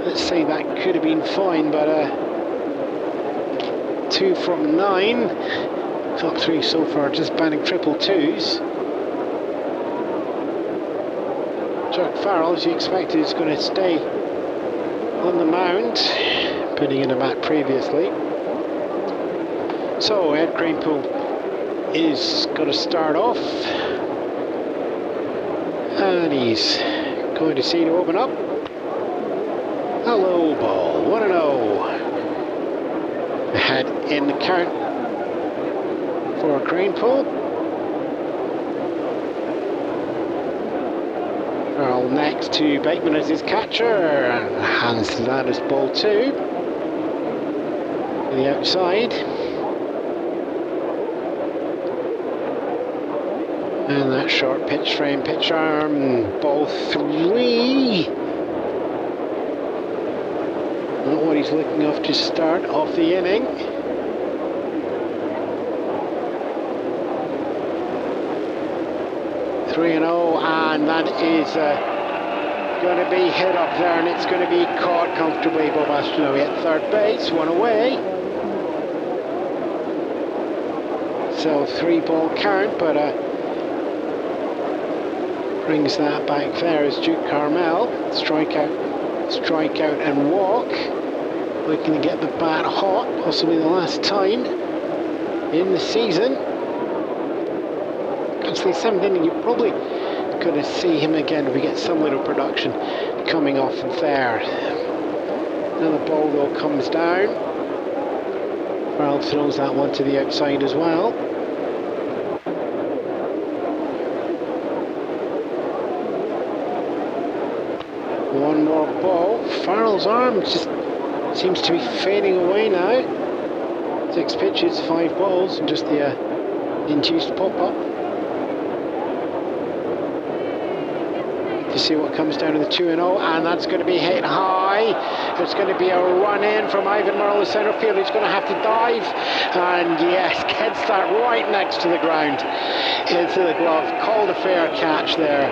let's say that could have been fine, but 2 from 9. Top 3 so far, just banning triple twos. Jack Farrell, as you expected, is going to stay on the mound, putting in a bat previously. So Ed Kranepool is going to start off, and he's going to see to open up. A low ball, 1-0. Ahead in the count for Kranepool. Earl next to Bateman as his catcher, and hands that as ball 2 to the outside. And that short pitch frame, pitch arm, ball 3. Not what he's looking off to start off the inning. Three and that is going to be hit up there, and it's going to be caught comfortably. Bob Astrodome at third base, 1 away. So 3-ball count, but brings that back there as Duke Carmel. Strikeout and walk. Looking to get the bat hot, possibly the last time in the season. It's the 7th inning, you're probably going to see him again if we get some little production coming off there. Another ball though comes down. Farrell throws that one to the outside as well. One more ball. Farrell's arm just seems to be fading away now. 6 pitches, 5 balls, and just the induced pop-up. To see what comes down to the 2-0, and that's going to be hit high. There's going to be a run in from Ivan Merle, center field. He's going to have to dive, and yes, gets that right next to the ground into the glove. Called a fair catch there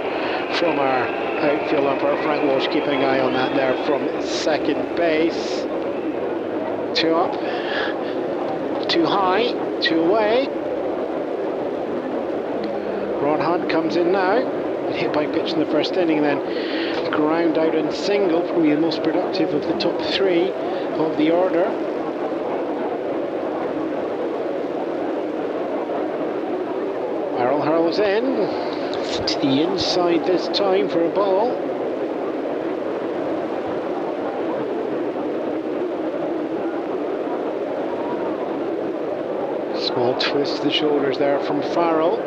from our outfield umpire Frank Walsh, keeping an eye on that there from second base. 2 up, 2 high, 2 away. Ron Hunt comes in now. Hit by pitch in the first inning, then ground out and single, probably the most productive of the top 3 of the order. goes in. It's to the inside this time for a ball. Small twist to the shoulders there from Farrell.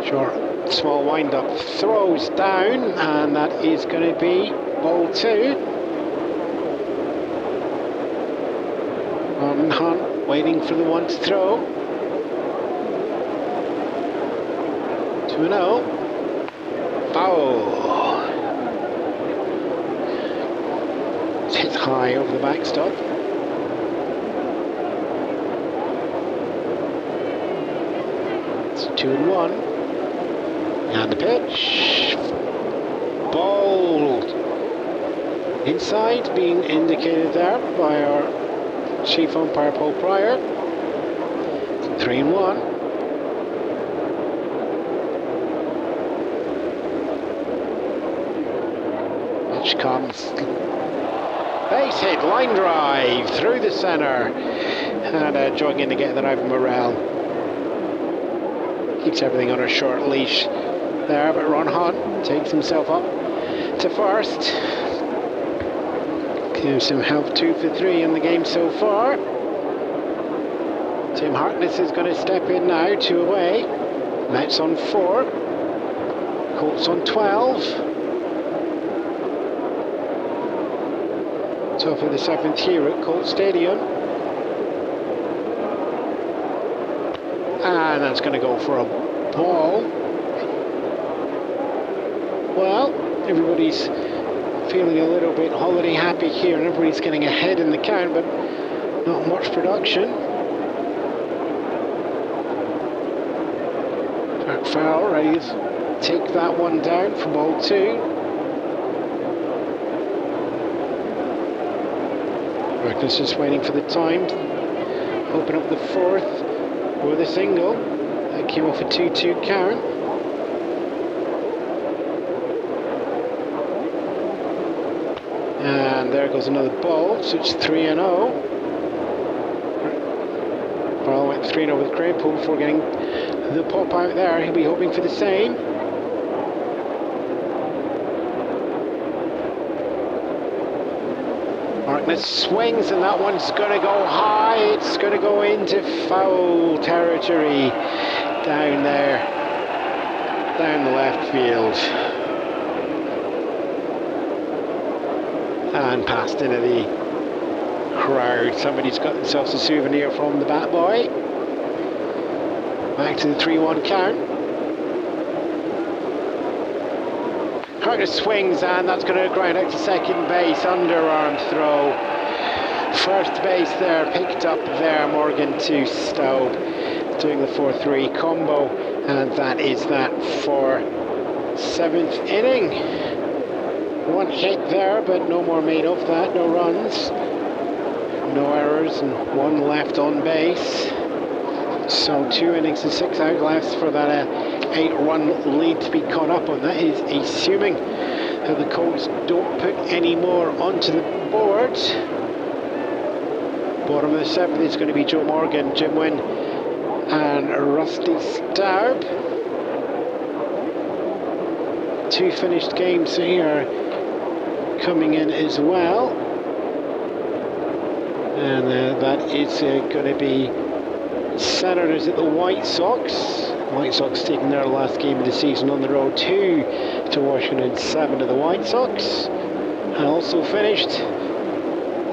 Short, small wind-up, throws down, and that is going to be ball 2. On Hunt, waiting for the one to throw. 2-0. Foul. It's hit high over the backstop. It's 2-1. And the pitch. Bowled. Inside, being indicated there by our chief umpire Paul Pryor. 3-1. Which comes. Base hit, line drive through the centre. And jogging in to get that over Morrell. Keeps everything on a short leash there, but Ron Hunt takes himself up to first. Gives him help 2 for 3 in the game so far. Tim Harkness is going to step in now, 2 away. Mets on 4. Colts on 12. Top of the 7th here at Colt Stadium. And that's going to go for a ball. Well, everybody's feeling a little bit holiday happy here, and everybody's getting ahead in the count, but not much production. Jack Farrell ready to take that one down for ball 2. Harkness just waiting for the time to open up the 4th with a single. That came off a 2-2 count. And there goes another ball, so it's 3-0. Farrell went 3-0 with Craigpool before getting the pop out there. He'll be hoping for the same. Harkness swings, and that one's going to go high. It's going to go into foul territory down there, down the left field. And passed into the crowd. Somebody's got themselves a souvenir from the bat boy. Back to the 3-1 count. Harkness swings, and that's going to ground out to second base. Underarm throw. First base there, picked up there. Morgan to Staub, doing the 4-3 combo, and that is that for 7th inning. One hit there, but no more made of that. No runs, no errors, and one left on base. So 2 innings and 6 outlets for that 8-run lead to be caught up on. That is assuming that the Colts don't put any more onto the board. Bottom of the 7th is going to be Joe Morgan, Jim Wynn, and Rusty Staub. 2 finished games here coming in as well. And that is going to be Senators at the White Sox. White Sox taking their last game of the season on the road, 2 to Washington, 7 to the White Sox. And also finished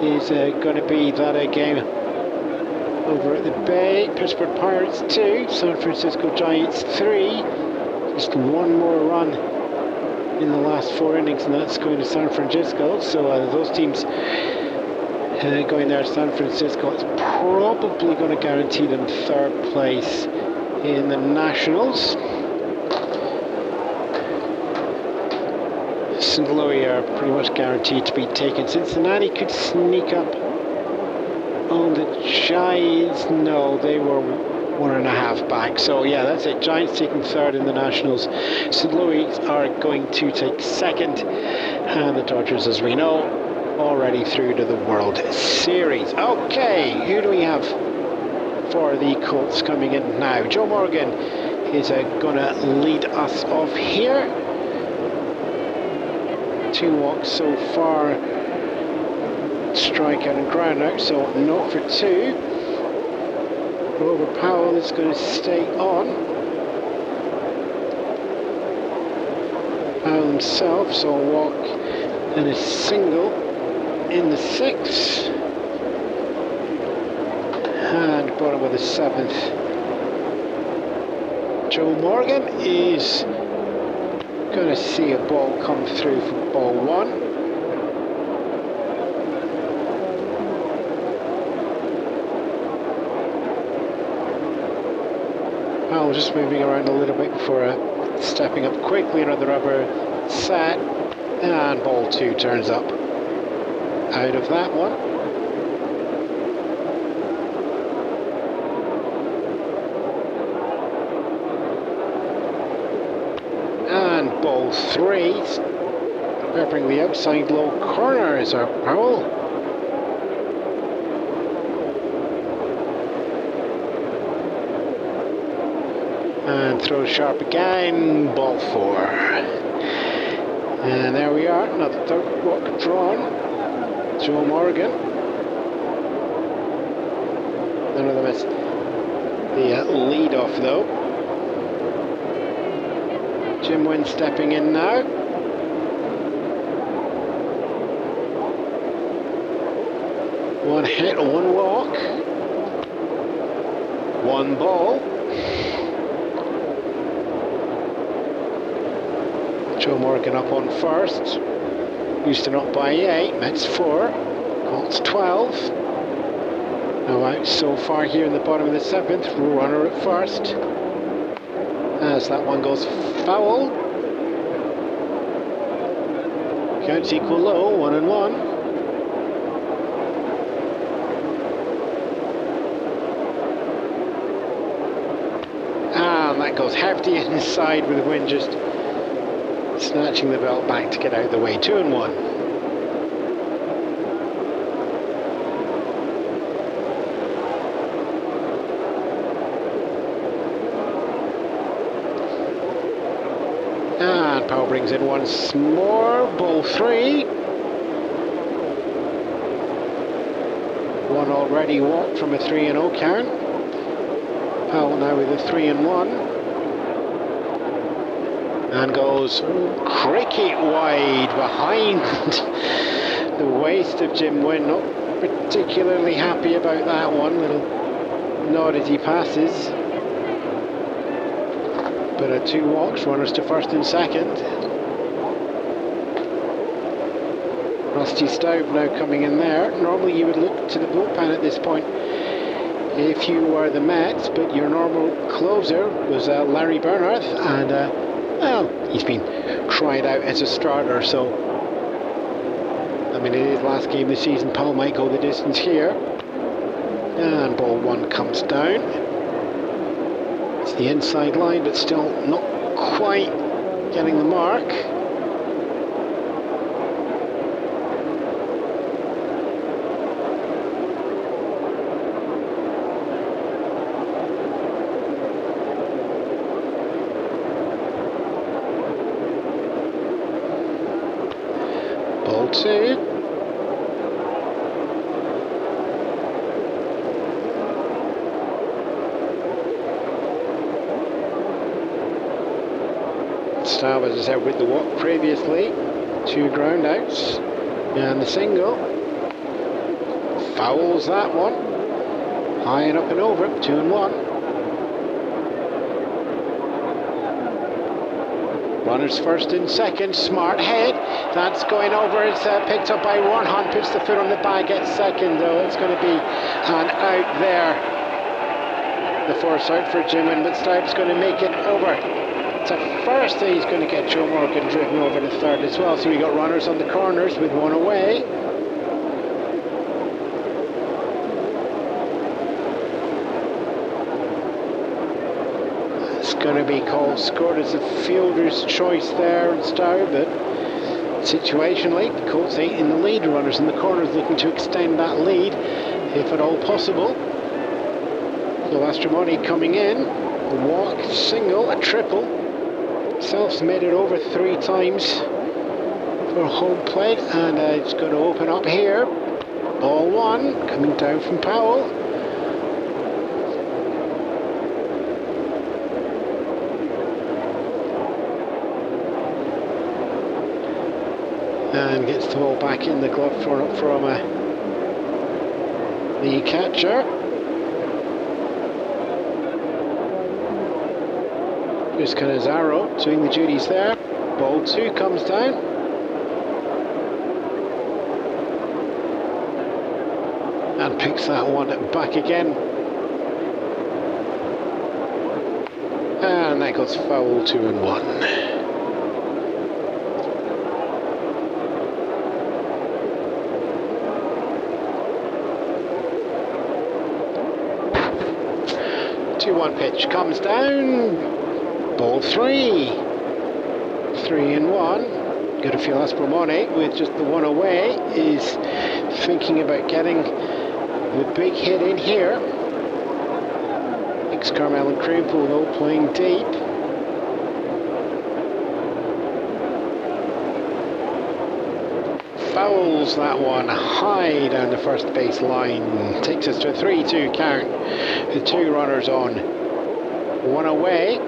is going to be that game over at the Bay. Pittsburgh Pirates 2, San Francisco Giants 3. Just one more run in the last 4 innings, and that's going to San Francisco. So those teams going there to San Francisco, it's probably going to guarantee them 3rd place in the Nationals. St. Louis are pretty much guaranteed to be taken. Cincinnati could sneak up on the Giants. No, they were 1.5 back. So yeah, that's it. Giants taking 3rd in the Nationals. St. Louis are going to take 2nd, and the Dodgers, as we know, already through to the World Series. Okay, who do we have for the Colts coming in now. Joe Morgan is going to lead us off here. 2 walks so far, strikeout and ground out, so 0 for 2. Grover Powell is going to stay on. Powell himself, so a walk and a single in the 6th. And bottom of the 7th. Joe Morgan is going to see a ball come through for ball 1. Powell just moving around a little bit before stepping up quickly under the rubber set, and ball 2 turns up out of that one. And ball 3, peppering the outside low corner is our Powell. And throw sharp again, ball 4. And there we are, another 3rd walk drawn. Joe Morgan. None of them is the lead off though. Jim Wynn stepping in now. One hit, 1 walk. 1 ball. Joe Morgan up on first. Houston up by 8. Mets 4. Colts 12. Now out so far here in the bottom of the 7th. Runner at first. As that one goes foul. Counts equal low, 1-1. And that goes hefty inside with Wynn just snatching the belt back to get out of the way. 2-1. And Powell brings in once more. Ball 3. One already walked from a 3-0 count. Powell now with a 3-1. And goes cricket wide behind the waist of Jim Wynn. Not particularly happy about that one. Little nod as he passes. But 2 walks, runners to first and second. Rusty Staub now coming in there. Normally you would look to the bullpen at this point if you were the Mets, but your normal closer was Larry Bernhardt, and well, he's been tried out as a starter, so I mean, it is last game of the season. Powell might go the distance here. And ball 1 comes down. It's the inside line, but still not quite getting the mark. Ball 2. Staub, as I said, with the walk previously, 2 ground outs, and the single. Fouls that one. High and up and over, 2-1. Runners first and second, smart head. That's going over, it's picked up by Warnhunt, puts the foot on the bag at second, though. It's going to be an out there. The force out for Jim, but Staub's going to make it over. It's a first, he's going to get Joe Morgan driven over to third as well. So we got runners on the corners with 1 away. It's going to be called scored as a fielder's choice there and Staub, but situationally, the Colts 8 in the lead. Runners in the corners looking to extend that lead, if at all possible. So Astrodome coming in, a walk, single, a triple. Self's made it over 3 times for home plate, and it's going to open up here. Ball 1 coming down from Powell. And gets the ball back in the glove thrown up from the catcher. Here's Canizaro doing the duties there. Ball 2 comes down. And picks that one back again. And that goes foul, 2-1. One pitch comes down. Ball 3. 3-1. Good to feel Astrodome with just the one away is thinking about getting the big hit in here. Carmel and Cranepool all playing deep. Fouls that one high down the first base line. Takes us to a 3-2 count with 2 runners on, 1 away.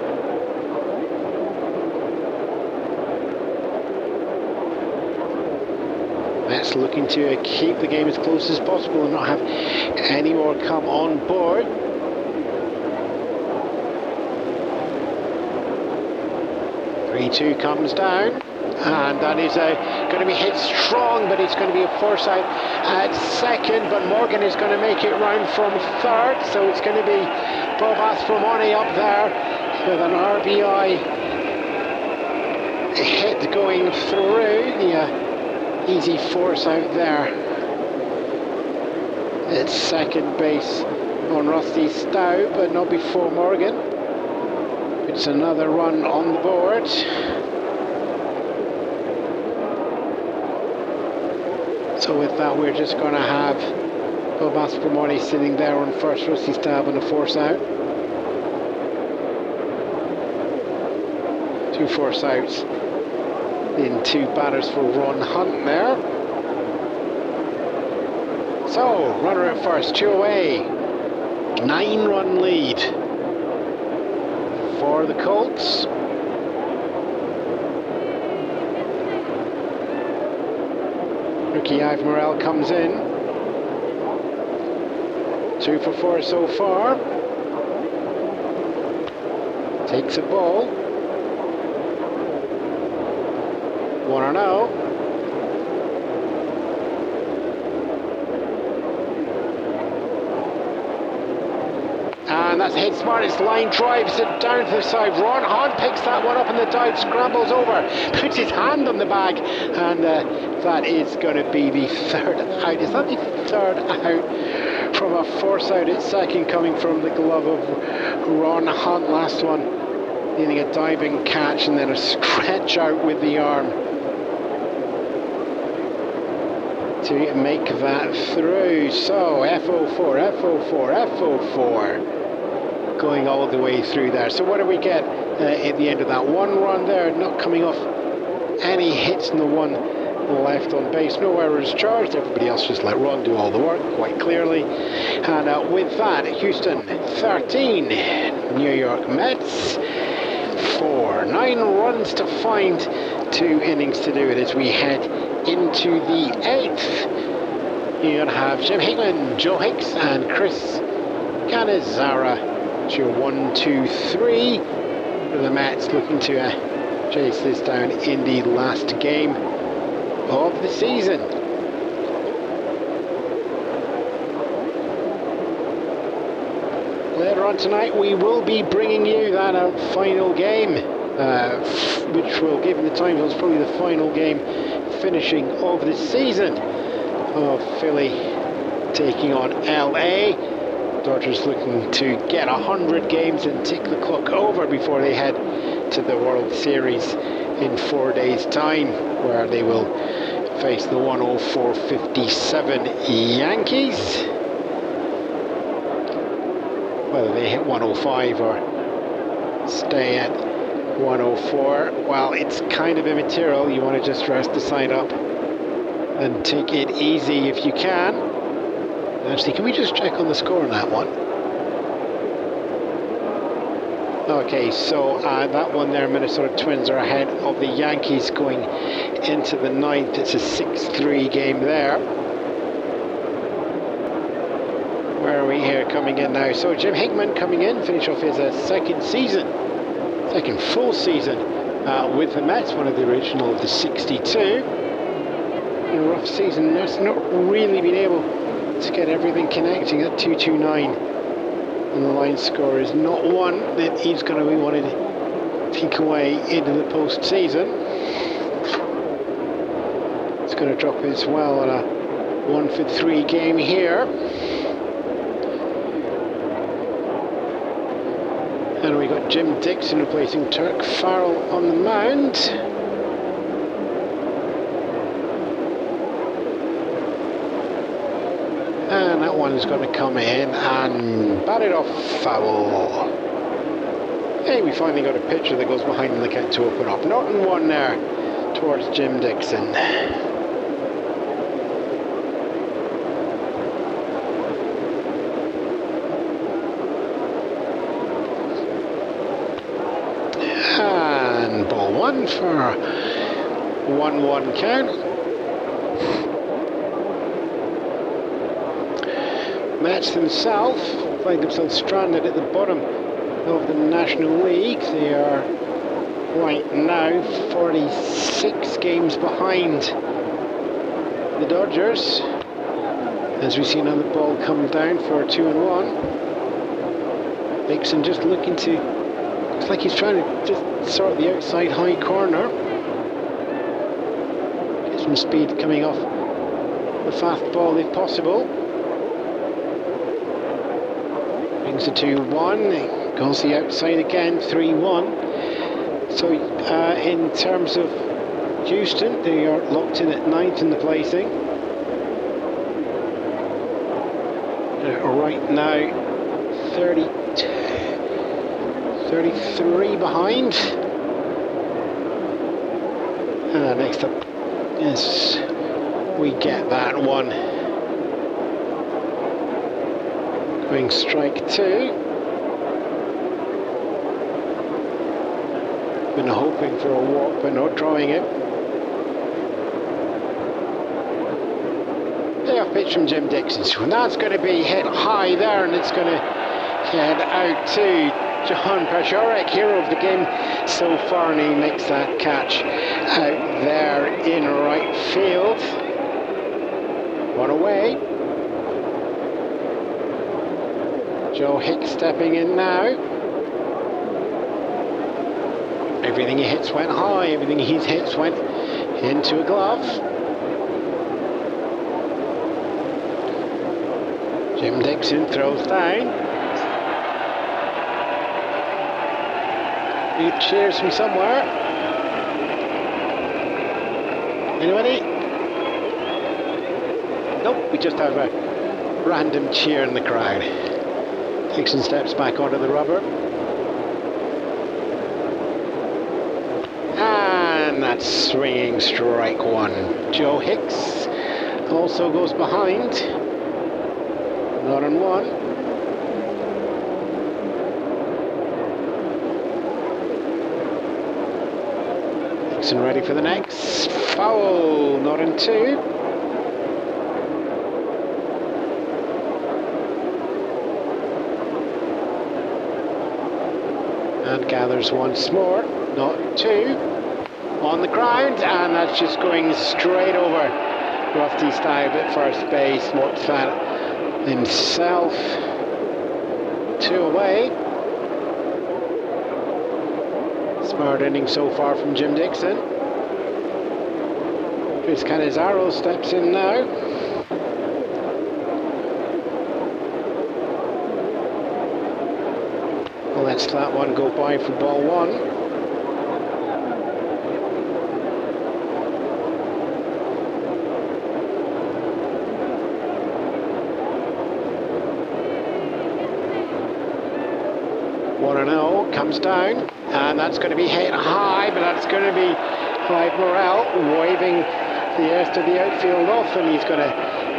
Mets looking to keep the game as close as possible and not have any more come on board. Three-two comes down, and that is going to be hit strong, but it's going to be a force out at second, but Morgan is going to make it round from third, so it's going to be Bob Astrodome up there with an RBI hit going through. The easy force out there at second base on Rusty Stow, but not before Morgan. It's another run on the board. So with that, we're just going to have Bob Astrodome sitting there on first, Rusty Stow and a force out. 2 force outs in 2 batters for Ron Hunt there. So, runner at first, 2 away. 9-run lead for the Colts. Rookie Ive Morrell comes in. 2 for 4 so far. Takes a ball. 1-0. And that's hit smart. It's line drives it down to the side. Ron Hunt picks that one up in the dive, scrambles over, puts his hand on the bag, and that is going to be the 3rd out. Is that the 3rd out from a force out at second, coming from the glove of Ron Hunt? Last one needing a diving catch and then a stretch out with the arm to make that through. So FO4, FO4, FO4 going all the way through there. So what do we get at the end of that? 1 run there, not coming off any hits, in the 1 left on base, no errors charged. Everybody else just let Ron do all the work quite clearly. And with that, Houston 13, New York Mets 4. 9 runs to find, 2 innings to do it as we head into the 8th. You're going to have Jim Hickman, Joe Hicks and Chris Canizaro. It's your 1, 2, 3 for the Mets, looking to chase this down in the last game of the season. Later on tonight, we will be bringing you that final game, which will give you the time. It's probably the final game finishing of the season of Philly taking on LA. Dodgers looking to get 100 games and tick the clock over before they head to the World Series in 4 days' time, where they will face the 104-57 Yankees. whether they hit 105 or stay at 104, well, it's kind of immaterial. You want to just rest the side up and take it easy if you can. Actually, can we just check on the score on that one? Okay, so that one there, Minnesota Twins are ahead of the Yankees going into the ninth. It's a 6-3 game there. Where are we here coming in now? So Jim Hickman coming in, finish off his second full season with the Mets, one of the original of the 62. A rough season. That's not really been able to get everything connecting. At 229 and the line score is not one that he's going to be wanting to take away into the postseason. It's going to drop as well on a 1-for-3 game here. And we got Jim Dixon replacing Turk Farrell on the mound. And that one's going to come in and bat it off foul. Hey, we finally got a pitcher that goes behind the count to open up. 0-1 there towards Jim Dixon. And ball one for 1-1 count. Mets themselves find themselves stranded at the bottom of the National League. They are right now 46 games behind the Dodgers. As we see another ball come down for 2-1. Dixon just looking to, looks like he's trying to just sort the outside high corner. Get some speed coming off the fastball if possible. Brings the 2-1, goes the outside again, 3-1. So in terms of Houston, they are locked in at 9th in the placing. Right now, 33 behind. And next up, yes, we get that one. Going strike two. Been hoping for a walk, but not drawing it. Payoff pitch from Jim Dixon. And that's going to be hit high there, and it's going to head out to John Pachorek, hero of the game so far, and he makes that catch out there in right field. One away. Joe Hicks stepping in now. Everything he hits went high, everything he hits went into a glove. Jim Dixon throws down. Good cheers from somewhere. Anybody? Nope, we just have a random cheer in the crowd. Dixon steps back onto the rubber. And that's swinging strike one. Joe Hicks also goes behind. 0-1. Dixon ready for the next. Foul. 0-2. And gathers once more, not two, on the ground, and that's just going straight over Rusty Staub at first base. What's that himself? 2 away. Smart inning so far from Jim Dixon. Chris Canizaro steps in now. Lets that one go by for ball one. 1-0, comes down, and that's going to be hit high, but that's going to be Clive Morrell waving the rest of the outfield off, and he's going to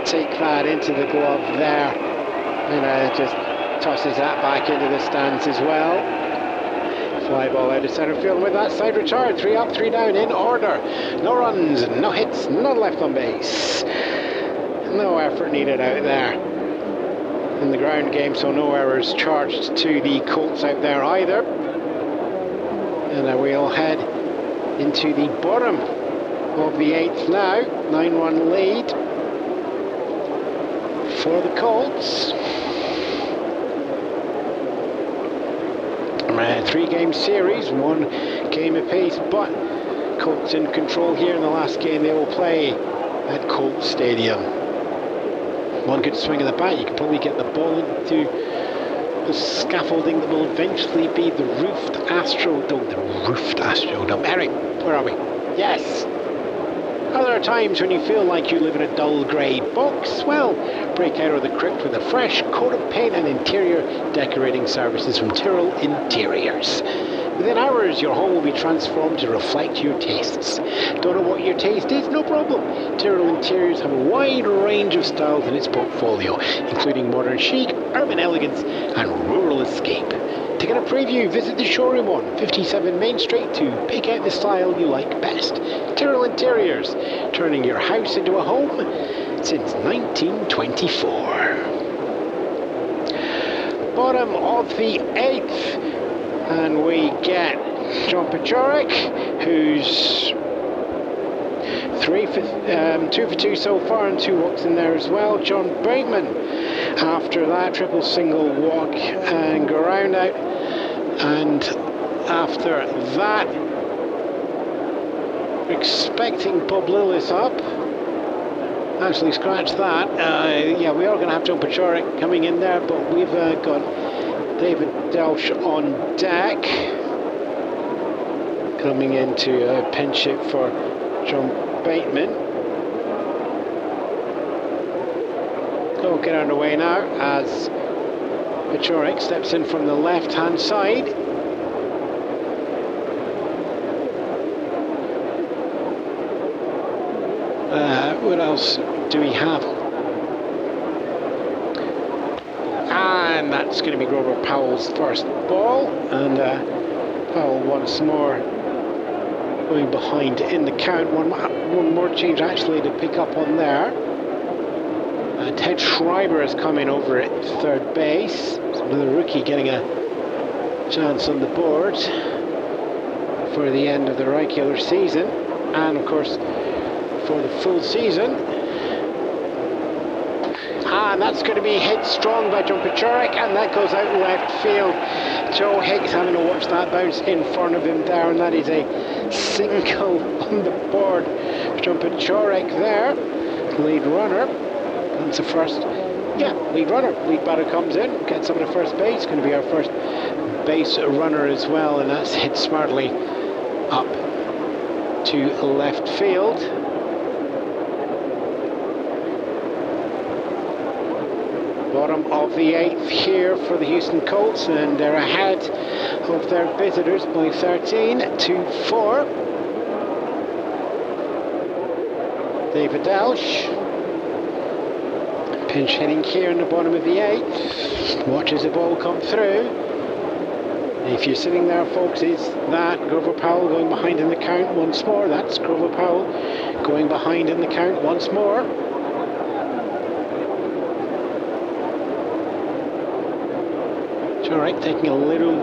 take that into the glove there, and just tosses that back into the stands as well. Fly ball out of centre field with that side retired. 3 up, 3 down in order. No runs, no hits, none left on base. No effort needed out there in the ground game, so no errors charged to the Colts out there either. And we'll head into the bottom of the 8th now. 9-1 lead for the Colts. 3-game series, 1 game apiece, but Colts in control here in the last game they will play at Colt Stadium. One good swing of the bat, you can probably get the ball into the scaffolding that will eventually be the roofed Astrodome. The roofed Astrodome. Eric, where are we? Yes. Are there times when you feel like you live in a dull grey box? Well, break out of the crypt with a fresh coat of paint and interior decorating services from Tyrrell Interiors. Within hours, your home will be transformed to reflect your tastes. Don't know what your taste is? No problem. Tyrrell Interiors have a wide range of styles in its portfolio, including modern chic, urban elegance, and rural escape. To get a preview, visit the showroom on 57 Main Street to pick out the style you like best. Tyrrell Interiors, turning your house into a home since 1924. Bottom of the 8th, and we get John Paciorek, who's 2 for 2 so far, and 2 walks in there as well. John Bateman, after that, triple single walk and ground out. And after that, expecting Bob Lillis up. Actually scratched that. Yeah, we are going to have John Paciorek coming in there, but we've got David Delsh on deck, coming into a pinch hit for John Bateman. So we'll get underway now as Paciorek steps in from the left-hand side. What else do we have? And that's going to be Grover Powell's first ball. And Powell once more going behind in the count. One more change actually to pick up on there. Ted Schreiber has come in over at third base. So another rookie getting a chance on the board for the end of the regular season. And of course, for the full season. And that's going to be hit strong by John Paciorek, and that goes out left field. Joe Higgs having to watch that bounce in front of him there, and that is a single on the board. John Paciorek there, lead runner. That's the first, lead runner. Lead batter comes in, gets up to first base. It's going to be our first base runner as well, and that's hit smartly up to left field. Bottom of the 8th here for the Houston Colts, and they're ahead of their visitors by 13-4. David Delsh, pinch hitting here in the bottom of the 8th, watches the ball come through. If you're sitting there, folks, is that Grover Powell going behind in the count once more? That's Grover Powell going behind in the count once more. Paciorek taking a little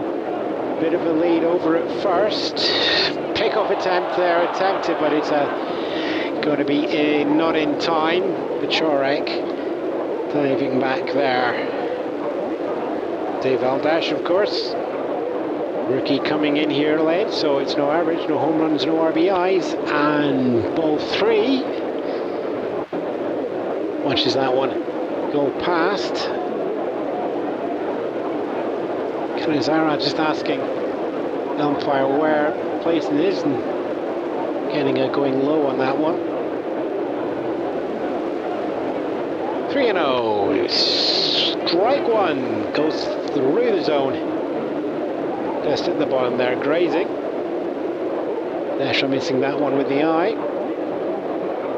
bit of a lead over at first. Pick-off attempt there, attempted, but it's going to be not in time. Paciorek diving back there. Dave Aldash, of course, rookie coming in here late, so it's no average, no home runs, no RBIs, and ball 3. Watches that one go past. Zara just asking the umpire where placing is and getting a going low on that one. 3-0. Strike one goes through the zone. Just at the bottom there, grazing. Nesha missing that one with the eye.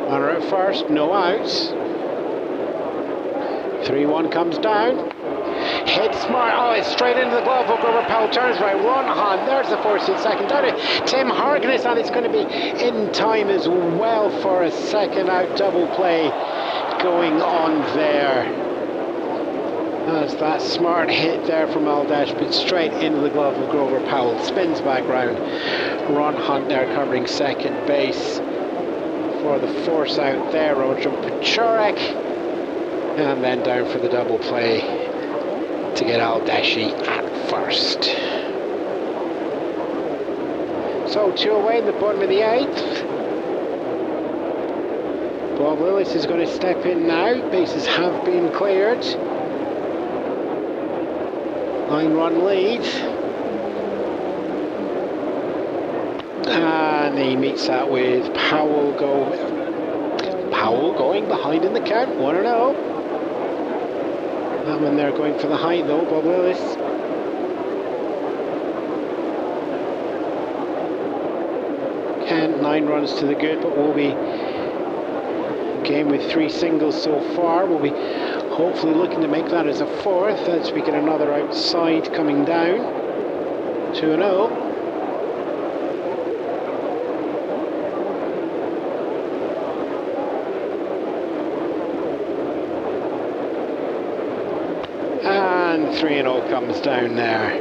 Runner at first, no outs. 3-1 comes down. Hit smart, oh, it's straight into the glove hook over Powell, turns right, Ron Hunt, there's the force hit second down to Tim Harkness, and it's going to be in time as well for a second out double play going on there. That's that smart hit there from Aldash, but straight into the glove of Grover Powell. Spins back round. Ron Hunt there covering second base for the force out there. Roger Pachorek, and then down for the double play to get Aldashi at first. So 2 away in the bottom of the 8th. Bob Willis is going to step in now. Bases have been cleared. 9-run lead. And he meets that with Powell going behind in the count, 1-0. That one there going for the height though, Bob Willis. Kent, 9 runs to the good, but we'll be game with 3 singles so far. We'll be hopefully looking to make that as a 4th as we get another outside coming down. 2-0. And 3-0 comes down there.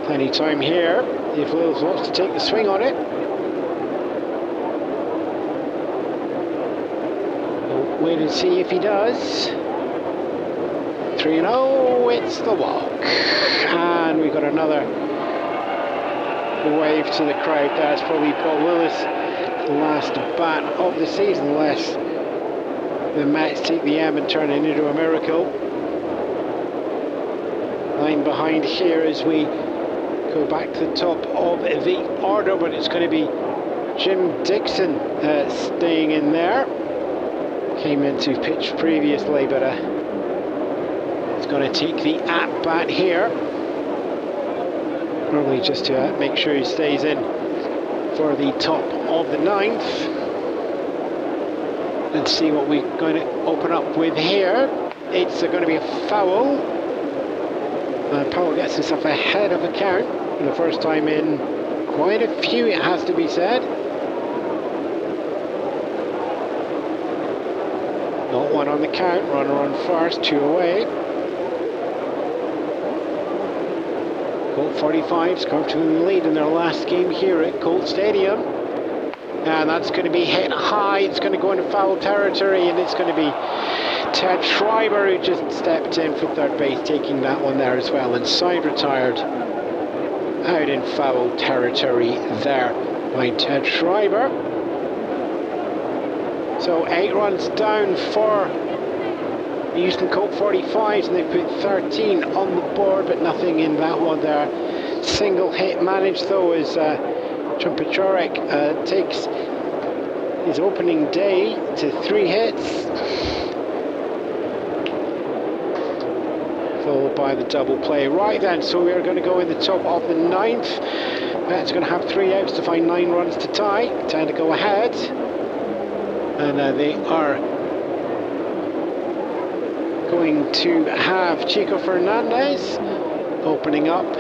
Plenty time here if Wills wants to take the swing on it. We'll wait and see if he does. 3-0, it's the walk. And we've got another wave to the crowd. That's probably Paul Willis, the last bat of the season, unless the Mets take the M and turn it into a miracle. 9 behind here as we go back to the top of the order, but it's going to be Jim Dixon staying in there. Came into pitch previously, but it's going to take the at-bat here. Probably just to make sure he stays in for the top of the 9th. Let's see what we're going to open up with here. It's going to be a foul. Powell gets himself ahead of the count for the first time in quite a few, it has to be said. Not 1 on the count, runner on first, 2 away. Colt 45's come to the lead in their last game here at Colt Stadium. And that's going to be hit high, it's going to go into foul territory, and it's going to be Ted Schreiber who just stepped in for third base, taking that one there as well. And side retired out in foul territory there by Ted Schreiber. So 8 runs down for the Houston Colt 45s, and they put 13 on the board, but nothing in that one there. Single hit managed though as John Pachorek takes his opening day to 3 hits, followed by the double play. Right then, so we are going to go in the top of the 9th. It's going to have 3 outs to find 9 runs to tie. 10 to go ahead. And they are going to have Chico Fernandez opening up.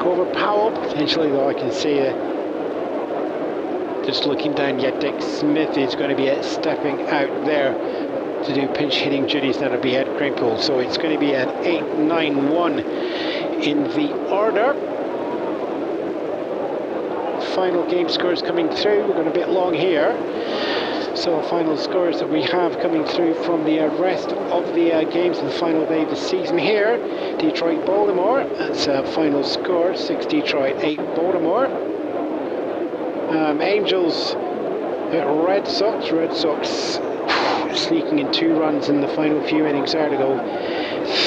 Grover Powell, potentially, though I can see just looking down, yet Dick Smith is going to be stepping out there to do pinch hitting duties. That'll be Ed Krampel. So it's going to be an 8-9-1 in the order. Final game scores coming through. We're going a bit long here. So final scores that we have coming through from the rest of the games in the final day of the season here. Detroit, Baltimore. That's final score, 6 Detroit, 8 Baltimore. Angels at Red Sox. Red Sox sneaking in 2 runs in the final few innings there to go.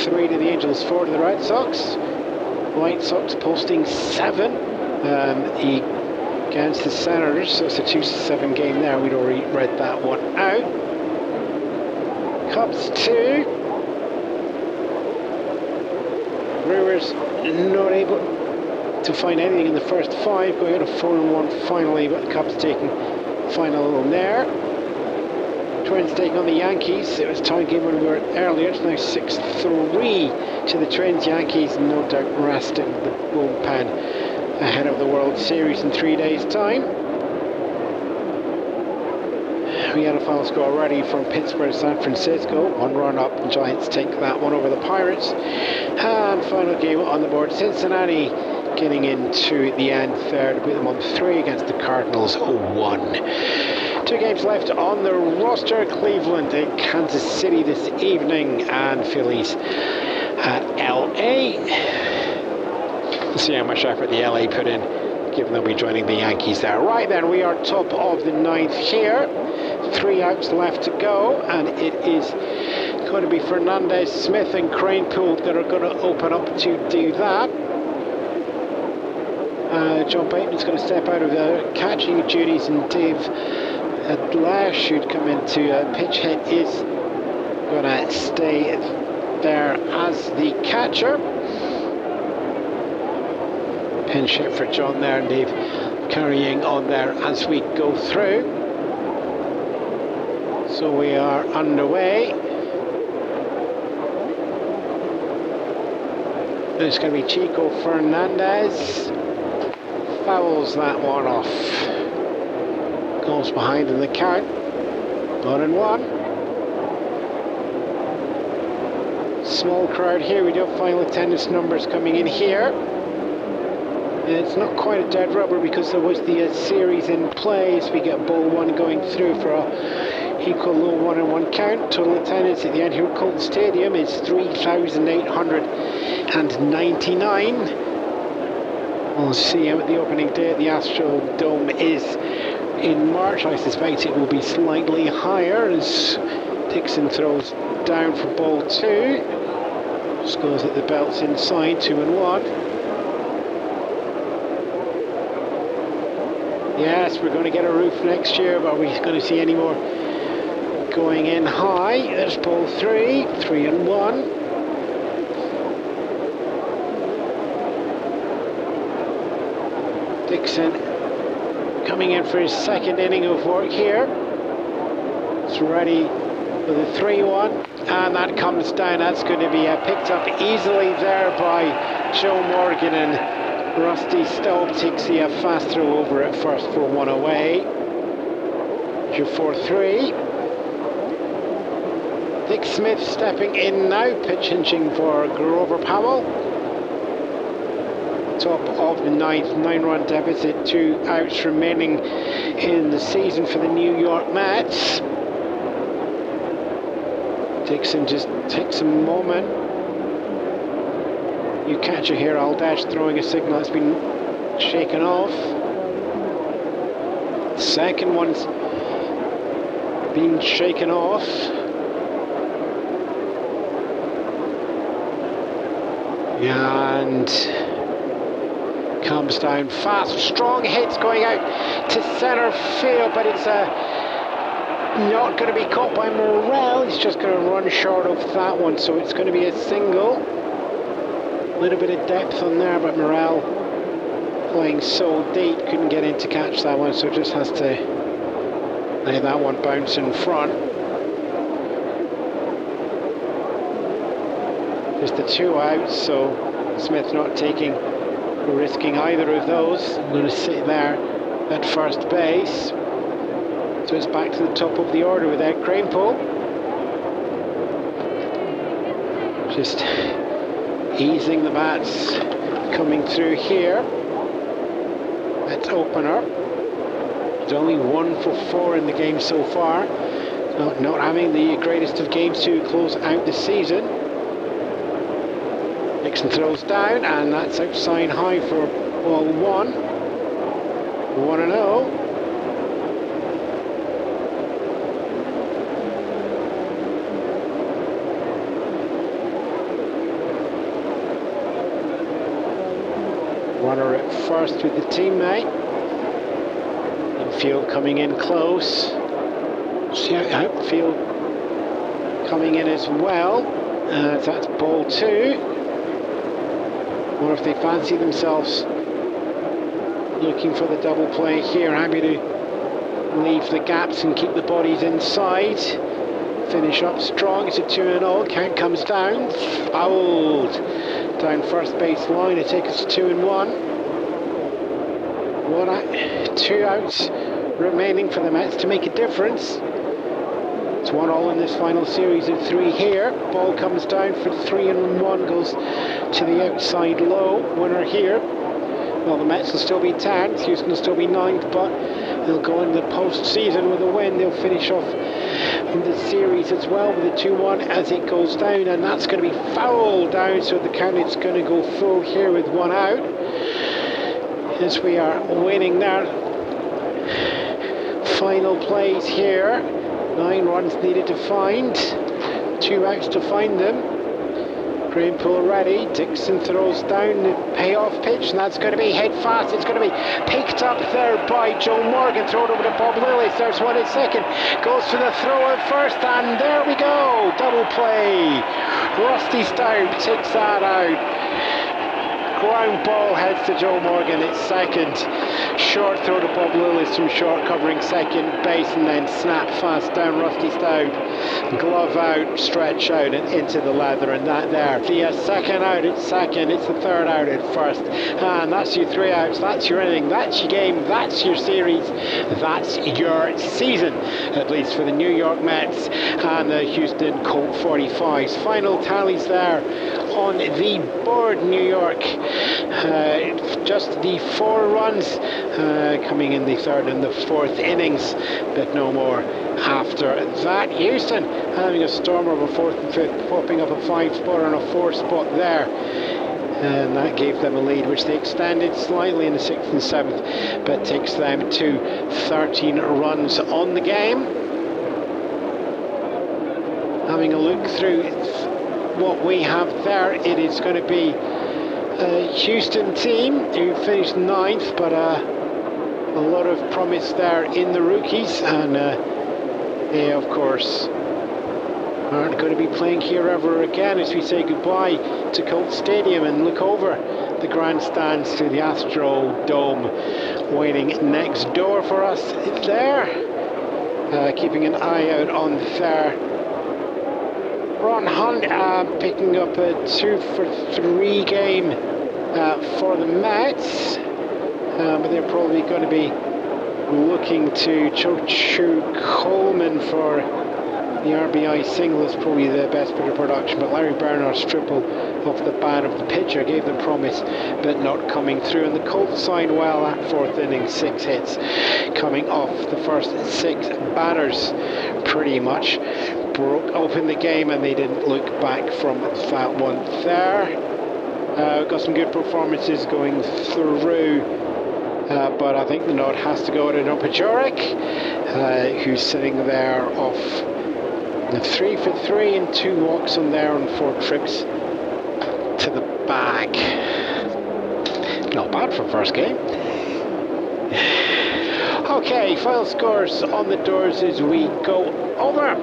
3 to the Angels, 4 to the Red Sox. White Sox posting 7 against the Senators, so it's a 2-7 game there. We'd already read that one out. Cubs 2, Brewers not able to find anything in the first 5, going out a 4-1 finally, but the Cubs taking final there. Twins taking on the Yankees. It was a tie game when we were earlier. It's now 6-3 to the Twins. Yankees no doubt resting the bullpen ahead of the World Series in 3 days' time. We had a final score already from Pittsburgh to San Francisco. 1 run up, the Giants take that one over the Pirates. And final game on the board, Cincinnati getting into the end third to put them on 3 against the Cardinals 1. 2 games left on the roster. Cleveland and Kansas City this evening, and Phillies at LA. We'll see how much effort the LA put in, given they'll be joining the Yankees there. Right then, we are top of the 9th here. 3 outs left to go, and it is going to be Fernandez, Smith and Kranepool that are going to open up to do that. John Bateman's going to step out of the catching duties, and Dave Adlash should come into pitch hit, is going to stay there as the catcher. Pinch hit for John there, and Dave carrying on there as we go through. So we are underway. It's going to be Chico Fernandez. Fouls that one off. Goes behind in the count. 1-1. Small crowd here. We do have final attendance numbers coming in here. It's not quite a dead rubber because there was the series in play. So we get ball 1 going through for a equal low 1-1 count. Total attendance at the end here at Colt Stadium is 3,899. We'll see how the opening day at the Astrodome is in March. I suspect it will be slightly higher as Dixon throws down for ball 2. Just goes at the belts inside, 2-1. Yes, we're going to get a roof next year, but are we going to see any more going in high? There's ball 3, 3-1. Dixon coming in for his 2nd inning of work here. It's ready for the 3-1, and that comes down. That's going to be picked up easily there by Joe Morgan, and Rusty Staub takes the fast throw over at first for 1 away. Your 4-3. Dick Smith stepping in now, pitch hinging for Grover Powell. Top of the 9th, 9-run deficit, 2 outs remaining in the season for the New York Mets. Dixon just takes a moment. You catch it here, Aldash throwing a signal that's been shaken off. The second one's been shaken off. And comes down fast, strong hits going out to centre field, but it's not going to be caught by Morrell. He's just going to run short of that one, so it's going to be a single. A little bit of depth on there, but Morrell playing so deep couldn't get in to catch that one, so just has to let that one bounce in front. Just the 2 outs, so Smith not risking either of those. I'm going to sit there at first base. So it's back to the top of the order with Ed Kranepool. Just easing the bats coming through here. That's opener. It's only 1 for 4 in the game so far. Not having the greatest of games to close out the season. Dixon throws down, and that's outside high for ball 1. 1-0. Runner at first with the teammate. Infield coming in close. See outfield coming in as well. That's ball 2. or if they fancy themselves looking for the double play here. Happy to leave the gaps and keep the bodies inside. Finish up strong. It's a 2-0. Count comes down. Fouled down first base line. It takes us to 2-1. 2 outs remaining for the Mets to make a difference. It's 1-1 in this final series of 3 here. Ball comes down for 3-1, goes to the outside low. Winner here. Well, the Mets will still be 10th, Houston will still be 9th, but they'll go into the postseason with a win. They'll finish off in the series as well with a 2-1 as it goes down, and that's going to be fouled down, so the count is going to go full here with 1 out. As we are waiting there. Final plays here. 9 runs needed to find. 2 outs to find them. Greenpool ready. Dixon throws down the payoff pitch, and that's going to be hit fast. It's going to be picked up there by Joe Morgan. Thrown over to Bob Lillis. There's one at second. Goes for the throw at first, and there we go. Double play. Rusty Staub takes that out. Ground ball heads to Joe Morgan at second. Short throw to Bob Lillis from short, covering second base, and then snap fast down Rusty Staub. Glove out, stretch out, and into the leather, and that there. The second out at second, it's the third out at first. And that's your 3 outs, that's your inning, that's your game, that's your series, that's your season, at least for the New York Mets and the Houston Colt 45s. Final tallies there on the board. New York, just the 4 runs coming in the 3rd and the 4th innings, but no more after that. Houston having a stormer of a 4th and 5th, popping up a 5 spot and a 4 spot there, and that gave them a lead which they extended slightly in the 6th and 7th, but takes them to 13 runs on the game. Having a look through what we have there, it is going to be a Houston team who finished 9th, but a lot of promise there in the rookies, and they of course aren't going to be playing here ever again as we say goodbye to Colt Stadium and look over the grandstands to the Astrodome waiting next door for us there. Keeping an eye out on there. Ron Hunt picking up a 2-for-3 game for the Mets, but they're probably going to be looking to Chochu Coleman for the RBI single. Is probably the best bit of production, but Larry Bernard's triple off the bat of the pitcher gave them promise, but not coming through. And the Colts signed well that 4th inning, 6 hits coming off the first 6 batters. Pretty much broke open the game, and they didn't look back from that one there. Got some good performances going through, but I think the nod has to go to Pajoric, who's sitting there off 3 for 3 and 2 walks on there on 4 trips to the bag. Not bad for first game. Okay, final scores on the doors as we go over.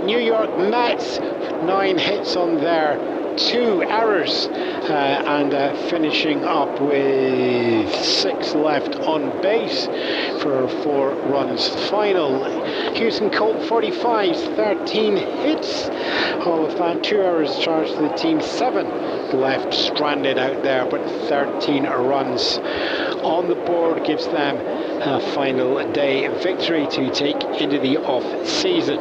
New York Mets, 9 hits on there, 2 errors, and finishing up with 6 left on base for 4 runs final. Houston Colt 45s, 13 hits, all of that, 2 errors charged to the team, 7 left stranded out there, but 13 runs on the board gives them a final day victory to take into the off-season.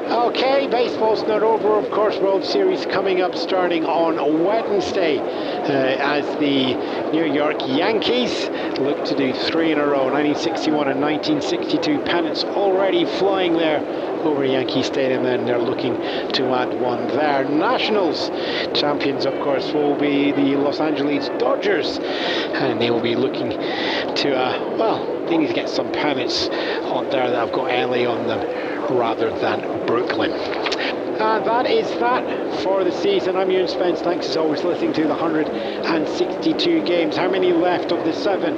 Okay, baseball's not over, of course. World Series coming up starting on Wednesday as the New York Yankees look to do 3 in a row, 1961 and 1962 pennants already flying there over Yankee Stadium, and they're looking to add 1 there. Nationals champions, of course, will be the Los Angeles Dodgers, and they will be looking to, they need to get some pennants on there that have got LA on them rather than Brooklyn. And that is that for the season. I'm Ewan Spence. Thanks as always listening to the 162 games. How many left of the 7?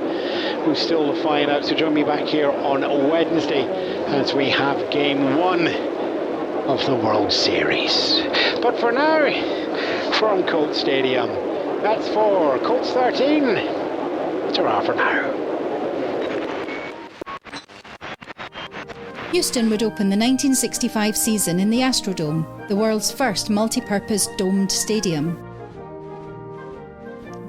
We're still to find out. So join me back here on Wednesday as we have game 1 of the World Series. But for now, from Colt Stadium, That's 4. Colts 13. Ta-ra for now. Houston would open the 1965 season in the Astrodome, the world's first multi-purpose domed stadium.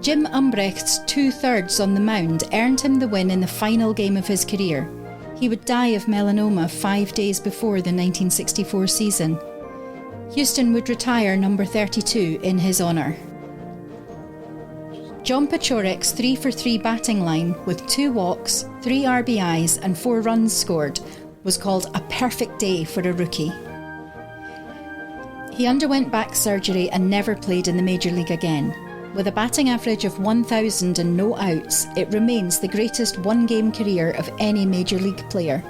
Jim Umbrecht's 2/3 on the mound earned him the win in the final game of his career. He would die of melanoma 5 days before the 1964 season. Houston would retire number 32 in his honour. John Pachorek's 3-for-3 batting line with 2 walks, 3 RBIs and 4 runs scored was called a perfect day for a rookie. He underwent back surgery and never played in the Major League again. With a batting average of 1,000 and no outs, it remains the greatest one-game career of any Major League player.